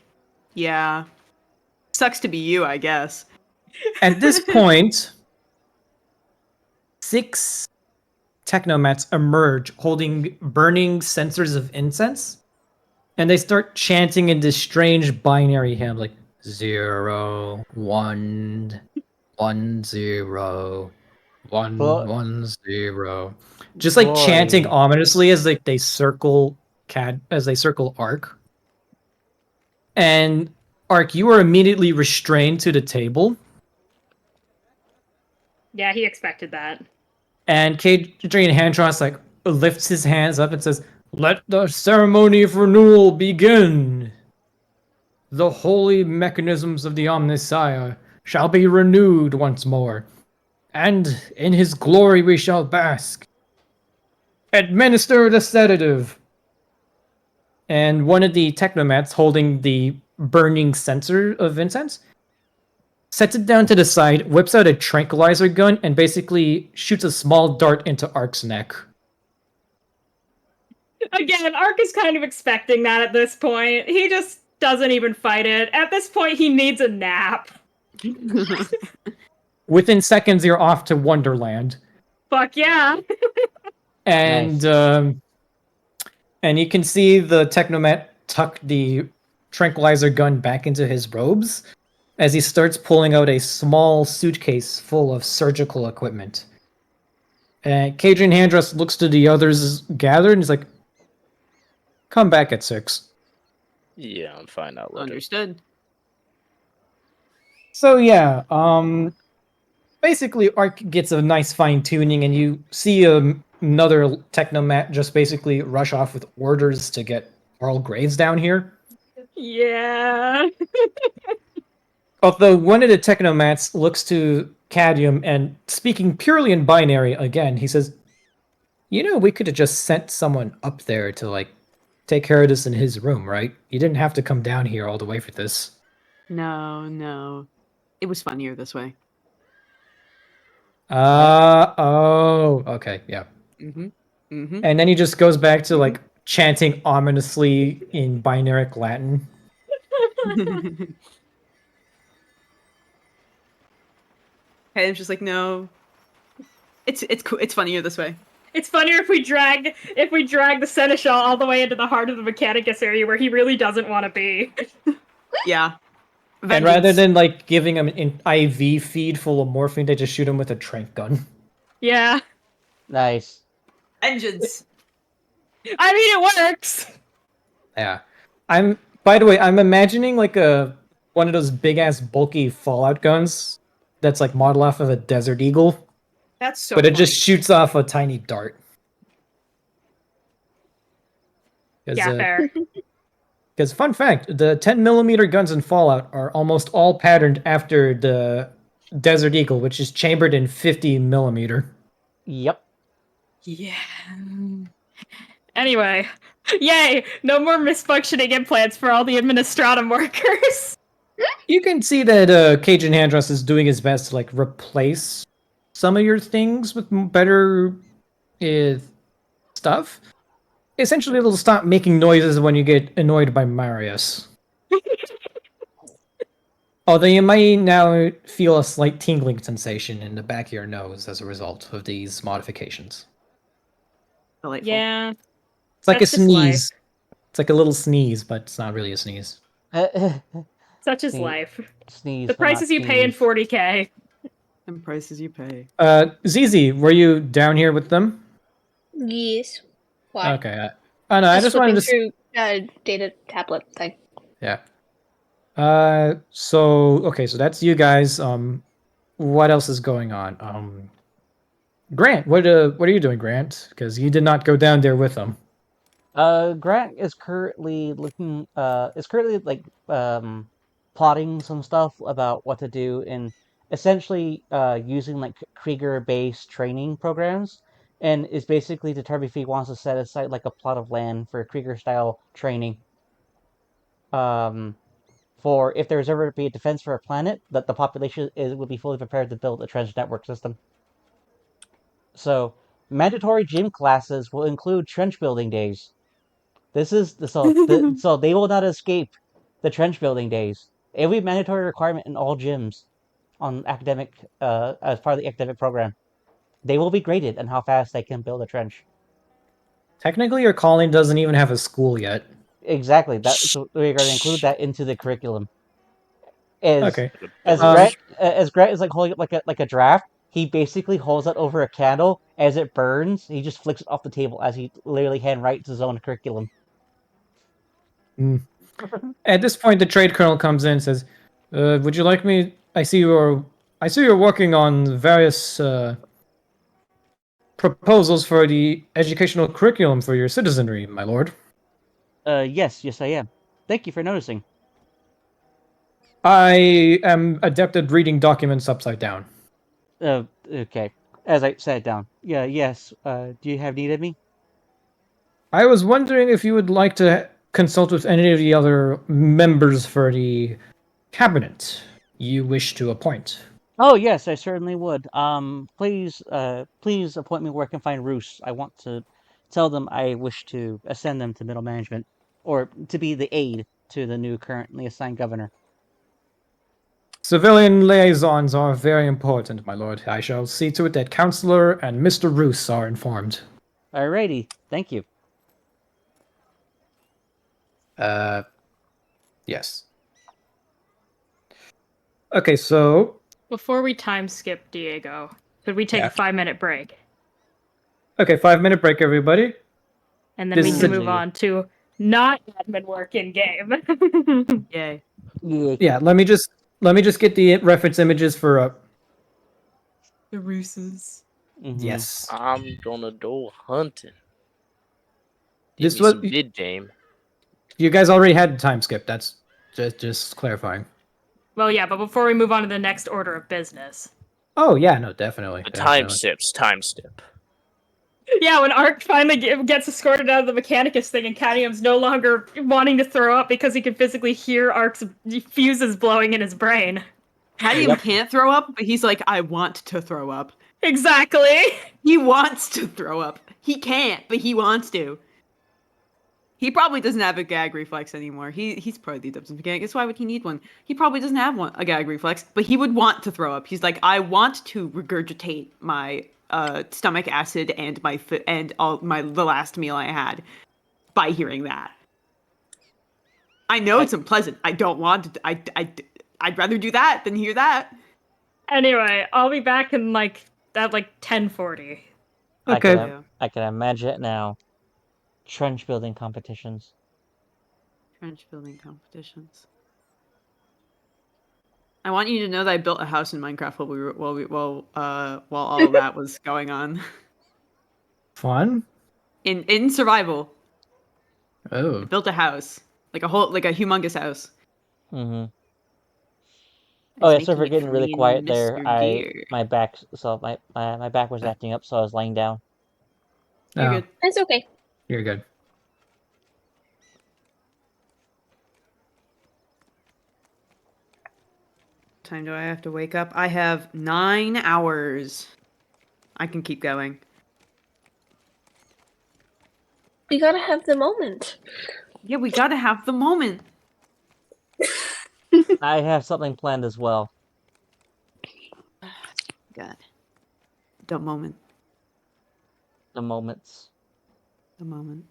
yeah, sucks to be you, I guess. At this point, 6 technomats emerge holding burning censers of incense, and they start chanting in this strange binary hymn like 0, 1, 1, 0, 1, But- 1, 0. Just like Boy. chanting ominously as like they circle Ark. And Ark, you are immediately restrained to the table. Yeah, he expected that. And Kadrian Handros like lifts his hands up and says, "Let the ceremony of renewal begin. The holy mechanisms of the Omnissiah shall be renewed once more, and in his glory we shall bask. Administer the sedative." And one of the technomats holding the burning censer of incense sets it down to the side, whips out a tranquilizer gun, and basically shoots a small dart into Ark's neck. Again, Ark is kind of expecting that at this point. He just doesn't even fight it. At this point, he needs a nap. Within seconds, you're off to Wonderland. Fuck yeah. And and you can see the technomat tuck the tranquilizer gun back into his robes as he starts pulling out a small suitcase full of surgical equipment. And Cajun Handress looks to the others gathered and he's like, "Come back at 6." Yeah, I'm fine out later. Understood. So yeah, basically Ark gets a nice fine tuning, and you see another technomat just basically rush off with orders to get Earl Graves down here. Yeah. Although one of the technomats looks to Cadium and, speaking purely in binary again, he says, "We could have just sent someone up there to take care of this in his room, right? You didn't have to come down here all the way for this. No. It was funnier this way. Oh, okay, yeah. Mm-hmm. And then he just goes back to like chanting ominously in binaric Latin. It's just like, no. It's cool. It's funnier this way. It's funnier if we drag the Seneschal all the way into the heart of the Mechanicus area where he really doesn't want to be. Yeah. And rather than like giving him an IV feed full of morphine, they just shoot him with a trank gun. Yeah. Nice. Vengeance. I mean, it works. Yeah. By the way, I'm imagining like one of those big ass bulky Fallout guns that's like modeled off of a Desert Eagle, That's so but it just funny. shoots off a tiny dart. Yeah, fair. Because fun fact, the 10mm guns in Fallout are almost all patterned after the Desert Eagle, which is chambered in 50mm. Yep. Yeah. Anyway, yay! No more misfunctioning implants for all the administratum workers. You can see that Cajun Handress is doing his best to like replace some of your things with better stuff. Essentially, it'll stop making noises when you get annoyed by Marius. Although you may now feel a slight tingling sensation in the back of your nose as a result of these modifications. Delightful. Yeah. It's like That's a just sneeze. It's like a little sneeze, but it's not really a sneeze. Such is Sneeze. life. Sneeze. The prices you pay in 40K. And prices you pay. Zizi, were you down here with them? Yes. Why? Okay. Oh no, I just wanted to. through data tablet thing. Yeah. So that's you guys. What else is going on? Grant, what are you doing, Grant? Because you did not go down there with them. Grant is currently plotting some stuff about what to do in essentially using like Krieger-based training programs, and is basically determining if he wants to set aside like a plot of land for Krieger-style training. For if there's ever to be a defense for a planet, that the population would be fully prepared to build a trench network system. So, mandatory gym classes will include trench building days. So they will not escape the trench building days. It will be a mandatory requirement in all gyms on academic as part of the academic program. They will be graded on how fast they can build a trench. Technically, your calling doesn't even have a school yet. Exactly. So we're going to include that into the curriculum. Okay. As Grant is like holding up like a draft, he basically holds that over a candle. As it burns, he just flicks it off the table as he literally handwrites his own curriculum. At this point, the trade colonel comes in and says, "Would you like me? I see you're working on various proposals for the educational curriculum for your citizenry, my lord." Yes, I am. Thank you for noticing. I am adept at reading documents upside down. Okay. As I sat down. Yeah, yes. Do you have need of me? I was wondering if you would like to consult with any of the other members for the cabinet you wish to appoint. Oh yes, I certainly would. Please appoint me where I can find Roos. I want to tell them I wish to ascend them to middle management, or to be the aide to the new currently assigned governor. Civilian liaisons are very important, my lord. I shall see to it that Counselor and Mr. Roos are informed. Alrighty, thank you. Yes. Okay, so Before we time skip, Diego, could we take Yeah. a 5-minute break? Okay, 5-minute break, everybody. And then This we is can a- move on to not admin work in game. Yay. Yeah, let me just get the reference images for The Rooses. yes. I'm gonna go hunting. This Give me was- some mid game. You guys already had time skip. That's just clarifying. Well, yeah, but before we move on to the next order of business. Oh yeah, no, definitely. The definitely. time step. Yeah, when Ark finally gets escorted out of the Mechanicus thing and Cadmium's no longer wanting to throw up because he can physically hear Ark's fuses blowing in his brain. Cadmium Yep. can't throw up, but he's like, I want to throw up. Exactly! He wants to throw up. He can't, but he wants to. He probably doesn't have a gag reflex anymore. He's probably the Mechanicus. Why would he need one? He probably doesn't have a gag reflex, but he would want to throw up. He's like, I want to regurgitate my stomach acid and the last meal I had by hearing that. I know it's unpleasant. I don't want to. I'd rather do that than hear that. Anyway, I'll be back in at 10:40. Okay. I can imagine it now. Trench building competitions. Trench building competitions. I want you to know that I built a house in Minecraft while all of that was going on. Fun. In survival, I Oh. built a house, like a humongous house. Mm-hmm. I Oh was yeah, so making we're it getting for really me and quiet there. Mr. Deer. My back was acting up, so I was laying down. You're Oh, good. It's okay. you're good. What time do I have to wake up? I have 9 hours. I can keep going. We gotta have the moment. Yeah, we gotta have the moment. I have something planned as well. God. The moment. The moments. The moment.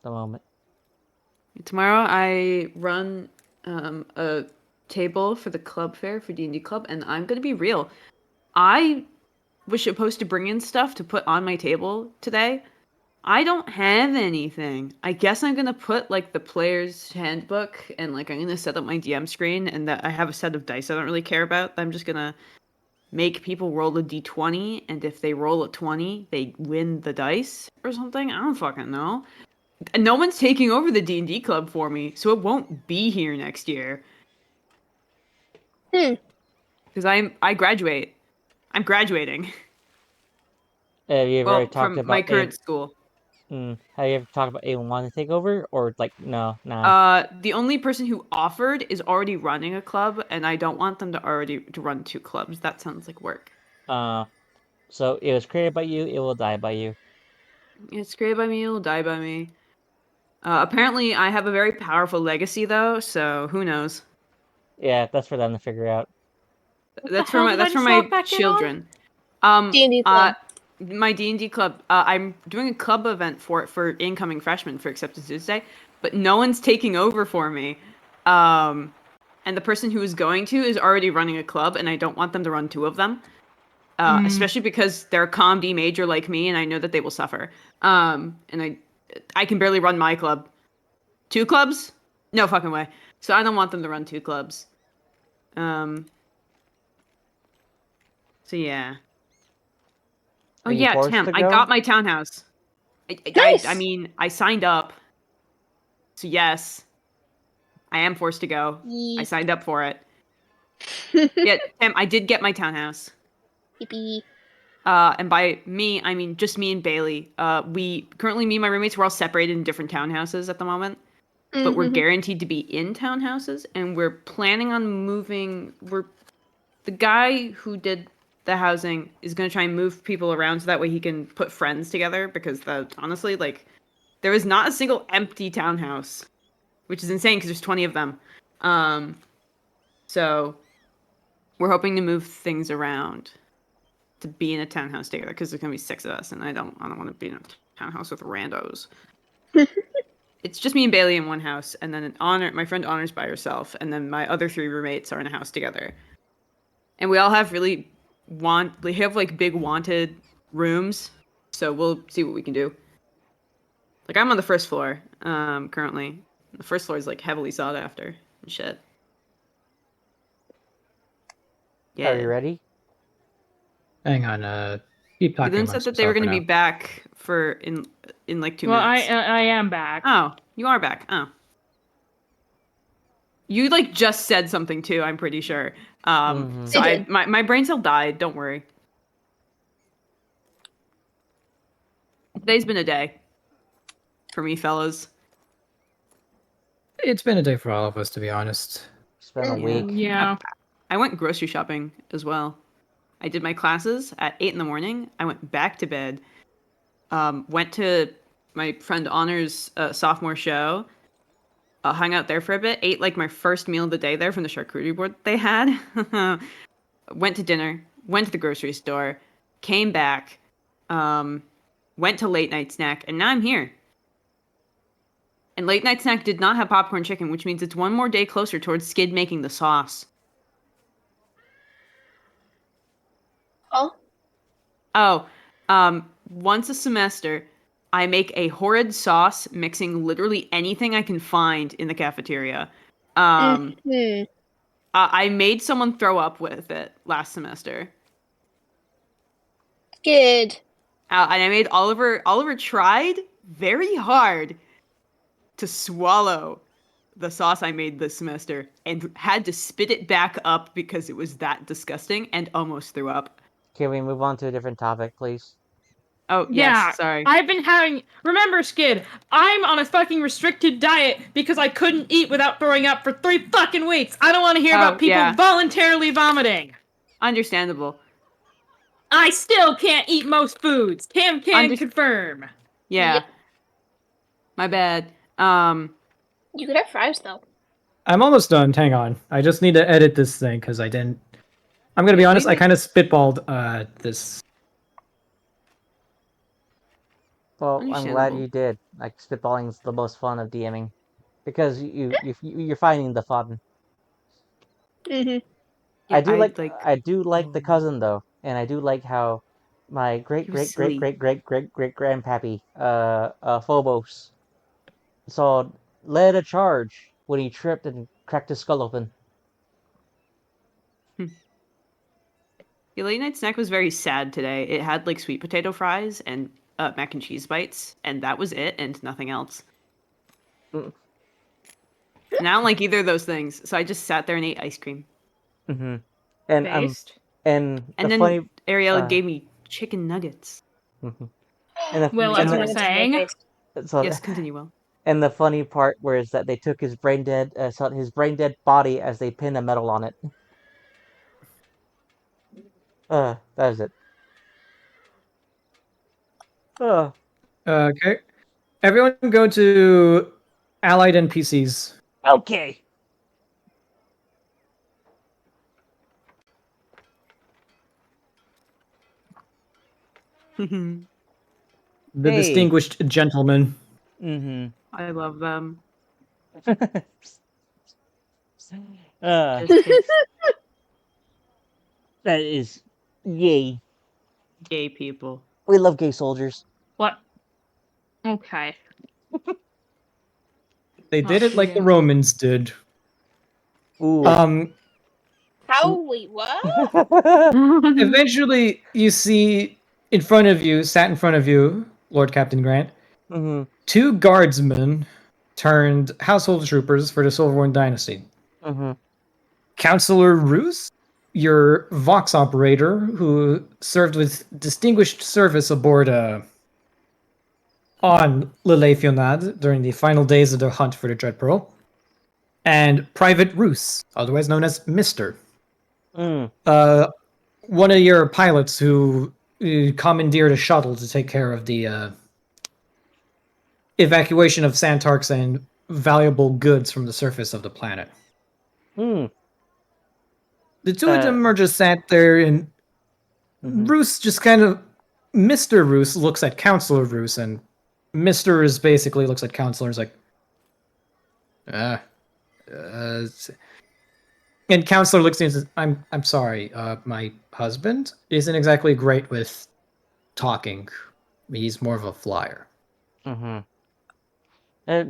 The moment. Tomorrow I run a table for the club fair for D&D club, and I'm gonna be real. I was supposed to bring in stuff to put on my table today. I don't have anything. I guess I'm gonna put the player's handbook and I'm gonna set up my DM screen, and that I have a set of dice I don't really care about. I'm just gonna make people roll a d20, and if they roll a 20, they win the dice or something. I don't fucking know. And no one's taking over the D&D club for me, so it won't be here next year. Because I graduate. I'm graduating. Have you ever talked from about my current school. Have you ever talked about anyone wanting to take over, or no, nah? The only person who offered is already running a club, and I don't want them to run 2 clubs. That sounds like work. So it was created by you. It will die by you. It's created by me. It'll die by me. Apparently, I have a very powerful legacy, though. So who knows? Yeah, that's for them to figure out. That's the hell did I for just my walk back in on? children. D&D club. My D&D club. I'm doing a club event for incoming freshmen for Acceptance Tuesday, but no one's taking over for me. And the person who is going to is already running a club, and I don't want them to run 2 of them. Especially because they're a ComD major like me, and I know that they will suffer. And I can barely run my club. 2 clubs? No fucking way. So I don't want them to run 2 clubs. So yeah. Oh Are you yeah, forced Tim, to I go? got my townhouse. Nice! I mean, I signed up. So yes, I am forced to go. I signed up for it. Yeah, Tim, I did get my townhouse. Yippee. And by me, I mean just me and Bailey. Me and my roommates, we're all separated in different townhouses at the moment. But we're guaranteed to be in townhouses, and we're planning on moving. The guy who did the housing is going to try and move people around so that way he can put friends together, because honestly, there is not a single empty townhouse, which is insane because there's 20 of them. So we're hoping to move things around to be in a townhouse together, because there's going to be 6 of us, and I don't want to be in a townhouse with randos. It's just me and Bailey in one house, and then my friend Honor's by herself, and then my other 3 roommates are in a house together. And we all have big wanted rooms, so we'll see what we can do. I'm on the first floor, currently. The first floor is heavily sought after and shit. Yeah. Are you ready? Hang on. Keep You talking. then said that they were going to be back in 2 minutes. Well, I am back. Oh, you are back. Oh. You just said something too, I'm pretty sure. Mhm. So I did. my brain cell died, don't worry. Today's been a day for me, fellas. It's been a day for all of us, to be honest. It's been a Yeah. week. Yeah. I went grocery shopping as well. I did my classes at 8 in the morning. I went back to bed. Went to my friend Honor's sophomore show. Hung out there for a bit. Ate like my first meal of the day there from the charcuterie board they had. Went to dinner. Went to the grocery store. Came back. Went to late night snack, and now I'm here. And late night snack did not have popcorn chicken, which means it's one more day closer towards Skid making the sauce. Oh, Oh, once a semester, I make a horrid sauce mixing literally anything I can find in the cafeteria. mhm. I made someone throw up with it last semester. Good. And I made Oliver. Oliver tried very hard to swallow the sauce I made this semester and had to spit it back up because it was that disgusting and almost threw up. Can we move on to a different topic, please? Oh, Yeah, yes, sorry. I've been having. Remember, Skid, I'm on a fucking restricted diet because I couldn't eat without throwing up for 3 fucking weeks. I don't want to hear about people yeah. voluntarily vomiting. Understandable. I still can't eat most foods. Cam can Under- confirm. Yeah. Yep. My bad. You could have fries though. I'm almost done. Hang on. I just need to edit this thing because I didn't. I'm gonna be honest. I kind of spitballed this. Well, I'm glad Understandable. you did. Like, spitballing's the most fun of DMing. Because you're finding the fun. Mhm. I do like like I do like the cousin though, and I do like how my great He was great great silly. great great great great grandpappy Phobos led a charge when he tripped and cracked his skull open. The late night snack was very sad today. It had like sweet potato fries and mac and cheese bites, and that was it, and nothing else. Mm. And I don't like either of those things, so I just sat there and ate ice cream. Mm-hmm. And Based. and And the then funny Ariella gave me chicken nuggets. mhm. and the, Well, and as Chicken we're nuggets are saying. very tasty. so Yes, continue, Will. and the funny part was that they took his his brain dead body as they pinned a medal on it. That was it. Uh, Okay. Everyone go to allied NPCs. okay. The Hey. distinguished gentleman. Mm-hmm. I love them. uh, Just kiss that is yay. gay people. We love gay soldiers. What? Okay. They did it like the Yeah. Romans did. Ooh. How? Wait, what? Eventually, you see sat in front of you, Lord Captain Grant, Mm-hmm. 2 guardsmen turned household troopers for the Silverwind Dynasty. Mm-hmm. Counselor Roos, your Vox operator, who served with distinguished service aboard on Lille Fionad during the final days of the hunt for the Dread Pearl, and Private Roos, otherwise known as Mister, Mm. one of your pilots who commandeered a shuttle to take care of the evacuation of Santarks and valuable goods from the surface of the planet. Mm. The two of them are just sat there, and Mhm. Roos just kind of. Mr. Roos looks at Counselor Roos, and Mr. is basically looks at Counselor and is like, and Counselor looks at him and says, I'm sorry, my husband isn't exactly great with talking. He's more of a flyer. Mm-hmm.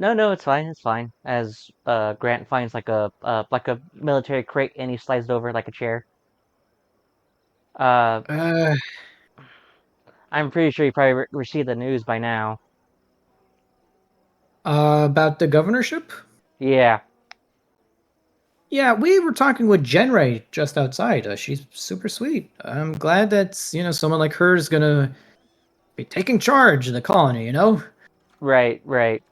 No, it's fine. It's fine. As Grant finds like a military crate and he slides it over like a chair. I'm pretty sure you probably received the news by now. About the governorship? Yeah. Yeah, we were talking with Jenray just outside. She's super sweet. I'm glad that someone like her is gonna be taking charge of the colony, you know? Right, right.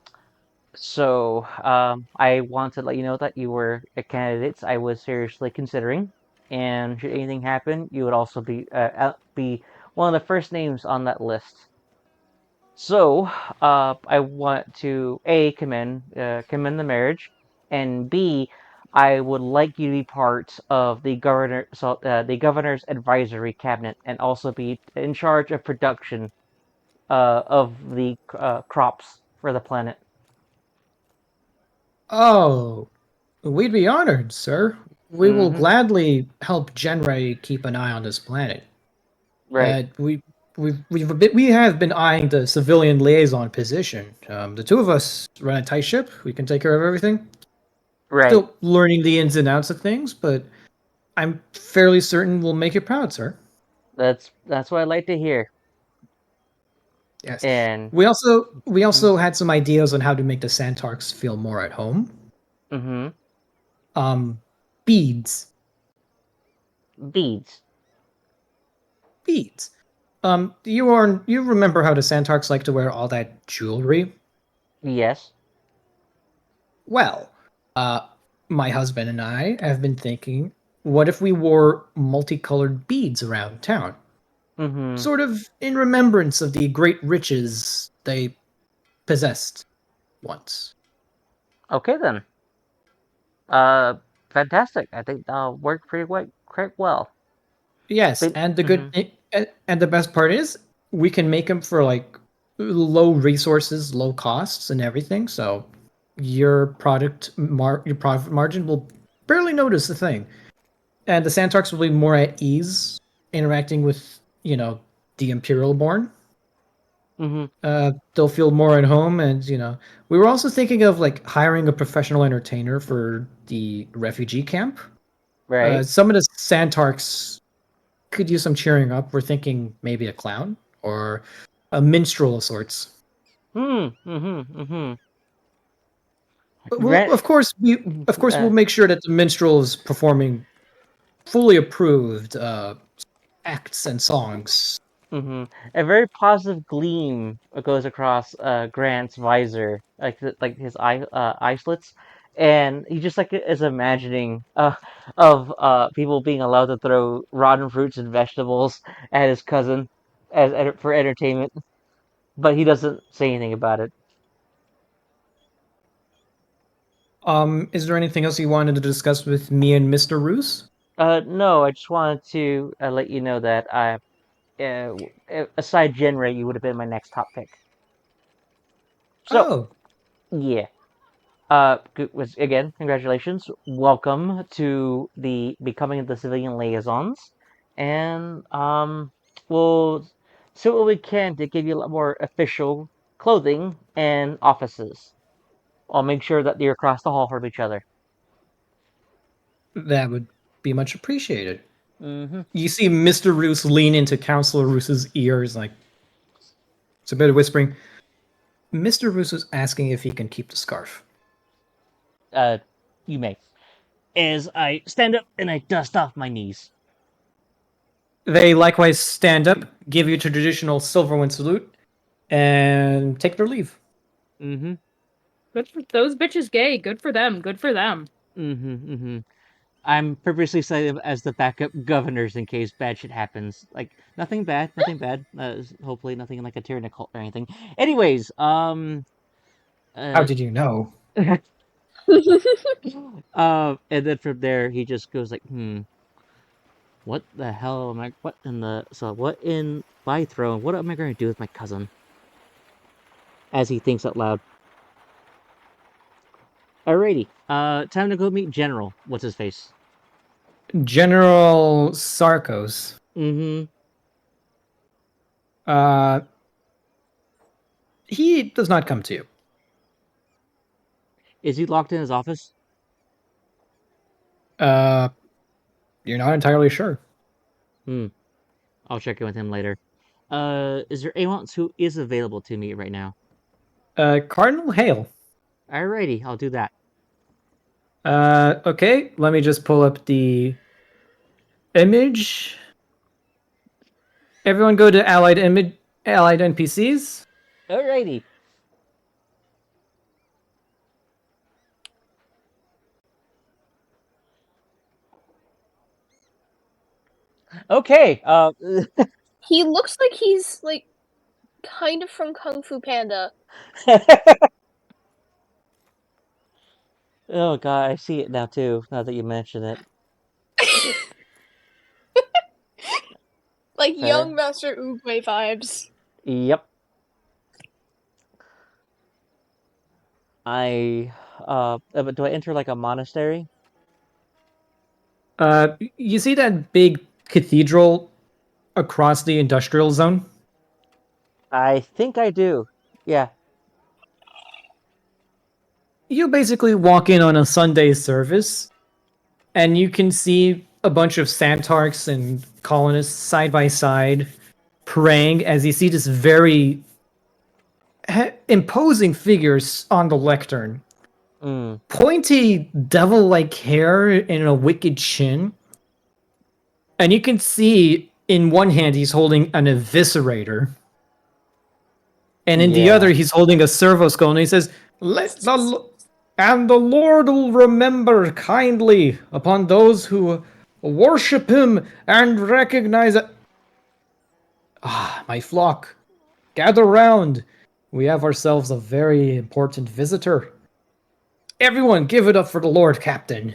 So, I want to let you know that you were a candidate I was seriously considering, and should anything happen, you would also be one of the first names on that list. So, I want to A, commend the marriage, and B, I would like you to be part of the governor's advisory cabinet, and also be in charge of production of the crops for the planet. Oh, we'd be honored, sir. We will Mm-hmm. gladly help Genray keep an eye on this planet. Right. We have been eyeing the civilian liaison position. The two of us run a tight ship. We can take care of everything. Right. Still learning the ins and outs of things, but I'm fairly certain we'll make you proud, sir. That's what I like to hear. Yes. And We also had some ideas on how to make the Santarks feel more at home. mm-hmm. Um, beads. Beads. Beads. You remember how the Santarks like to wear all that jewelry? Yes. Well, my husband and I have been thinking, what if we wore multicolored beads around town? Mm-hmm. Sort of in remembrance of the great riches they possessed once. Okay then. Uh, Fantastic. I think that'll work quite well. Yes, But, and the mm-hmm. and the best part is we can make them for like low resources, low costs, and everything. So your profit margin will barely notice a thing, and the Santarks will be more at ease interacting with the Imperial Born. Mm-hmm. They'll feel more at home, and we were also thinking of like hiring a professional entertainer for the refugee camp. Right. Some of the Santarks could use some cheering up. We're thinking maybe a clown or a minstrel of sorts. Mm-hmm. Mm-hmm. But Grant. of course, we'll make sure that the minstrel is performing fully approved acts and songs. Mm-hmm. A very positive gleam goes across Grant's visor, like his eye slits, and he just like is imagining of people being allowed to throw rotten fruits and vegetables at his cousin for entertainment, but he doesn't say anything about it. Is there anything else you wanted to discuss with me and Mr. Roos? No, I just wanted to let you know that aside Genray, you would have been my next top pick. So Oh, yeah. Was again, congratulations. Welcome to the becoming of the civilian liaisons, and we'll see what we can to give you a lot more official clothing and offices. I'll make sure that you're across the hall from each other. that would be much appreciated. Mm-hmm. You see Mr. Roos lean into Counselor Roos's ears, like it's a bit of whispering. Mr. Roos is asking if he can keep the scarf. You may. As I stand up and I dust off my knees. They likewise stand up, give you a traditional Silverwind salute, and take their leave. Mm-hmm. Good for those bitches gay. Good for them. Good for them. Mm-hmm. Mm-hmm. I'm purposely citing them as the backup governors in case bad shit happens. Like nothing bad, nothing bad. Hopefully nothing like a tyrannic cult or anything. Anyways, How did you know? and then from there he just goes like, what the hell am I? What in my throne? What am I going to do with my cousin? As he thinks out loud. Alrighty, time to go meet General. What's his face? General Sarkos. Mm-hmm. He does not come to you. Is he locked in his office? You're not entirely sure. I'll check in with him later. Is there anyone else who is available to me right now? Cardinal Hale. Alrighty, I'll do that. Okay, let me just pull up the image. Everyone go to Allied Image. Allied NPCs? Alrighty. Okay. He looks like he's like kind of from Kung Fu Panda. Oh god, I see it now too. Now that you mention it. Like Fair. young Master Oogway vibes. Yep. But do I enter like a monastery? You see that big cathedral across the industrial zone? I think I do. Yeah. You basically walk in on a Sunday service, and you can see a bunch of Santarks and colonists side by side praying as you see this very imposing figures on the lectern. Mm. Pointy devil-like hair and a wicked chin. And you can see in one hand he's holding an eviscerator. And in the other he's holding a servo skull, and he says, and the Lord will remember kindly upon those who worship him and recognize it. Ah, my flock, gather round. We have ourselves a very important visitor. Everyone, give it up for the Lord Captain.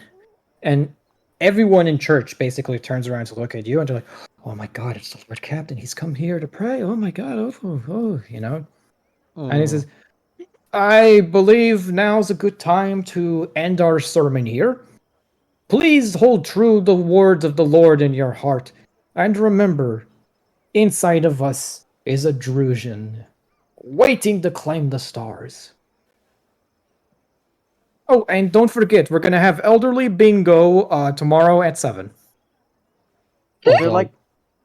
And everyone in church basically turns around to look at you, and they're like, oh my god, it's the Lord Captain. He's come here to pray. Oh my god, you know. And he says, I believe now's a good time to end our sermon here. Please hold true the words of the Lord in your heart. And remember, inside of us is a Drusian, waiting to claim the stars. Oh, and don't forget, we're gonna have elderly bingo tomorrow at 7. Is there like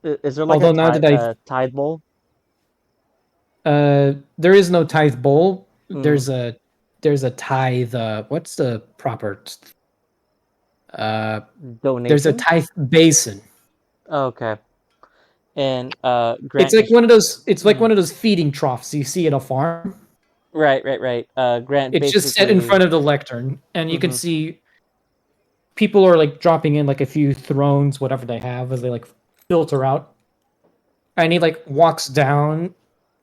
although now that a tide bowl? There is no tithe bowl. Mm. There's a tithe. What's the proper? Donation. There's a tithe basin. Okay. And Grant. It's like one of those. It's like one of those feeding troughs you see at a farm. Right. Grant. It's just set in front of the lectern, and you can see people are like dropping in like a few thrones, whatever they have, as they like filter out. And he like walks down,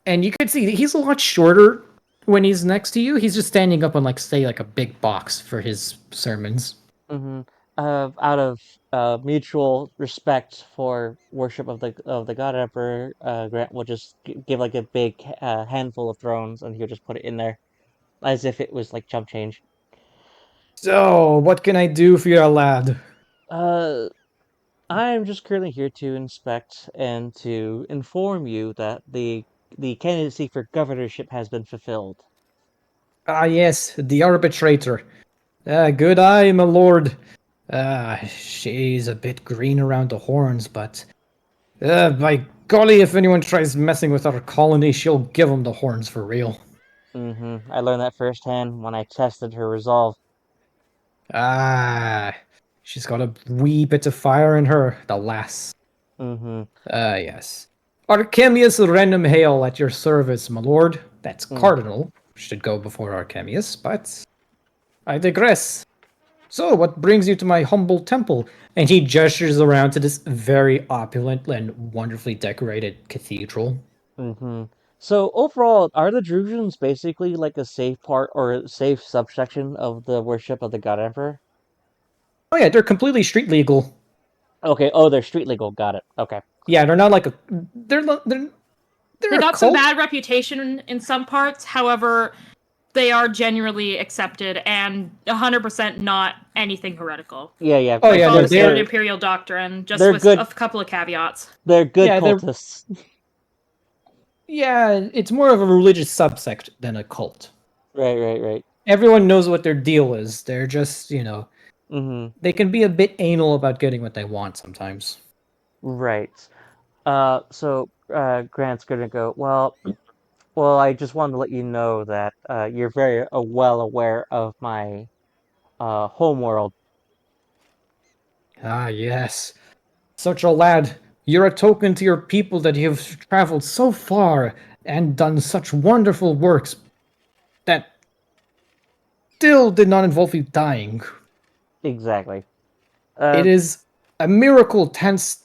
and you can see he's a lot shorter when he's next to you. He's just standing up on like say like a big box for his sermons. Out of mutual respect for worship of the God Emperor, Grant will just give like a big handful of thrones, and he'll just put it in there, as if it was like chump change. So, what can I do for your lad? I'm just currently here to inspect and to inform you that the candidacy for governorship has been fulfilled. Ah, yes, the arbitrator. Good eye, my lord. She's a bit green around the horns, but by golly, if anyone tries messing with our colony, she'll give them the horns for real. I learned that firsthand when I tested her resolve. Ah, she's got a wee bit of fire in her, the lass. Yes. Archemius Renum Hail at your service, my lord. That's Cardinal. Should go before Archemius, but I digress. So, what brings you to my humble temple? And he gestures around to this very opulent and wonderfully decorated cathedral. So overall, are the Drusians basically like a safe part or a safe subsection of the worship of the God Emperor? Oh yeah, they're completely street legal. Okay. Oh, they're street legal. Got it. Okay. Yeah, they're not like a. They're They got some bad reputation in some parts. However, they are genuinely accepted and 100% not anything heretical. Yeah. Oh yeah, they're standard imperial doctrine, just with a couple of caveats. They're good cultists. Yeah, it's more of a religious subsect than a cult. Right. Everyone knows what their deal is. They're just, they can be a bit anal about getting what they want sometimes. Right. So Grant's gonna go, well, I just wanted to let you know that you're very well aware of my homeworld. Ah, yes. Such a lad. You're a token to your people that you have traveled so far and done such wonderful works that still did not involve you dying. Exactly. It is a miracle.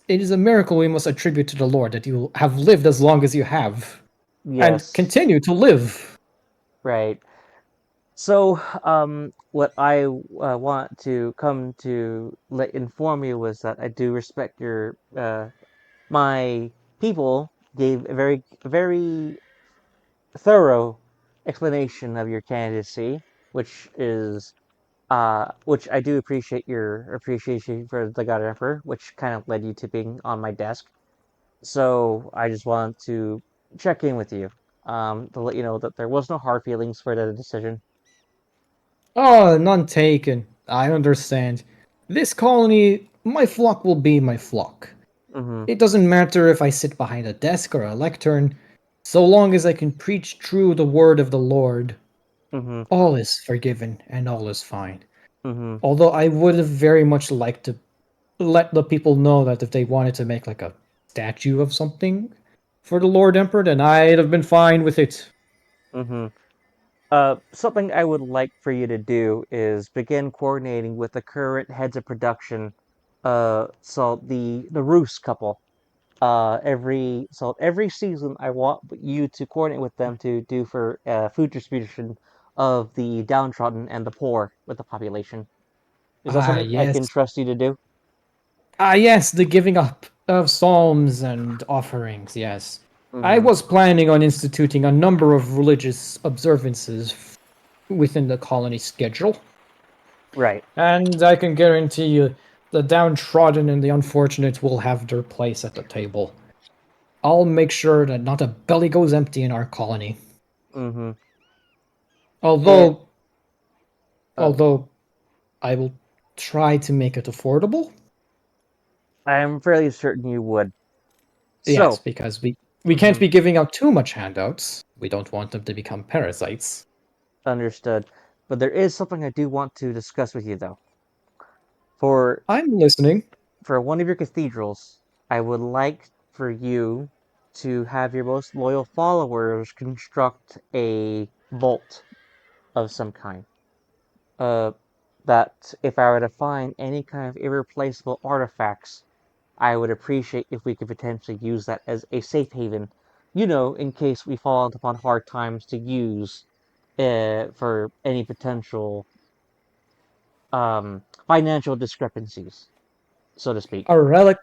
It is a miracle we must attribute to the Lord that you have lived as long as you have, and Yes. continue to live. Right. So, what I want to come to inform you was that I do respect your my people gave a very thorough explanation of your candidacy, which is which I do appreciate your appreciation for the God Emperor, which kind of led you to being on my desk. So I just want to check in with you, to let you know that there was no hard feelings for the decision. Oh, none taken. I understand. This colony, my flock will be my flock. Mm-hmm. It doesn't matter if I sit behind a desk or a lectern, so long as I can preach true the word of the Lord. Mm-hmm. All is forgiven and all is fine. Mm-hmm. Although I would have very much liked to let the people know that if they wanted to make like a statue of something for the Lord Emperor, then I'd have been fine with it. Mm-hmm. Something I would like for you to do is begin coordinating with the current heads of production, so the Roos couple. Every season, I want you to coordinate with them to do for food distribution of the downtrodden and the poor with the population. Is that Ah, something I yes. can trust you to do? Ah, yes, the giving up of psalms and offerings, yes. I Mm-hmm. was planning on instituting a number of religious observances within the colony schedule, Right. and I can guarantee you the downtrodden and the unfortunate will have their place at the table. I'll make sure that not a belly goes empty in our colony. Mm-hmm. And Although, uh, although I will try to make it affordable. I'm fairly certain you would. Yes, So, because we can't mm-hmm, be giving out too much handouts. We don't want them to become parasites. understood. But there is something I do want to discuss with you, though. For I'm listening. for one of your cathedrals, I would like for you to have your most loyal followers construct a vault of some kind. Uh, that if I were to find any kind of irreplaceable artifacts, I would appreciate if we could potentially use that as a safe haven, in case we fall upon hard times to use for any potential financial discrepancies, so to speak. A relic.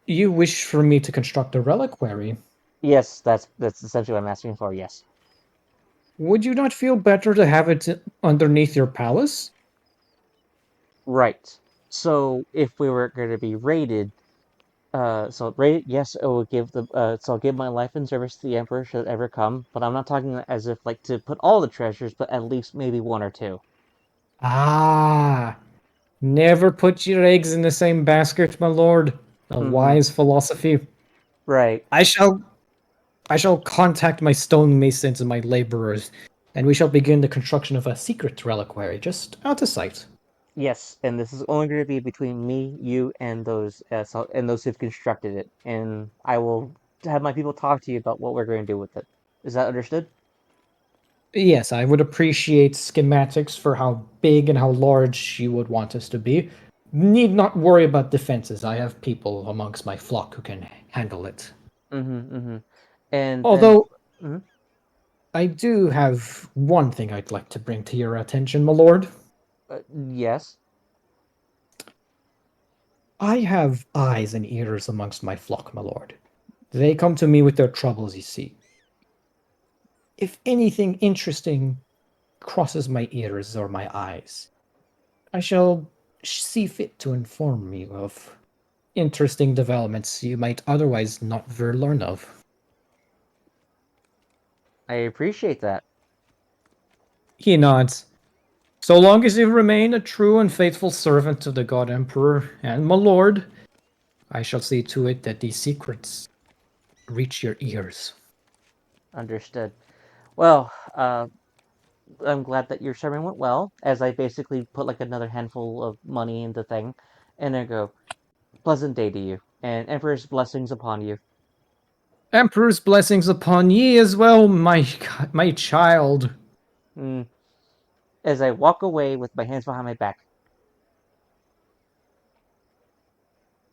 You wish for me to construct a reliquary. Yes, that's essentially what I'm asking for. Yes, Would you not feel better to have it underneath your palace? right. So if we were going to be raided, raided, yes, it would give so I'll give my life in service to the emperor should it ever come. But I'm not talking as if like to put all the treasures, but at least maybe one or two. Ah, never put your eggs in the same basket, my lord. A Mm-hmm. wise philosophy. Right. I shall I shall contact my stonemasons and my laborers, and we shall begin the construction of a secret reliquary just out of sight. Yes, and this is only going to be between me, you, and those who've constructed it. And I will have my people talk to you about what we're going to do with it. Is that understood? Yes, I would appreciate schematics for how big and how large you would want us to be. Need not worry about defenses. I have people amongst my flock who can handle it. Mm-hmm. Mm-hmm. And then, Although, mhm, I do have one thing I'd like to bring to your attention, my lord. yes. I have eyes and ears amongst my flock, my lord. They come to me with their troubles, you see. If anything interesting crosses my ears or my eyes, I shall see fit to inform you of interesting developments you might otherwise not ver learn of. I appreciate that. He nods. So long as you remain a true and faithful servant of the God Emperor and my lord, I shall see to it that these secrets reach your ears. Understood. Well, I'm glad that your sermon went well, as I basically put like another handful of money in the thing, and I go, pleasant day to you. And Emperor's blessings upon you. Emperor's blessings upon ye as well, my child. As I walk away with my hands behind my back.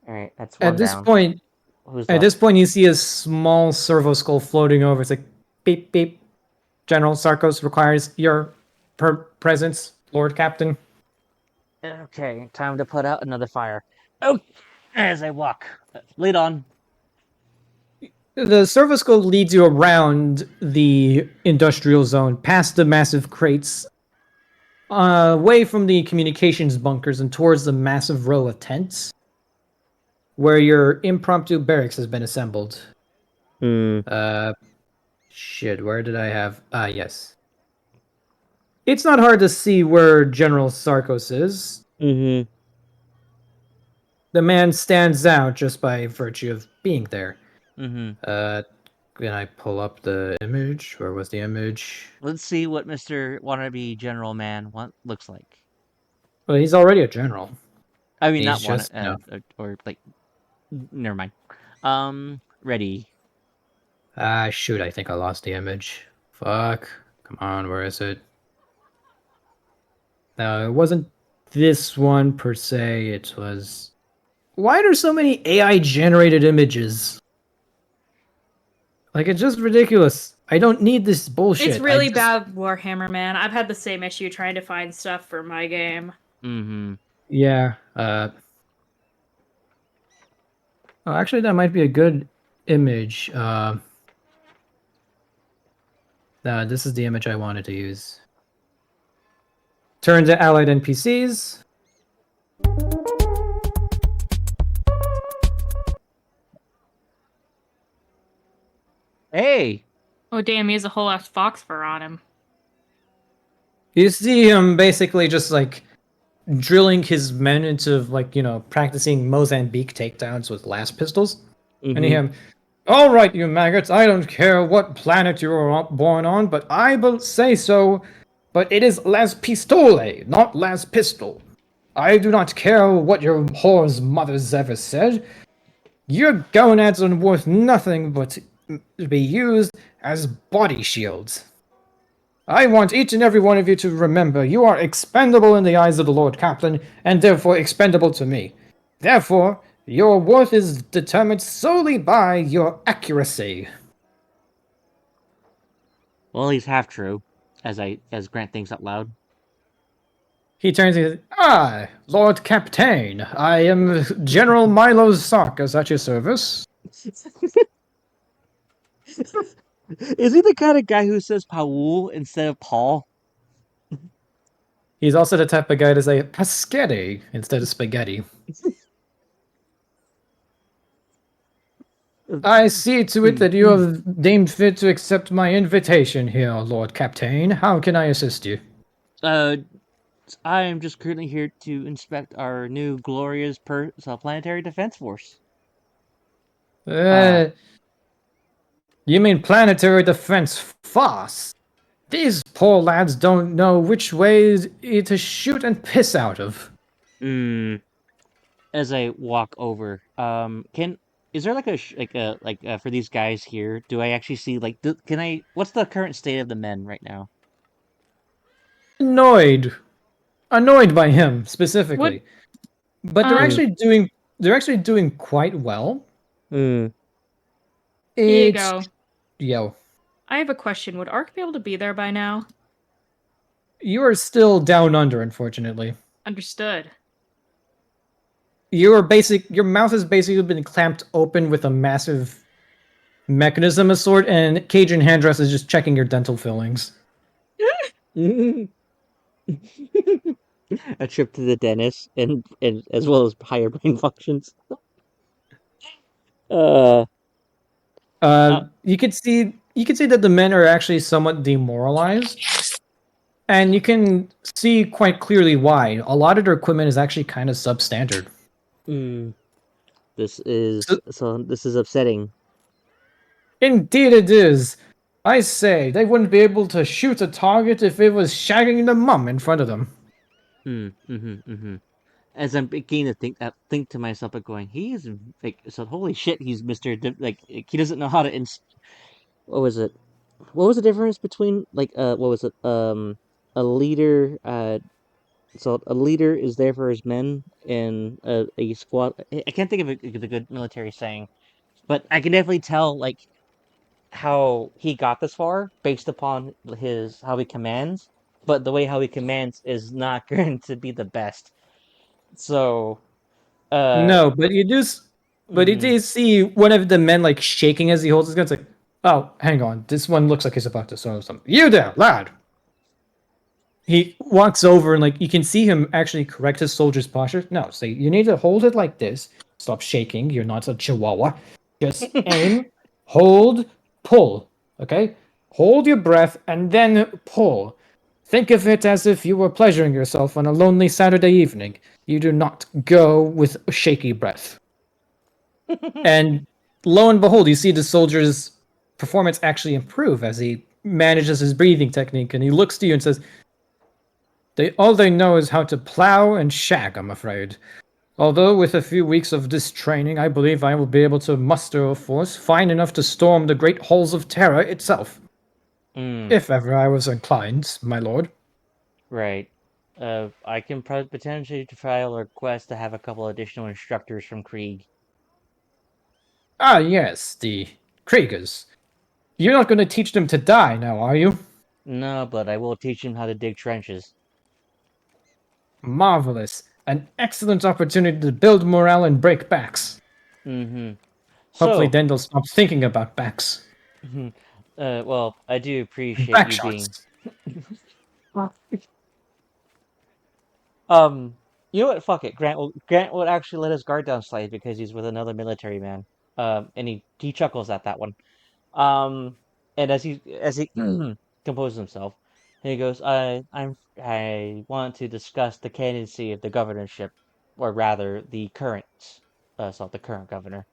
Alright, that's one At this down. point, Who's At left? this point, you see a small servo skull floating over. It's like, beep, beep. General Sarkos requires your presence, Lord Captain. Okay, time to put out another fire. Oh, as I walk. Lead on. The servo skull leads you around the industrial zone, past the massive crates, away from the communications bunkers and towards the massive row of tents, where your impromptu barracks has been assembled. Shit, where did I have... yes. It's not hard to see where General Sarkos is. Mm-hmm. The man stands out just by virtue of being there. Mm-hmm. Can I pull up the image? Where was the image? Let's see what Mr. Wannabe General Man looks like. Well, he's already a general. I mean, He's not one, just... no. or like, never mind. Ready. Shoot, I think I lost the image. Fuck. Come on, where is it? No, it wasn't this one per se, it was... Why are there so many AI-generated images? Like, it's just ridiculous. I don't need this bullshit. It's really bad Warhammer, man. I've had the same issue trying to find stuff for my game. Mm-hmm. Yeah, Oh, actually, that might be a good image. This is the image I wanted to use. Turn to allied NPCs. Hey! Oh, damn, he has a whole ass fox fur on him. You see him basically just, like, drilling his men into, like, practicing Mozambique takedowns with las pistols. Mm-hmm. And you hear him, all right, you maggots, I don't care what planet you were born on, but I will say so. But it is las pistole, not las pistol. I do not care what your whore's mothers ever said. Your gonads are worth nothing but to be used as body shields. I want each and every one of you to remember you are expendable in the eyes of the Lord Captain, and therefore expendable to me. Therefore, your worth is determined solely by your accuracy. Well, he's half true, as Grant thinks out loud. He turns and says, Lord Captain, I am General Milo Sarkos at your service. Is he the kind of guy who says Paul instead of Paul? He's also the type of guy to say paschetti instead of spaghetti. I see to it that you have deemed fit to accept my invitation here, Lord Captain. How can I assist you? I am just currently here to inspect our new glorious planetary defense force. You mean planetary defense force? These poor lads don't know which way to shoot and piss out of. As I walk over, is there for these guys here? Do I actually see what's the current state of the men right now? Annoyed by him specifically. But they're actually doing quite well. Here you go. Yo. I have a question. Would Ark be able to be there by now? You are still down under, unfortunately. Understood. Your mouth has basically been clamped open with a massive mechanism of sort, and Cajun Handress is just checking your dental fillings. A trip to the dentist and as well as higher brain functions. You can see that the men are actually somewhat demoralized, and you can see quite clearly why. A lot of their equipment is actually kind of substandard. This is upsetting. Indeed it is. I say, they wouldn't be able to shoot a target if it was shagging the mum in front of them. as I'm beginning to think to myself, but going, he is like, so holy shit, he's Mister like he doesn't know how to what was it? What was the difference between like what was it a leader so a leader is there for his men and a squad. I can't think of a good military saying, but I can definitely tell like how he got this far based upon his how he commands, but the way how he commands is not going to be the best. So, uh, No, but but you mhm. do see one of the men like shaking as he holds his gun. It's like, oh, hang on, this one looks like he's about to throw something. You there, lad? He walks over and like you can see him actually correct his soldier's posture. No, say you need to hold it like this. Stop shaking. You're not a chihuahua. Just aim, hold, pull. Okay? Hold your breath and then pull. Think of it as if you were pleasuring yourself on a lonely Saturday evening. You do not go with a shaky breath. And lo and behold, you see the soldier's performance actually improve as he manages his breathing technique and he looks to you and says, all they know is how to plow and shag, I'm afraid. Although with a few weeks of this training, I believe I will be able to muster a force fine enough to storm the great halls of terror itself. Mm, If ever I was inclined, my lord. right. I can potentially file a request to have a couple additional instructors from Krieg. Ah, yes, the Kriegers. You're not going to teach them to die now, are you? No, but I will teach him how to dig trenches. Marvelous. An excellent opportunity to build morale and break backs. Mm-hmm. Hopefully, So, then they'll stop thinking about backs. well, I do And appreciate back you being. shots. Um, you know what? Fuck it. Grant would actually let his guard down slightly because he's with another military man. And he chuckles at that one. Um, and as he composes himself, he goes, I want to discuss the candidacy of the governorship, or rather, the current, the current governor.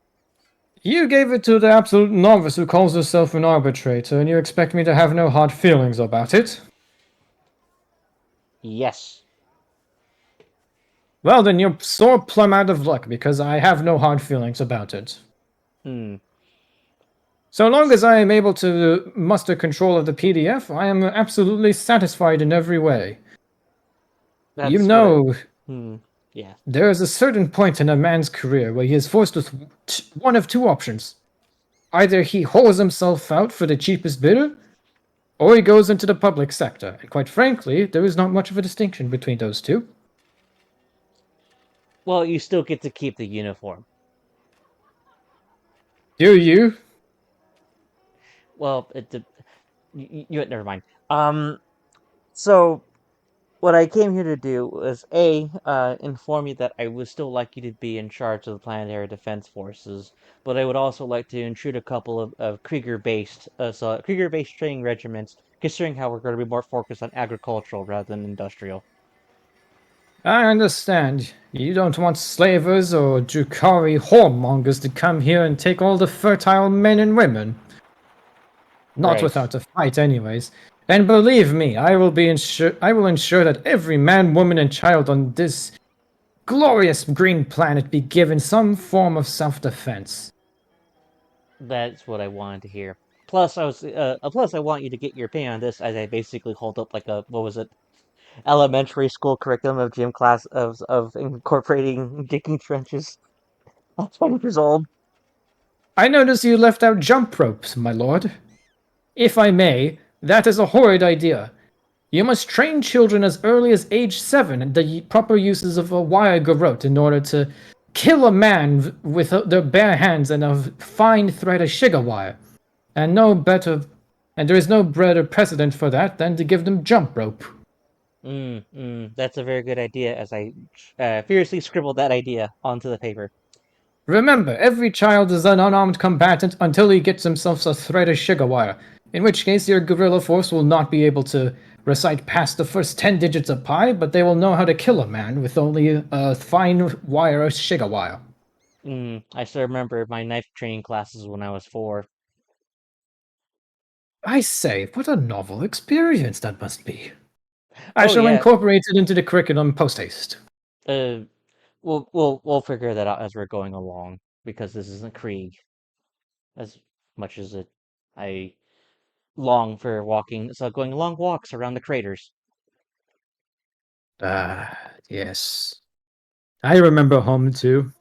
You gave it to the absolute novice who calls herself an arbitrator, and you expect me to have no hard feelings about it? Yes. Well, then you're sore plumb out of luck, because I have no hard feelings about it. Hmm. So long as I am able to muster control of the PDF, I am absolutely satisfied in every way. You That's what I. know, Hmm. Yeah. there is a certain point in a man's career where he is forced with one of two options. Either he holes himself out for the cheapest bidder, or he goes into the public sector. And quite frankly, there is not much of a distinction between those two. Well, you still get to keep the uniform. Do you? Well, never mind. So what I came here to do was inform you that I would still like you to be in charge of the planetary defense forces, but I would also like to intrude a couple of Krieger-based training regiments, considering how we're going to be more focused on agricultural rather than industrial. I understand. You don't want slavers or Drukari whoremongers to come here and take all the fertile men and women. Not Right. without a fight, anyways. And believe me, I will ensure that every man, woman, and child on this glorious green planet be given some form of self-defense. That's what I wanted to hear. Plus I want you to get your opinion on this as I basically hold up like a what was it elementary school curriculum of gym class of incorporating digging trenches. I'm 20 years old. I notice you left out jump ropes, my lord. If I may, that is a horrid idea. You must train children as early as age 7 in the proper uses of a wire garrote in order to kill a man with their bare hands and a fine thread of sugar wire. And there is no better precedent for that than to give them jump rope. That's a very good idea. As I furiously scribbled that idea onto the paper. Remember, every child is an unarmed combatant until he gets himself a thread of sugar wire, in which case your guerrilla force will not be able to recite past the first 10 digits of pi, but they will know how to kill a man with only a fine wire of sugar wire. I still remember my knife training classes when I was 4. I say, what a novel experience that must be. I Oh shall yeah. incorporate it into the curriculum post haste. Uh, We'll figure that out as we're going along because this isn't Krieg as much as I long for walking, so going long walks around the craters. Ah, yes. I remember home too.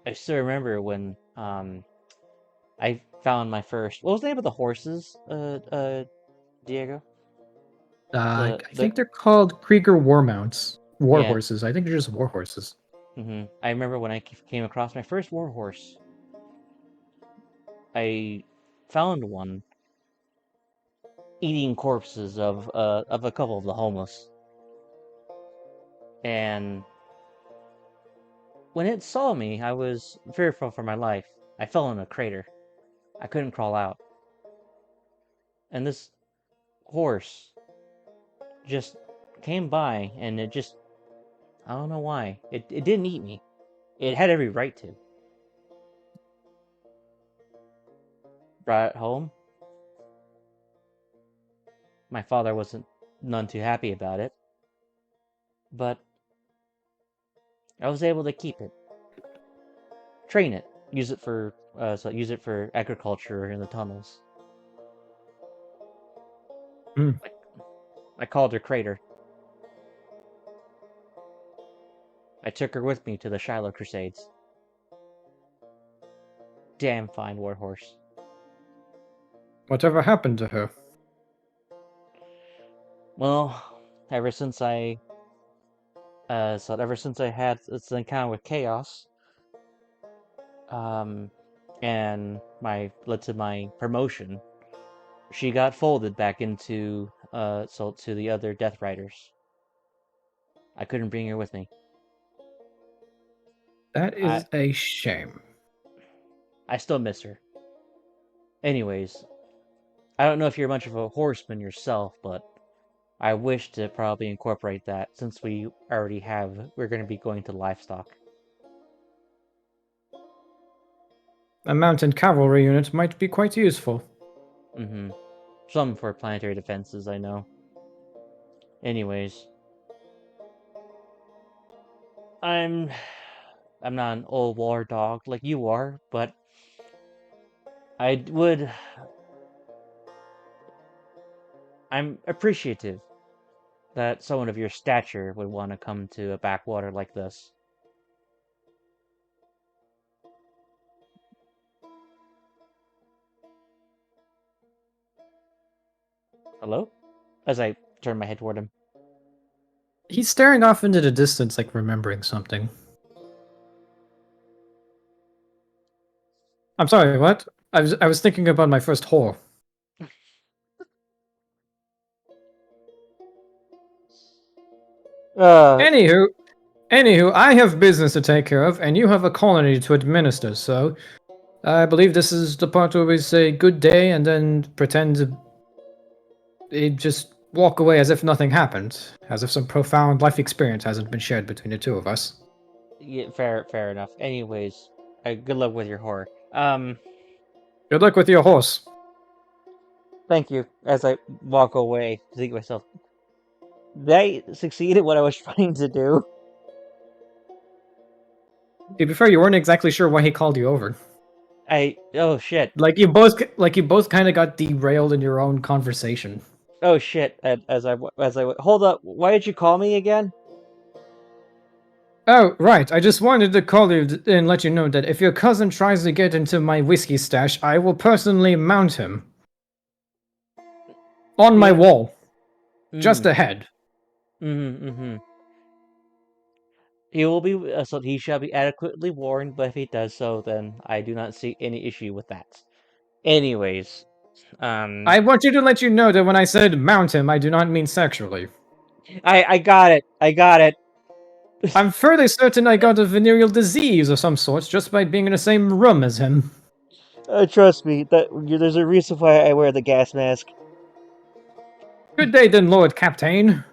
I still remember when I found my first. What was the name of the horses? Diego. I The think they're called Krieger war mounts. War Yeah. horses. I think they're just war horses. I remember when I came across my first war horse. I found one eating corpses of a couple of the homeless, and when it saw me, I was fearful for my life. I fell in a crater. I couldn't crawl out, and this horse just came by, and it just I don't know why it didn't eat me. It had every right to. Brought it home. My father wasn't none too happy about it, but I was able to keep it, train it, use it for agriculture in the tunnels. Hmm. I called her Crater. I took her with me to the Shiloh Crusades. Damn fine warhorse. Whatever happened to her? Well, ever since I had this encounter with Chaos, and led to my promotion, she got folded back into to the other Death Riders. I couldn't bring her with me. That I is a shame. I still miss her. Anyways, I don't know if you're much of a horseman yourself, but I wish to probably incorporate that since we're going to be going to livestock. A mountain cavalry unit might be quite useful. Some for planetary defenses, I know. Anyways, I'm not an old war dog like you are, but I'm appreciative that someone of your stature would want to come to a backwater like this. Hello? As I turn my head toward him. He's staring off into the distance like remembering something. I'm sorry, what? I was thinking about my first whore. Anywho, I have business to take care of, and you have a colony to administer, so I believe this is the part where we say good day and then pretend to just walk away as if nothing happened, as if some profound life experience hasn't been shared between the two of us. Yeah, fair enough. Anyways, good luck with your horror. Good luck with your horse. Thank you. As I walk away, I think to myself, did I succeed at what I was trying to do? To be fair, you weren't exactly sure why he called you over. Oh shit. Like you both kind of got derailed in your own conversation. Oh shit. Hold up. Why did you call me again? Oh, right. I just wanted to call you and let you know that if your cousin tries to get into my whiskey stash, I will personally mount him. On my wall. Just ahead. He shall be adequately warned, but if he does so, then I do not see any issue with that. Anyways, I want you to let you know that when I said mount him, I do not mean sexually. I got it. I got it. I'm fairly certain I got a venereal disease of some sort just by being in the same room as him. Trust me, there's a reason why I wear the gas mask. Good day then, Lord Captain.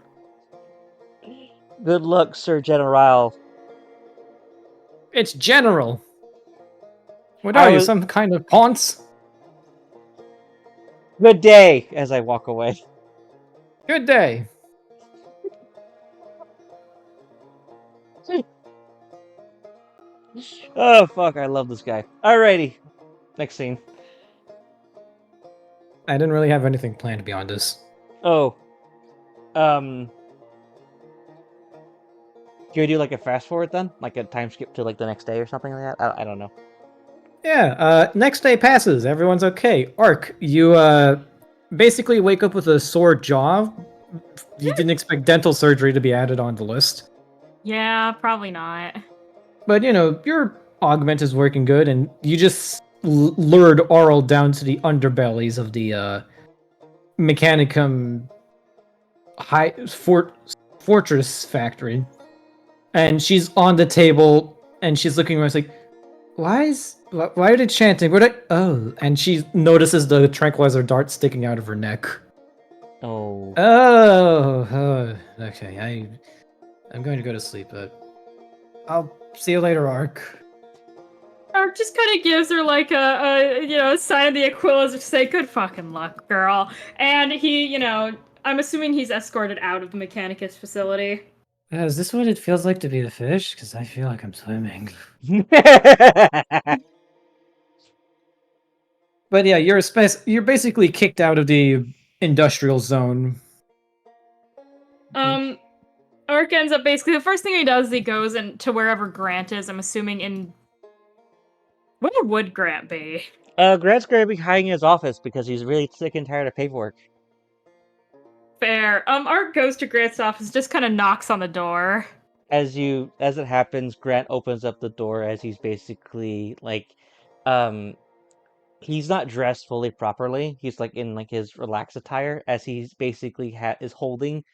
Good luck, Sir General. It's General. What are you, some kind of ponce? Good day, as I walk away. Good day. Oh fuck! I love this guy. Alrighty, next scene. I didn't really have anything planned beyond this. Oh, can we do like a fast forward then, like a time skip to like the next day or something like that? I don't know. Yeah, next day passes. Everyone's okay. Ark, you basically wake up with a sore jaw. You didn't expect dental surgery to be added on the list. Yeah, probably not. But, your augment is working good, and you just lured Aurel down to the underbellies of the Mechanicum fortress factory. And she's on the table, and she's looking around, like, why are they chanting? Oh, and she notices the tranquilizer dart sticking out of her neck. Oh. Okay. I'm going to go to sleep, but I'll see you later, Ark. Ark just kind of gives her like a sign of the Aquilas to say, "Good fucking luck, girl." And he, I'm assuming he's escorted out of the Mechanicus facility. Is this what it feels like to be a fish? Because I feel like I'm swimming. But yeah, you're basically kicked out of the industrial zone. Ark ends up basically the first thing he does is he goes to wherever Grant is. I'm assuming in where would Grant be? Grant's gonna be hiding in his office because he's really sick and tired of paperwork. Fair. Ark goes to Grant's office, just kind of knocks on the door. As it happens, Grant opens up the door as he's basically like, he's not dressed fully properly. He's like in like his relaxed attire as he's basically is holding,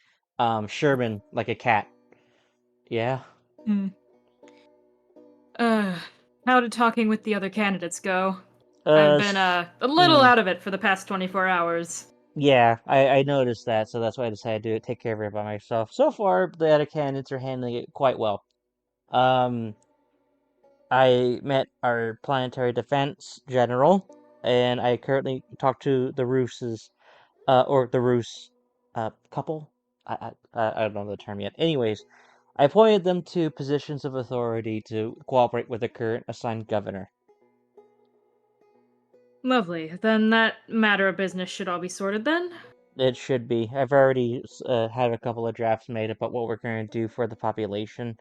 Sherman like a cat. Yeah. How did talking with the other candidates go? Uh, I've been a little out of it for the past 24 hours. Yeah, I noticed that, so that's why I decided to take care of it by myself. So far, the other candidates are handling it quite well. Um, I met our planetary defense general, and I currently talked to the Rooses, or the Roos, couple. I don't know the term yet. Anyways, I appointed them to positions of authority to cooperate with the current assigned governor. Lovely. Then that matter of business should all be sorted then? It should be. I've already had a couple of drafts made about what we're going to do for the population.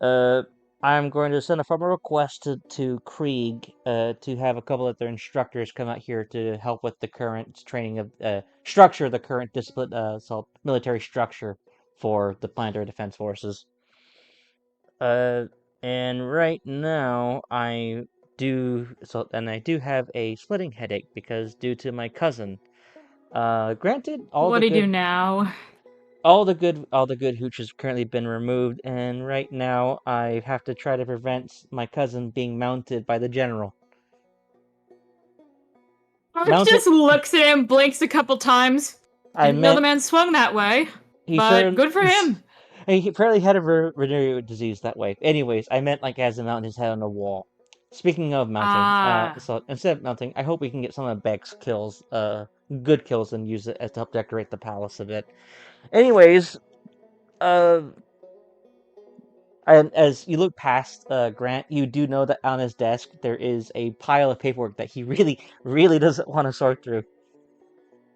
I'm going to send a formal request to Krieg to have a couple of their instructors come out here to help with the current training of structure, the current discipline, military structure for the planetary defense forces. And right now I do have a splitting headache because due to my cousin. Granted, What do you do now? all the good hooch has currently been removed, and right now I have to try to prevent my cousin being mounted by the general. Ark Mounted. just looks at him, blinks a couple times. Didn't know the man swung that way, but good for him. He apparently had a venereal disease that way. Anyways, I meant like as a mounting his head on a wall. Speaking of mounting, so instead of mounting, I hope we can get some of Beck's kills, good kills, and use it to help decorate the palace a bit. Anyways, and as you look past Grant, you do know that on his desk there is a pile of paperwork that he really, really doesn't want to sort through.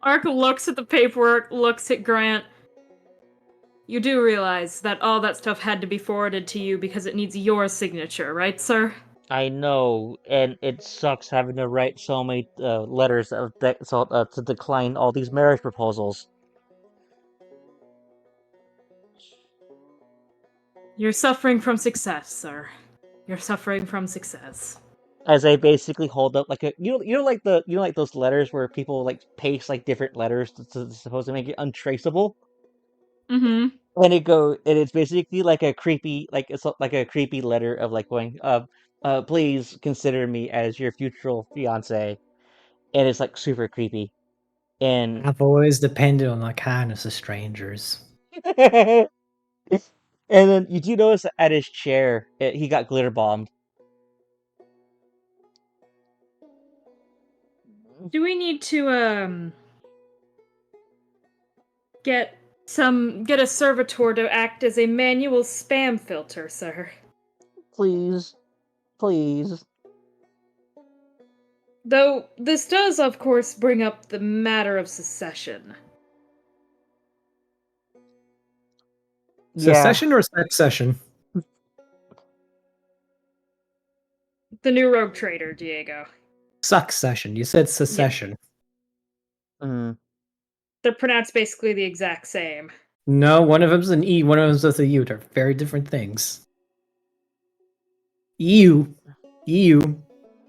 Ark looks at the paperwork, looks at Grant. You do realize that all that stuff had to be forwarded to you because it needs your signature, right, sir? I know, and it sucks having to write so many letters to decline all these marriage proposals. You're suffering from success, sir. You're suffering from success. As I basically hold up like like those letters where people like paste like different letters to supposed to make it untraceable. Mm-hmm. And it's basically like a creepy, it's like a creepy letter of like going, please consider me as your future fiance, and it's like super creepy. And I've always depended on the kindness of strangers. and then you do notice that at his chair, he got glitter bombed. Do we need to get a servitor to act as a manual spam filter, sir. Please. Please. Though this does, of course, bring up the matter of secession. Yeah. Secession or succession? The new rogue trader, Diego. Succession. You said secession. Mm. They're pronounced basically the exact same. No, one of them's an E, one of them's with a U. They're very different things. EU.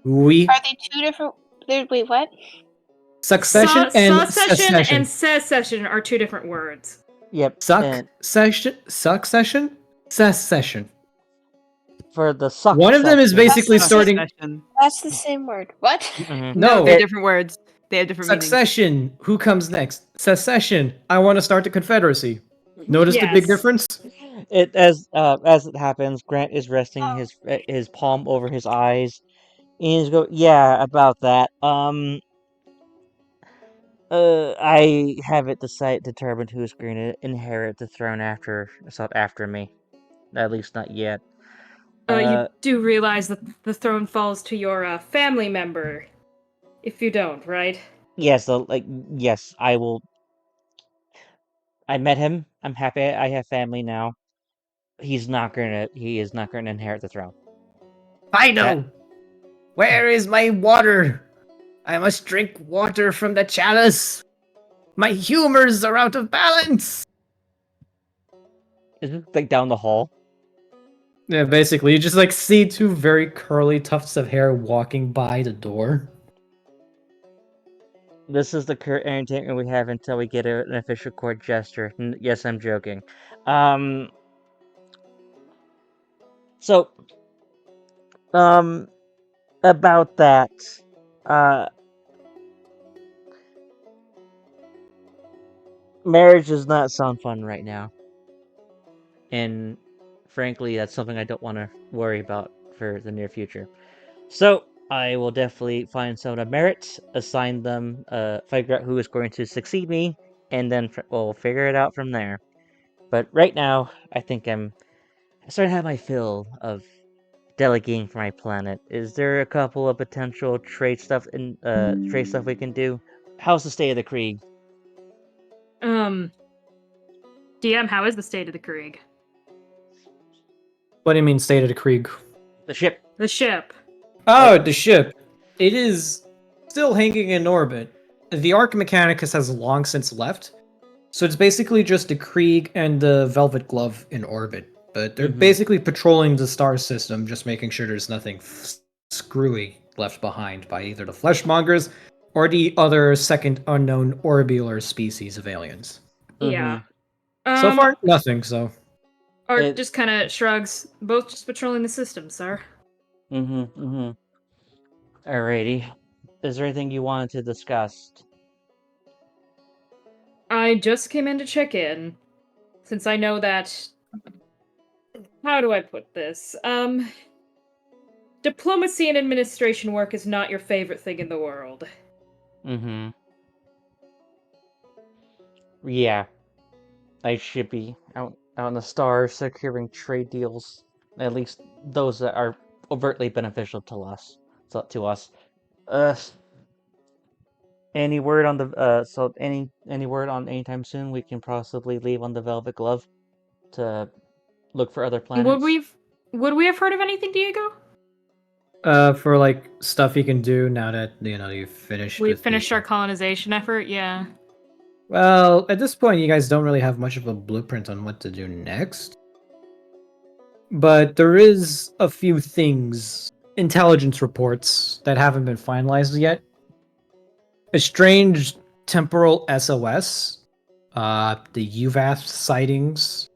We. Are they two different? Wait, what? Succession and Succession secession. and secession are two different words. Yep. Succession? Secession. For the suck. One of them is section. basically starting. Succession. That's the same word. What? Mhm. No, they're different words. They have different meanings. Succession. Who comes next? Secession. I want to start the Confederacy. Notice the big Yes. difference? It as it happens, Grant is resting his palm over his eyes. And he's go, yeah, about that. I haven't determined who's going to inherit the throne after me. At least not yet. You do realize that the throne falls to your family member, if you don't, right? Yes, yes, I will. I met him. I'm happy I have family now. He is not gonna inherit the throne. Fido! Where is my water? I must drink water from the chalice. My humors are out of balance. Is it like down the hall? Yeah, basically, you just like see two very curly tufts of hair walking by the door. This is the current entertainment we have until we get an official court gesture. Yes, I'm joking. So, about that, marriage does not sound fun right now. And frankly, that's something I don't want to worry about for the near future. So, I will definitely find someone of merit, assign them, figure out who is going to succeed me, and then we'll figure it out from there. But right now, I think I'm starting to have my fill of delegating for my planet. Is there a couple of potential trade stuff we can do? How's the state of the Krieg? DM, how is the state of the Krieg? What do you mean, state of the Krieg? The ship. The ship. Oh, the ship. It is still hanging in orbit. The Arc Mechanicus has long since left, so it's basically just the Krieg and the Velvet Glove in orbit. But they're basically patrolling the star system, just making sure there's nothing screwy left behind by either the Fleshmongers or the other second unknown orbital species of aliens. Yeah. So far, nothing, so... Art just kind of shrugs. Both just patrolling the system, sir. Alrighty. Is there anything you wanted to discuss? I just came in to check in, since I know that... How do I put this? Diplomacy and administration work is not your favorite thing in the world. Yeah. I should be out on the stars securing trade deals. At least those that are overtly beneficial to us. Any word on the any word on anytime soon we can possibly leave on the Velvet Glove to look for other planets? Would we have heard of anything, Diego? For like stuff you can do now that you've finished. We've finished our colonization effort, yeah. Well, at this point, you guys don't really have much of a blueprint on what to do next. But there is a few things, intelligence reports, that haven't been finalized yet. A strange temporal SOS, the UVAF sightings.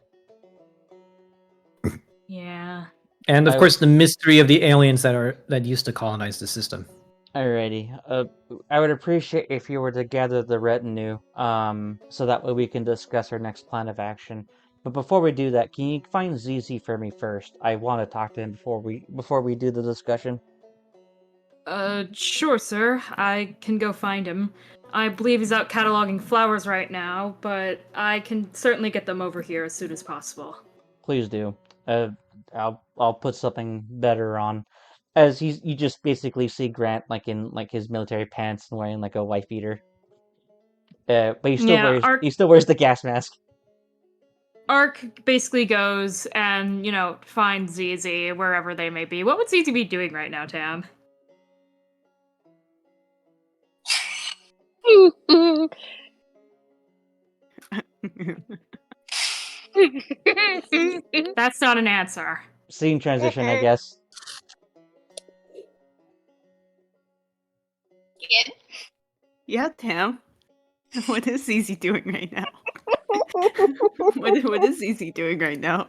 Yeah. And of course the mystery of the aliens that used to colonize the system. Alrighty. I would appreciate if you were to gather the retinue, so that way we can discuss our next plan of action. But before we do that, can you find ZZ for me first? I want to talk to him before we do the discussion. Sure, sir. I can go find him. I believe he's out cataloging flowers right now, but I can certainly get them over here as soon as possible. Please do. I'll put something better on. As you just basically see Grant like in like his military pants and wearing like a wife beater. But Yeah, he still wears the gas mask. Ark basically goes and, finds ZZ wherever they may be. What would ZZ be doing right now, Tam? That's not an answer. Scene transition, I guess. Yeah, Tam. What is ZZ doing right now? What is ZZ doing right now?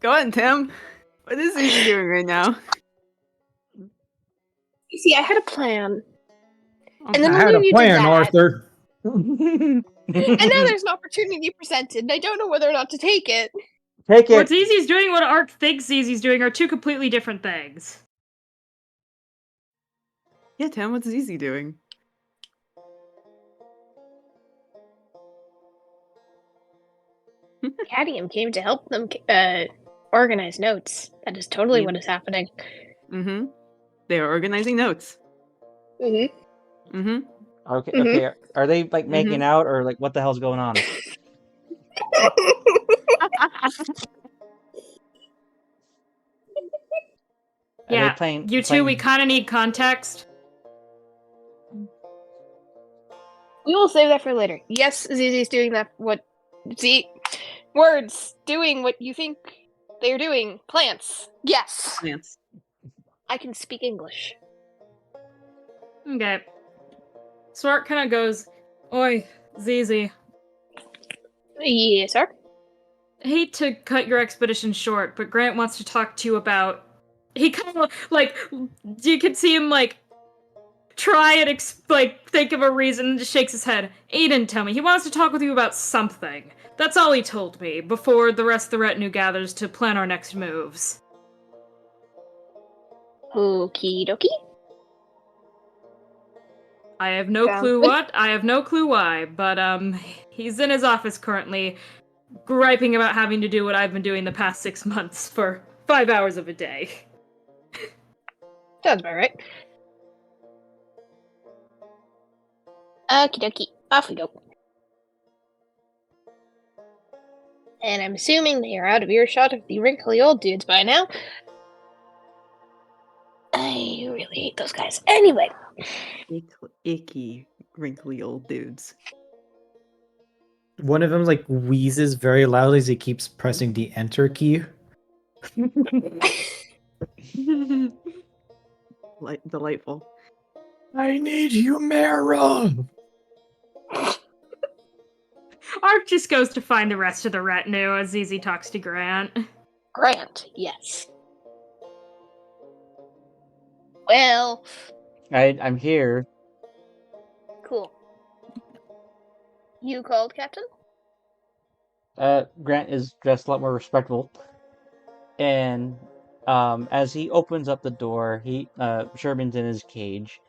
Go on, Tim. What is ZZ doing right now? You see, I had a plan. Okay. And then I had a you did plan, that. Arthur. And now there's an opportunity presented, and I don't know whether or not to take it. Take What it. ZZ's doing, what Ark thinks ZZ's doing are two completely different things. Yeah, Tam, what's ZZ doing? Cadium came to help them organize notes. That is totally what is happening. Mm-hmm. They are organizing notes. Mm-hmm. Mm-hmm. Okay, Mhm. okay. Are they like making out or like what the hell's going on? Are they Yeah, playing? you two, playing... we kind of need context. We will save that for later. Yes, ZZ's doing that. Words doing what you think they're doing. Plants. Yes, Plants. I can speak English. Okay. So Ark kind of goes, Oi, ZZ. Yes, sir. Hate to cut your expedition short, but Grant wants to talk to you about... He kind of, you can see him, try and, think of a reason and just shakes his head. He didn't tell me. He wants to talk with you about something. That's all he told me, before the rest of the retinue gathers to plan our next moves. Okie dokie. I have no Sounds clue good. what, I have no clue why, but, he's in his office currently, griping about having to do what I've been doing the past 6 months for 5 hours of a day. Sounds about right. Okie dokie. Off we go. And I'm assuming they are out of earshot of the wrinkly old dudes by now. I really hate those guys. Anyway. Icky, wrinkly old dudes. One of them wheezes very loudly as he keeps pressing the enter key. Delightful. I need Humera. Ark just goes to find the rest of the retinue as ZZ talks to Grant. Grant, yes. Well, I'm here. cool. You called, Captain? Grant is dressed a lot more respectable, and as he opens up the door, Sherman's in his cage,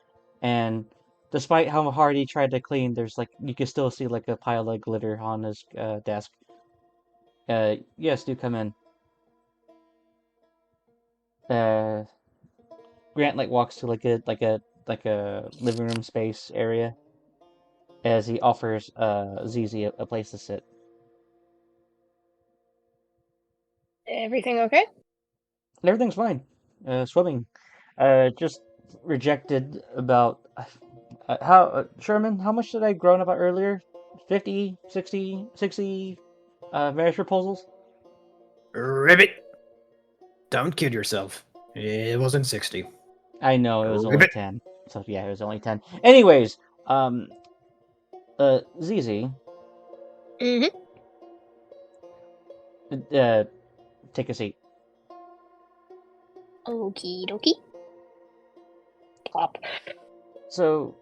and despite how hard he tried to clean, there's you can still see a pile of glitter on his desk. Yes, do come in. Grant walks to a living room space area as he offers ZZ a place to sit. Everything okay? Everything's fine. Swimming. Just rejected about Sherman, how much did I groan about earlier? 50, 60 marriage proposals? Ribbit. Don't kid yourself. It wasn't 60. I know, it was only Ribbit. 10. So yeah, it was only 10. Anyways, ZZ, Mm-hmm. take a seat. Okie dokie. Plop. So,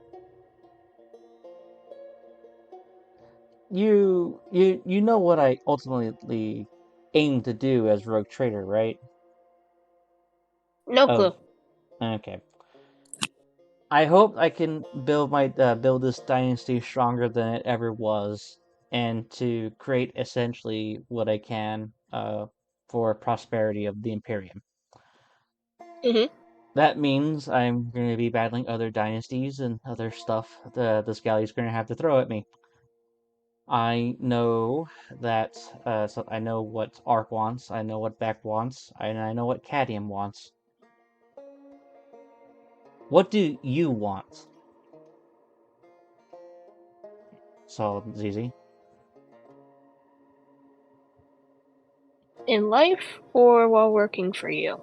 you know what I ultimately aim to do as Rogue Trader, right? No Oh, clue. okay. I hope I can build this dynasty stronger than it ever was, and to create essentially what I can for prosperity of the Imperium. Hmm. That means I'm going to be battling other dynasties and other stuff this galley's going to have to throw at me. I know that so I know what Ark wants, I know what Beck wants, and I know what Cadium wants. What do you want? So, ZZ. In life or while working for you?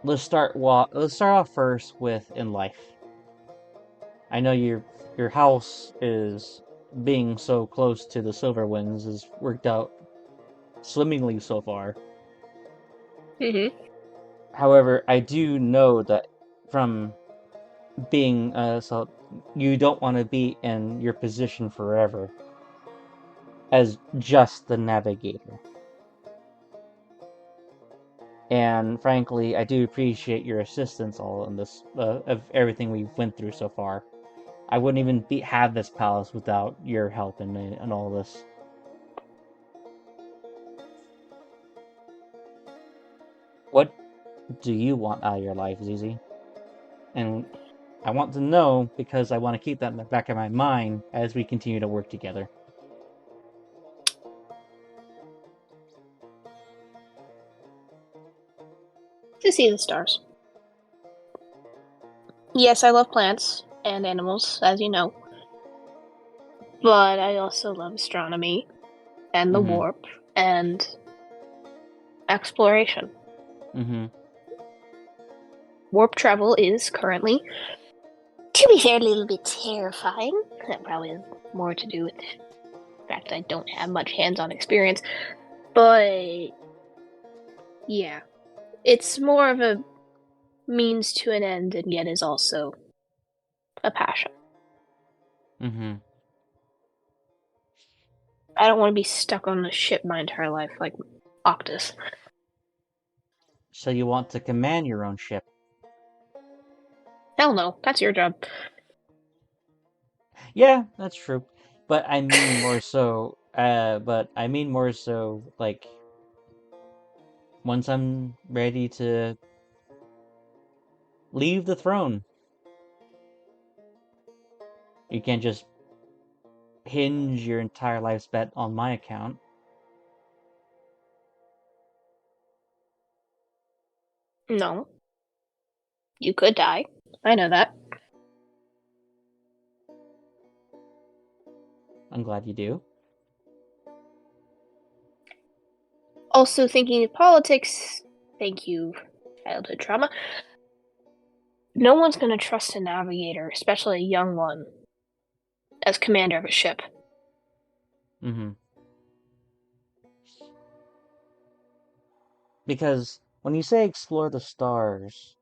Let's start off first with in life. I know your house is being so close to the Silverwinds has worked out swimmingly so far. Hmm. However, I do know that from being so you don't want to be in your position forever as just the navigator. And frankly, I do appreciate your assistance all in this of everything we've went through so far. I wouldn't even have this palace without your help in all this. What do you want out of your life, ZZ? And I want to know because I want to keep that in the back of my mind as we continue to work together. To see the stars. Yes, I love plants and animals, as you know. But I also love astronomy and the Mm-hmm. warp and exploration. Mm-hmm. Warp travel is currently, to be fair, a little bit terrifying. That probably has more to do with the fact that I don't have much hands-on experience. But yeah, it's more of a means to an end, and yet is also a passion. Mm-hmm. I don't want to be stuck on a ship my entire life like Octus. So you want to command your own ship? Hell no, that's your job. Yeah, that's true. But I mean more so. But I mean more so like once I'm ready to leave the throne. You can't just hinge your entire life's bet on my account. No, you could die. I know that. I'm glad you do. Also, thinking of politics, thank you, childhood trauma. No one's going to trust a navigator, especially a young one, as commander of a ship. Mm-hmm. Because when you say explore the stars,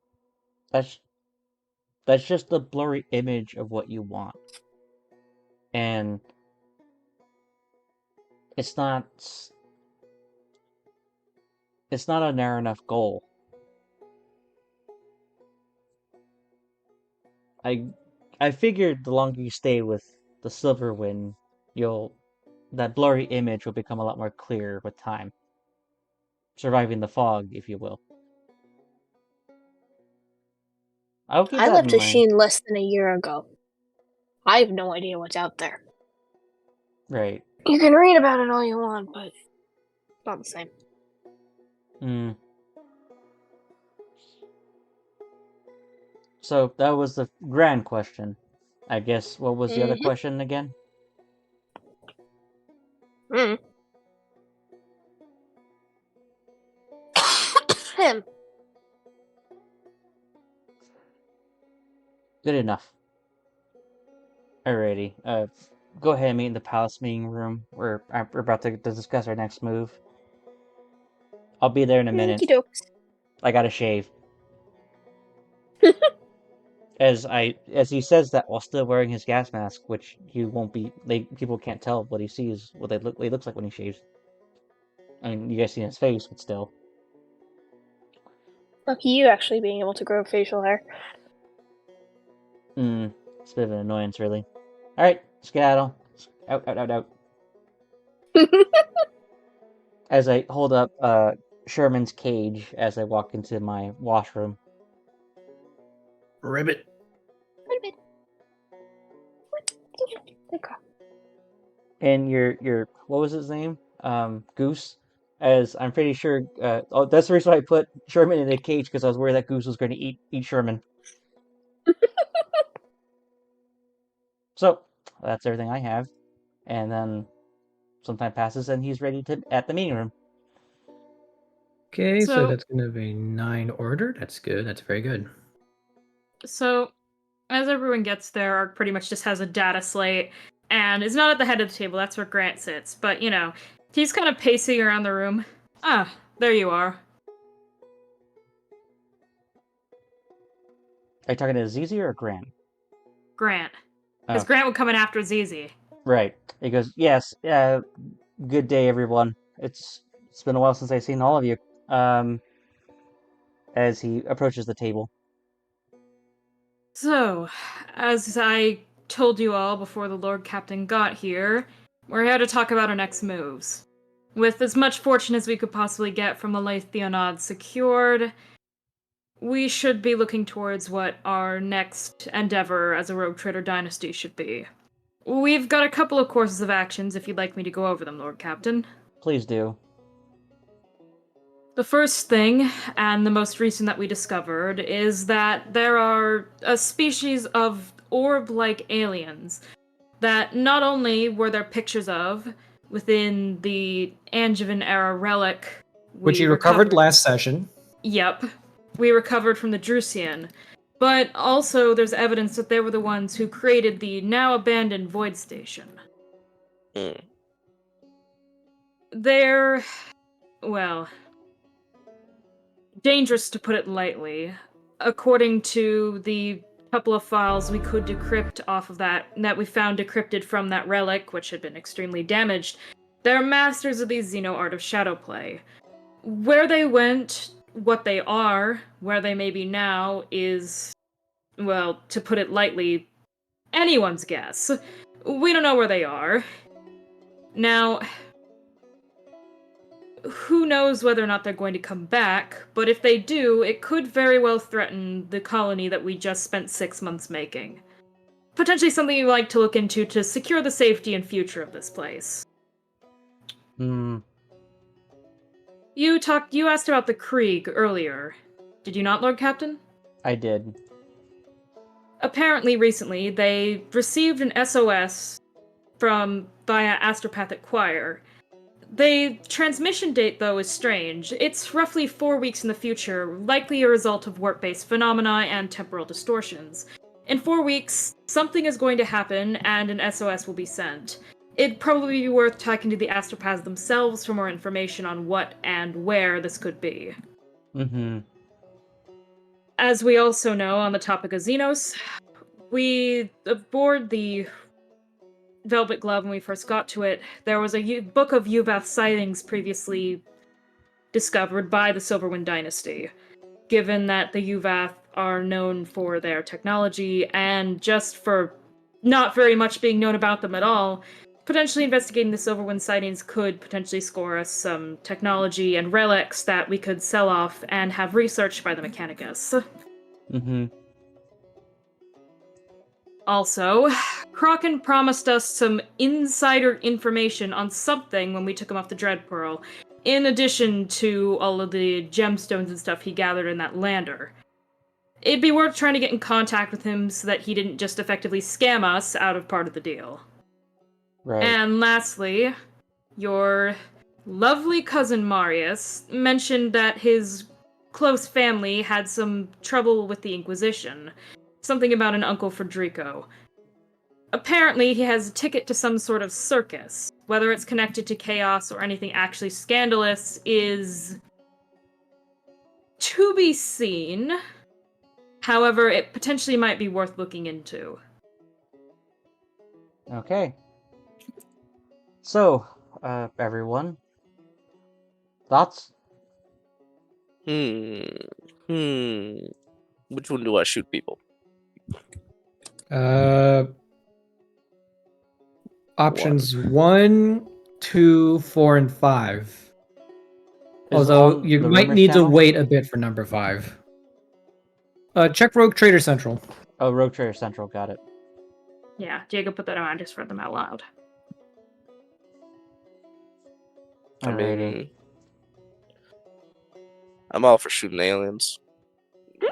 that's that's just a blurry image of what you want. And it's not it's not a narrow enough goal. I I figured the longer you stay with the Silverwind, you'll that blurry image will become a lot more clear with time. Surviving the fog, if you will. I'll keep I that in left mind. Asheen less than a year ago. I have no idea what's out there. Right. You can read about it all you want, but it's not the same. Hmm. So that was the grand question. I guess what was the other Mm-hmm. question again? Mm. Him. Good enough. Alrighty. Go ahead and meet in the palace meeting room. We're about to discuss our next move. I'll be there in a minute. Okie dokes. I gotta shave. As he says that while still wearing his gas mask, which he won't be. People can't tell what he sees, what he looks like when he shaves. I mean, you guys see his face, but still. Lucky you actually being able to grow facial hair. It's a bit of an annoyance, really. Alright, skedaddle. Out, out, out, out. As I hold up Sherman's cage as I walk into my washroom. Ribbit. Wait a minute. Okay. And your what was his name? Goose. As I'm pretty sure. That's the reason why I put Sherman in a cage, because I was worried that Goose was going to eat Sherman. So that's everything I have, and then some time passes, and he's ready to at the meeting room. Okay, so So- that's gonna be 9 order. That's good. That's very good. So, as everyone gets there, Ark pretty much just has a data slate and is not at the head of the table. That's where Grant sits. But, he's kind of pacing around the room. Ah, there you are. Are you talking to Zizi or Grant? Grant. Because Oh. Grant would come in after Zizi. Right. He goes, yes, good day, everyone. It's been a while since I've seen all of you. As he approaches the table. So, as I told you all before the Lord Captain got here, we're here to talk about our next moves. With as much fortune as we could possibly get from the Leithionod secured, we should be looking towards what our next endeavor as a rogue trader dynasty should be. We've got a couple of courses of actions if you'd like me to go over them, Lord Captain. Please do. The first thing, and the most recent that we discovered, is that there are a species of orb-like aliens that not only were there pictures of within the Angevin era relic Which you recovered last session. Yep. We recovered from the Drusian. But also there's evidence that they were the ones who created the now abandoned Void Station. They're, well, dangerous to put it lightly. According to the couple of files we could decrypt off of that we found decrypted from that relic, which had been extremely damaged, they're masters of the Xeno art of shadowplay. Where they went, what they are, where they may be now is, well, to put it lightly, anyone's guess. We don't know where they are. Now, who knows whether or not they're going to come back, but if they do, it could very well threaten the colony that we just spent 6 months making. Potentially something you'd like to look into to secure the safety and future of this place. You asked about the Krieg earlier. Did you not, Lord Captain? I did. Apparently, recently, they received an SOS via Astropathic Choir. The transmission date, though, is strange. It's roughly 4 weeks in the future, likely a result of warp-based phenomena and temporal distortions. In 4 weeks, something is going to happen, and an SOS will be sent. It'd probably be worth talking to the Astropaths themselves for more information on what and where this could be. As we also know, on the topic of Xenos, we, aboard the Velvet Glove, when we first got to it, there was a book of Uvath sightings previously discovered by the Silverwind Dynasty. Given that the Uvath are known for their technology, and just for not very much being known about them at all, potentially investigating the Silverwind sightings could potentially score us some technology and relics that we could sell off and have researched by the Mechanicus. Also, Kraken promised us some insider information on something when we took him off the Dread Pearl, in addition to all of the gemstones and stuff he gathered in that lander. It'd be worth trying to get in contact with him so that he didn't just effectively scam us out of part of the deal. Right. And lastly, your lovely cousin Marius mentioned that his close family had some trouble with the Inquisition. Something about an Uncle Federico. Apparently, he has a ticket to some sort of circus. Whether it's connected to chaos or anything actually scandalous is to be seen. However, it potentially might be worth looking into. Okay. So, everyone. Thoughts? Which one do I shoot people? Options 1, 2, 4, and 5. Is it Although on you the might rumors need to channel? wait a bit for number 5. Check Rogue Trader Central. Oh, Rogue Trader Central, got it. Yeah, Diego put that on. I just read them out loud. I Alrighty. mean, I'm all for shooting aliens.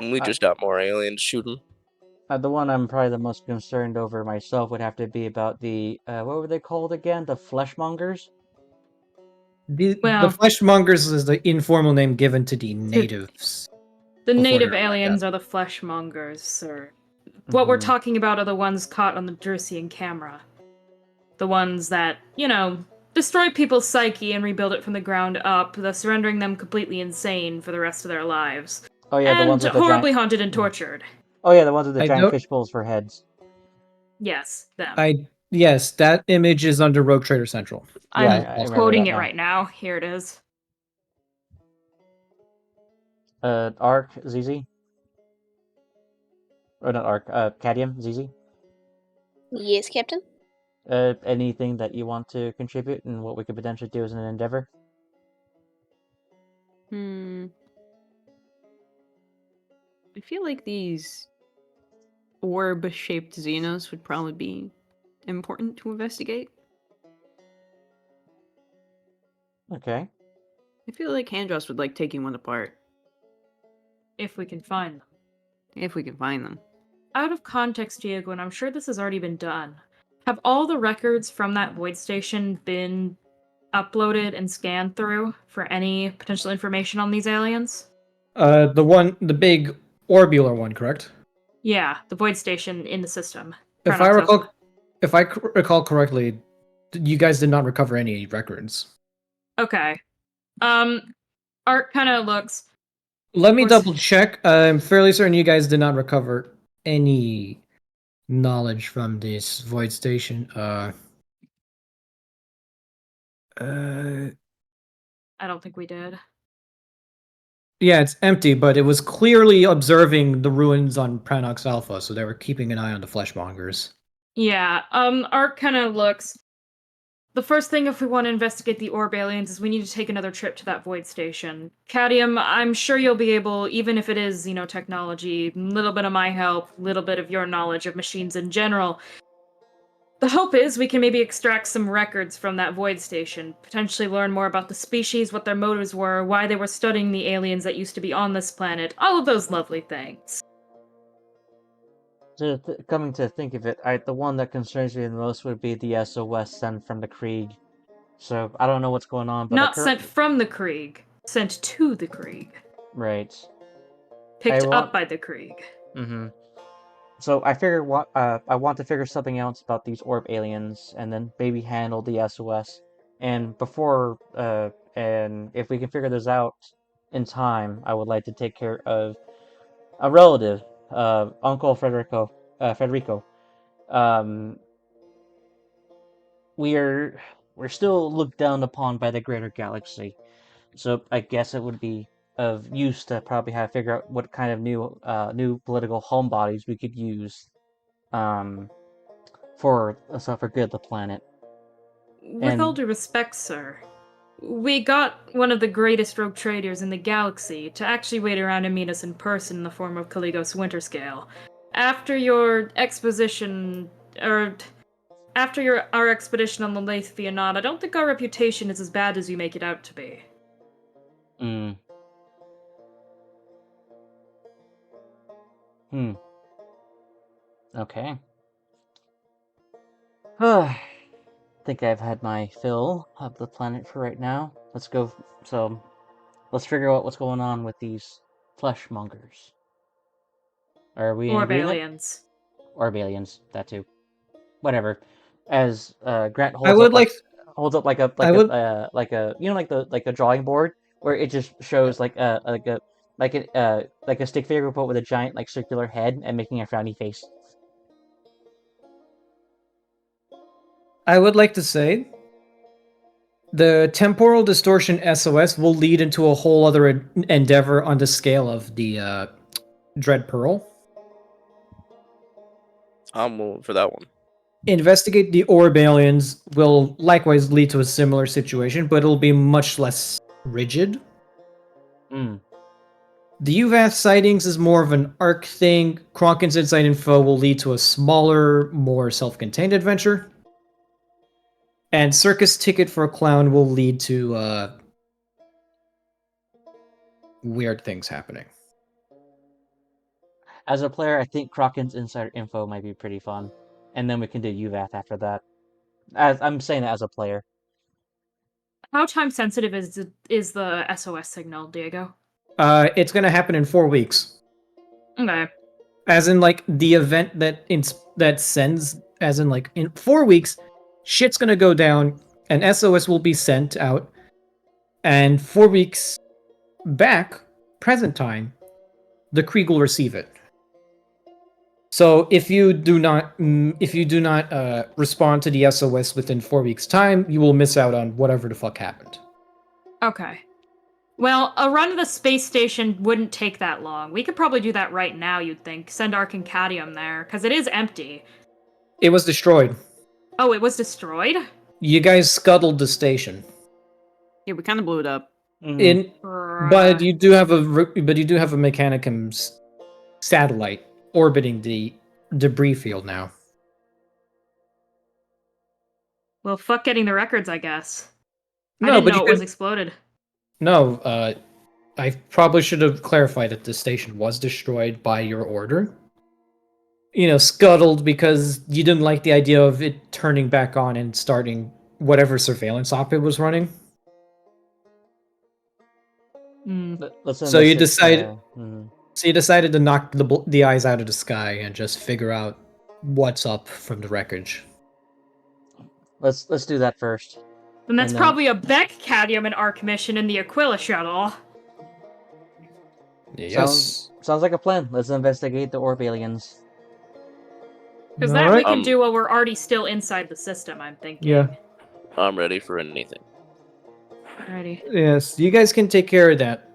We just got more aliens shooting. The one I'm probably the most concerned over myself would have to be about the what were they called again? The fleshmongers? The Well- Fleshmongers is the informal name given to the natives. The Before native they're like aliens that. are the fleshmongers, sir. What we're Mhm. talking about are the ones caught on the Dersian camera. The ones that, destroy people's psyche and rebuild it from the ground up, thus rendering them completely insane for the rest of their lives. Oh yeah, the And ones with the horribly giant. haunted and tortured. Oh yeah, the ones with the I giant don't- fish bowls for heads. Yes, them. Yes, that image is under Rogue Trader Central. I'm Yeah, I remember quoting that it now. right now. Here it is. Arc ZZ. Or not Arc. Cadium ZZ. Yes, Captain? Anything that you want to contribute and what we could potentially do as an endeavor? I feel like these orb-shaped Xenos would probably be important to investigate. Okay. I feel like Handros would like taking one apart, If we can find them. if we can find them. Out of context, Diego, and I'm sure this has already been done. Have all the records from that void station been uploaded and scanned through for any potential information on these aliens? The big orbular one, correct? Yeah, the void station in the system. If Chronox I recall correctly, you guys did not recover any records. Okay. Art kind of looks. Let me Was- double check. I'm fairly certain you guys did not recover any knowledge from this void station. I don't think we did. Yeah, it's empty, but it was clearly observing the ruins on Pranox Alpha, so they were keeping an eye on the fleshmongers. Yeah, Art kind of looks. The first thing if we want to investigate the orb aliens is we need to take another trip to that void station. Cadium, I'm sure you'll be able, even if it is, technology, a little bit of my help, a little bit of your knowledge of machines in general. The hope is we can maybe extract some records from that void station, potentially learn more about the species, what their motives were, why they were studying the aliens that used to be on this planet, all of those lovely things. Coming to think of it, the one that concerns me the most would be the SOS sent from the Krieg. So I don't know what's going on, but Not sent from the Krieg, sent to the Krieg. Right. Picked want- up by the Krieg. Mm-hmm. So I figure I want to figure something else about these orb aliens, and then maybe handle the SOS. And and if we can figure this out in time, I would like to take care of a relative, Uncle Federico. We're still looked down upon by the greater galaxy, so I guess it would be of use to probably figure out what kind of new political homebodies we could use, for good of the planet. With all due respect, sir, we got one of the greatest rogue traders in the galaxy to actually wait around and meet us in person in the form of Caligos Winterscale. After your exposition, our expedition on the Lathe Fianat, I don't think our reputation is as bad as you make it out to be. Okay. I think I've had my fill of the planet for right now. Let's go. So, let's figure out what's going on with these fleshmongers. Are we in Orb agreement? aliens. Orb aliens, that too. Whatever. As Grant I would like. holds up like a like a drawing board where it just shows like a stick figure but with a giant like circular head and making a frowny face. I would like to say The temporal distortion SOS will lead into a whole other endeavor on the scale of the Dread Pearl. I'm willing for that one. Investigate the orb aliens will likewise lead to a similar situation, but it'll be much less rigid. Mm. The UVAF sightings is more of an arc thing. Kronkin's inside info will lead to a smaller, more self-contained adventure. And Circus Ticket for a Clown will lead to weird things happening. As a player, I think Kraken's insider info might be pretty fun, and then we can do UVAF after that. As I'm saying that as a player. How time sensitive is the SOS signal, Diego? It's gonna happen in 4 weeks. Okay. As in, like, the event that sends, as in, like, in 4 weeks, shit's gonna go down, and SOS will be sent out, and 4 weeks back, present time, the Krieg will receive it. So if you do not respond to the SOS within 4 weeks' time, you will miss out on whatever the fuck happened. Okay. Well, a run to the space station wouldn't take that long. We could probably do that right now, you'd think. Send our Concadium there, because it is empty. It was destroyed. Oh, it was destroyed? You guys scuttled the station. Yeah, we kind of blew it up. But you do have a Mechanicum satellite orbiting the debris field now. Well, fuck getting the records, I guess. I No, didn't but know you it was could- exploded. No, I probably should have clarified that the station was destroyed by your order. You know, scuttled because you didn't like the idea of it turning back on and starting whatever surveillance op it was running. Let's So you investigate, So you decided to knock the eyes out of the sky and just figure out what's up from the wreckage. Let's do that first. Then that's And then- probably a Beck-Cadium and Arc mission in the Aquila shuttle. Yes. Sounds like a plan. Let's investigate the orb aliens. Because that we Alright. can do while we're already still inside the system, I'm thinking. Yeah. I'm ready for anything. Alrighty. Yes, you guys can take care of that.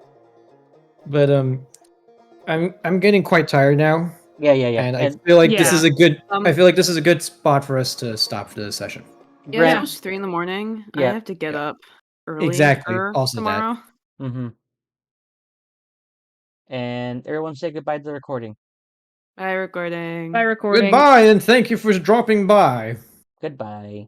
But I'm getting quite tired now, Yeah. and I feel like this Yeah. is a good. Um, I feel like this is a good spot for us to stop for this session. Yeah, it's Grant- almost 3 in the morning. Yeah. I have to get up early Exactly, also that. tomorrow. Mm-hmm. And everyone say goodbye to the recording. Bye, recording. By recording. Goodbye, and thank you for dropping by. Goodbye.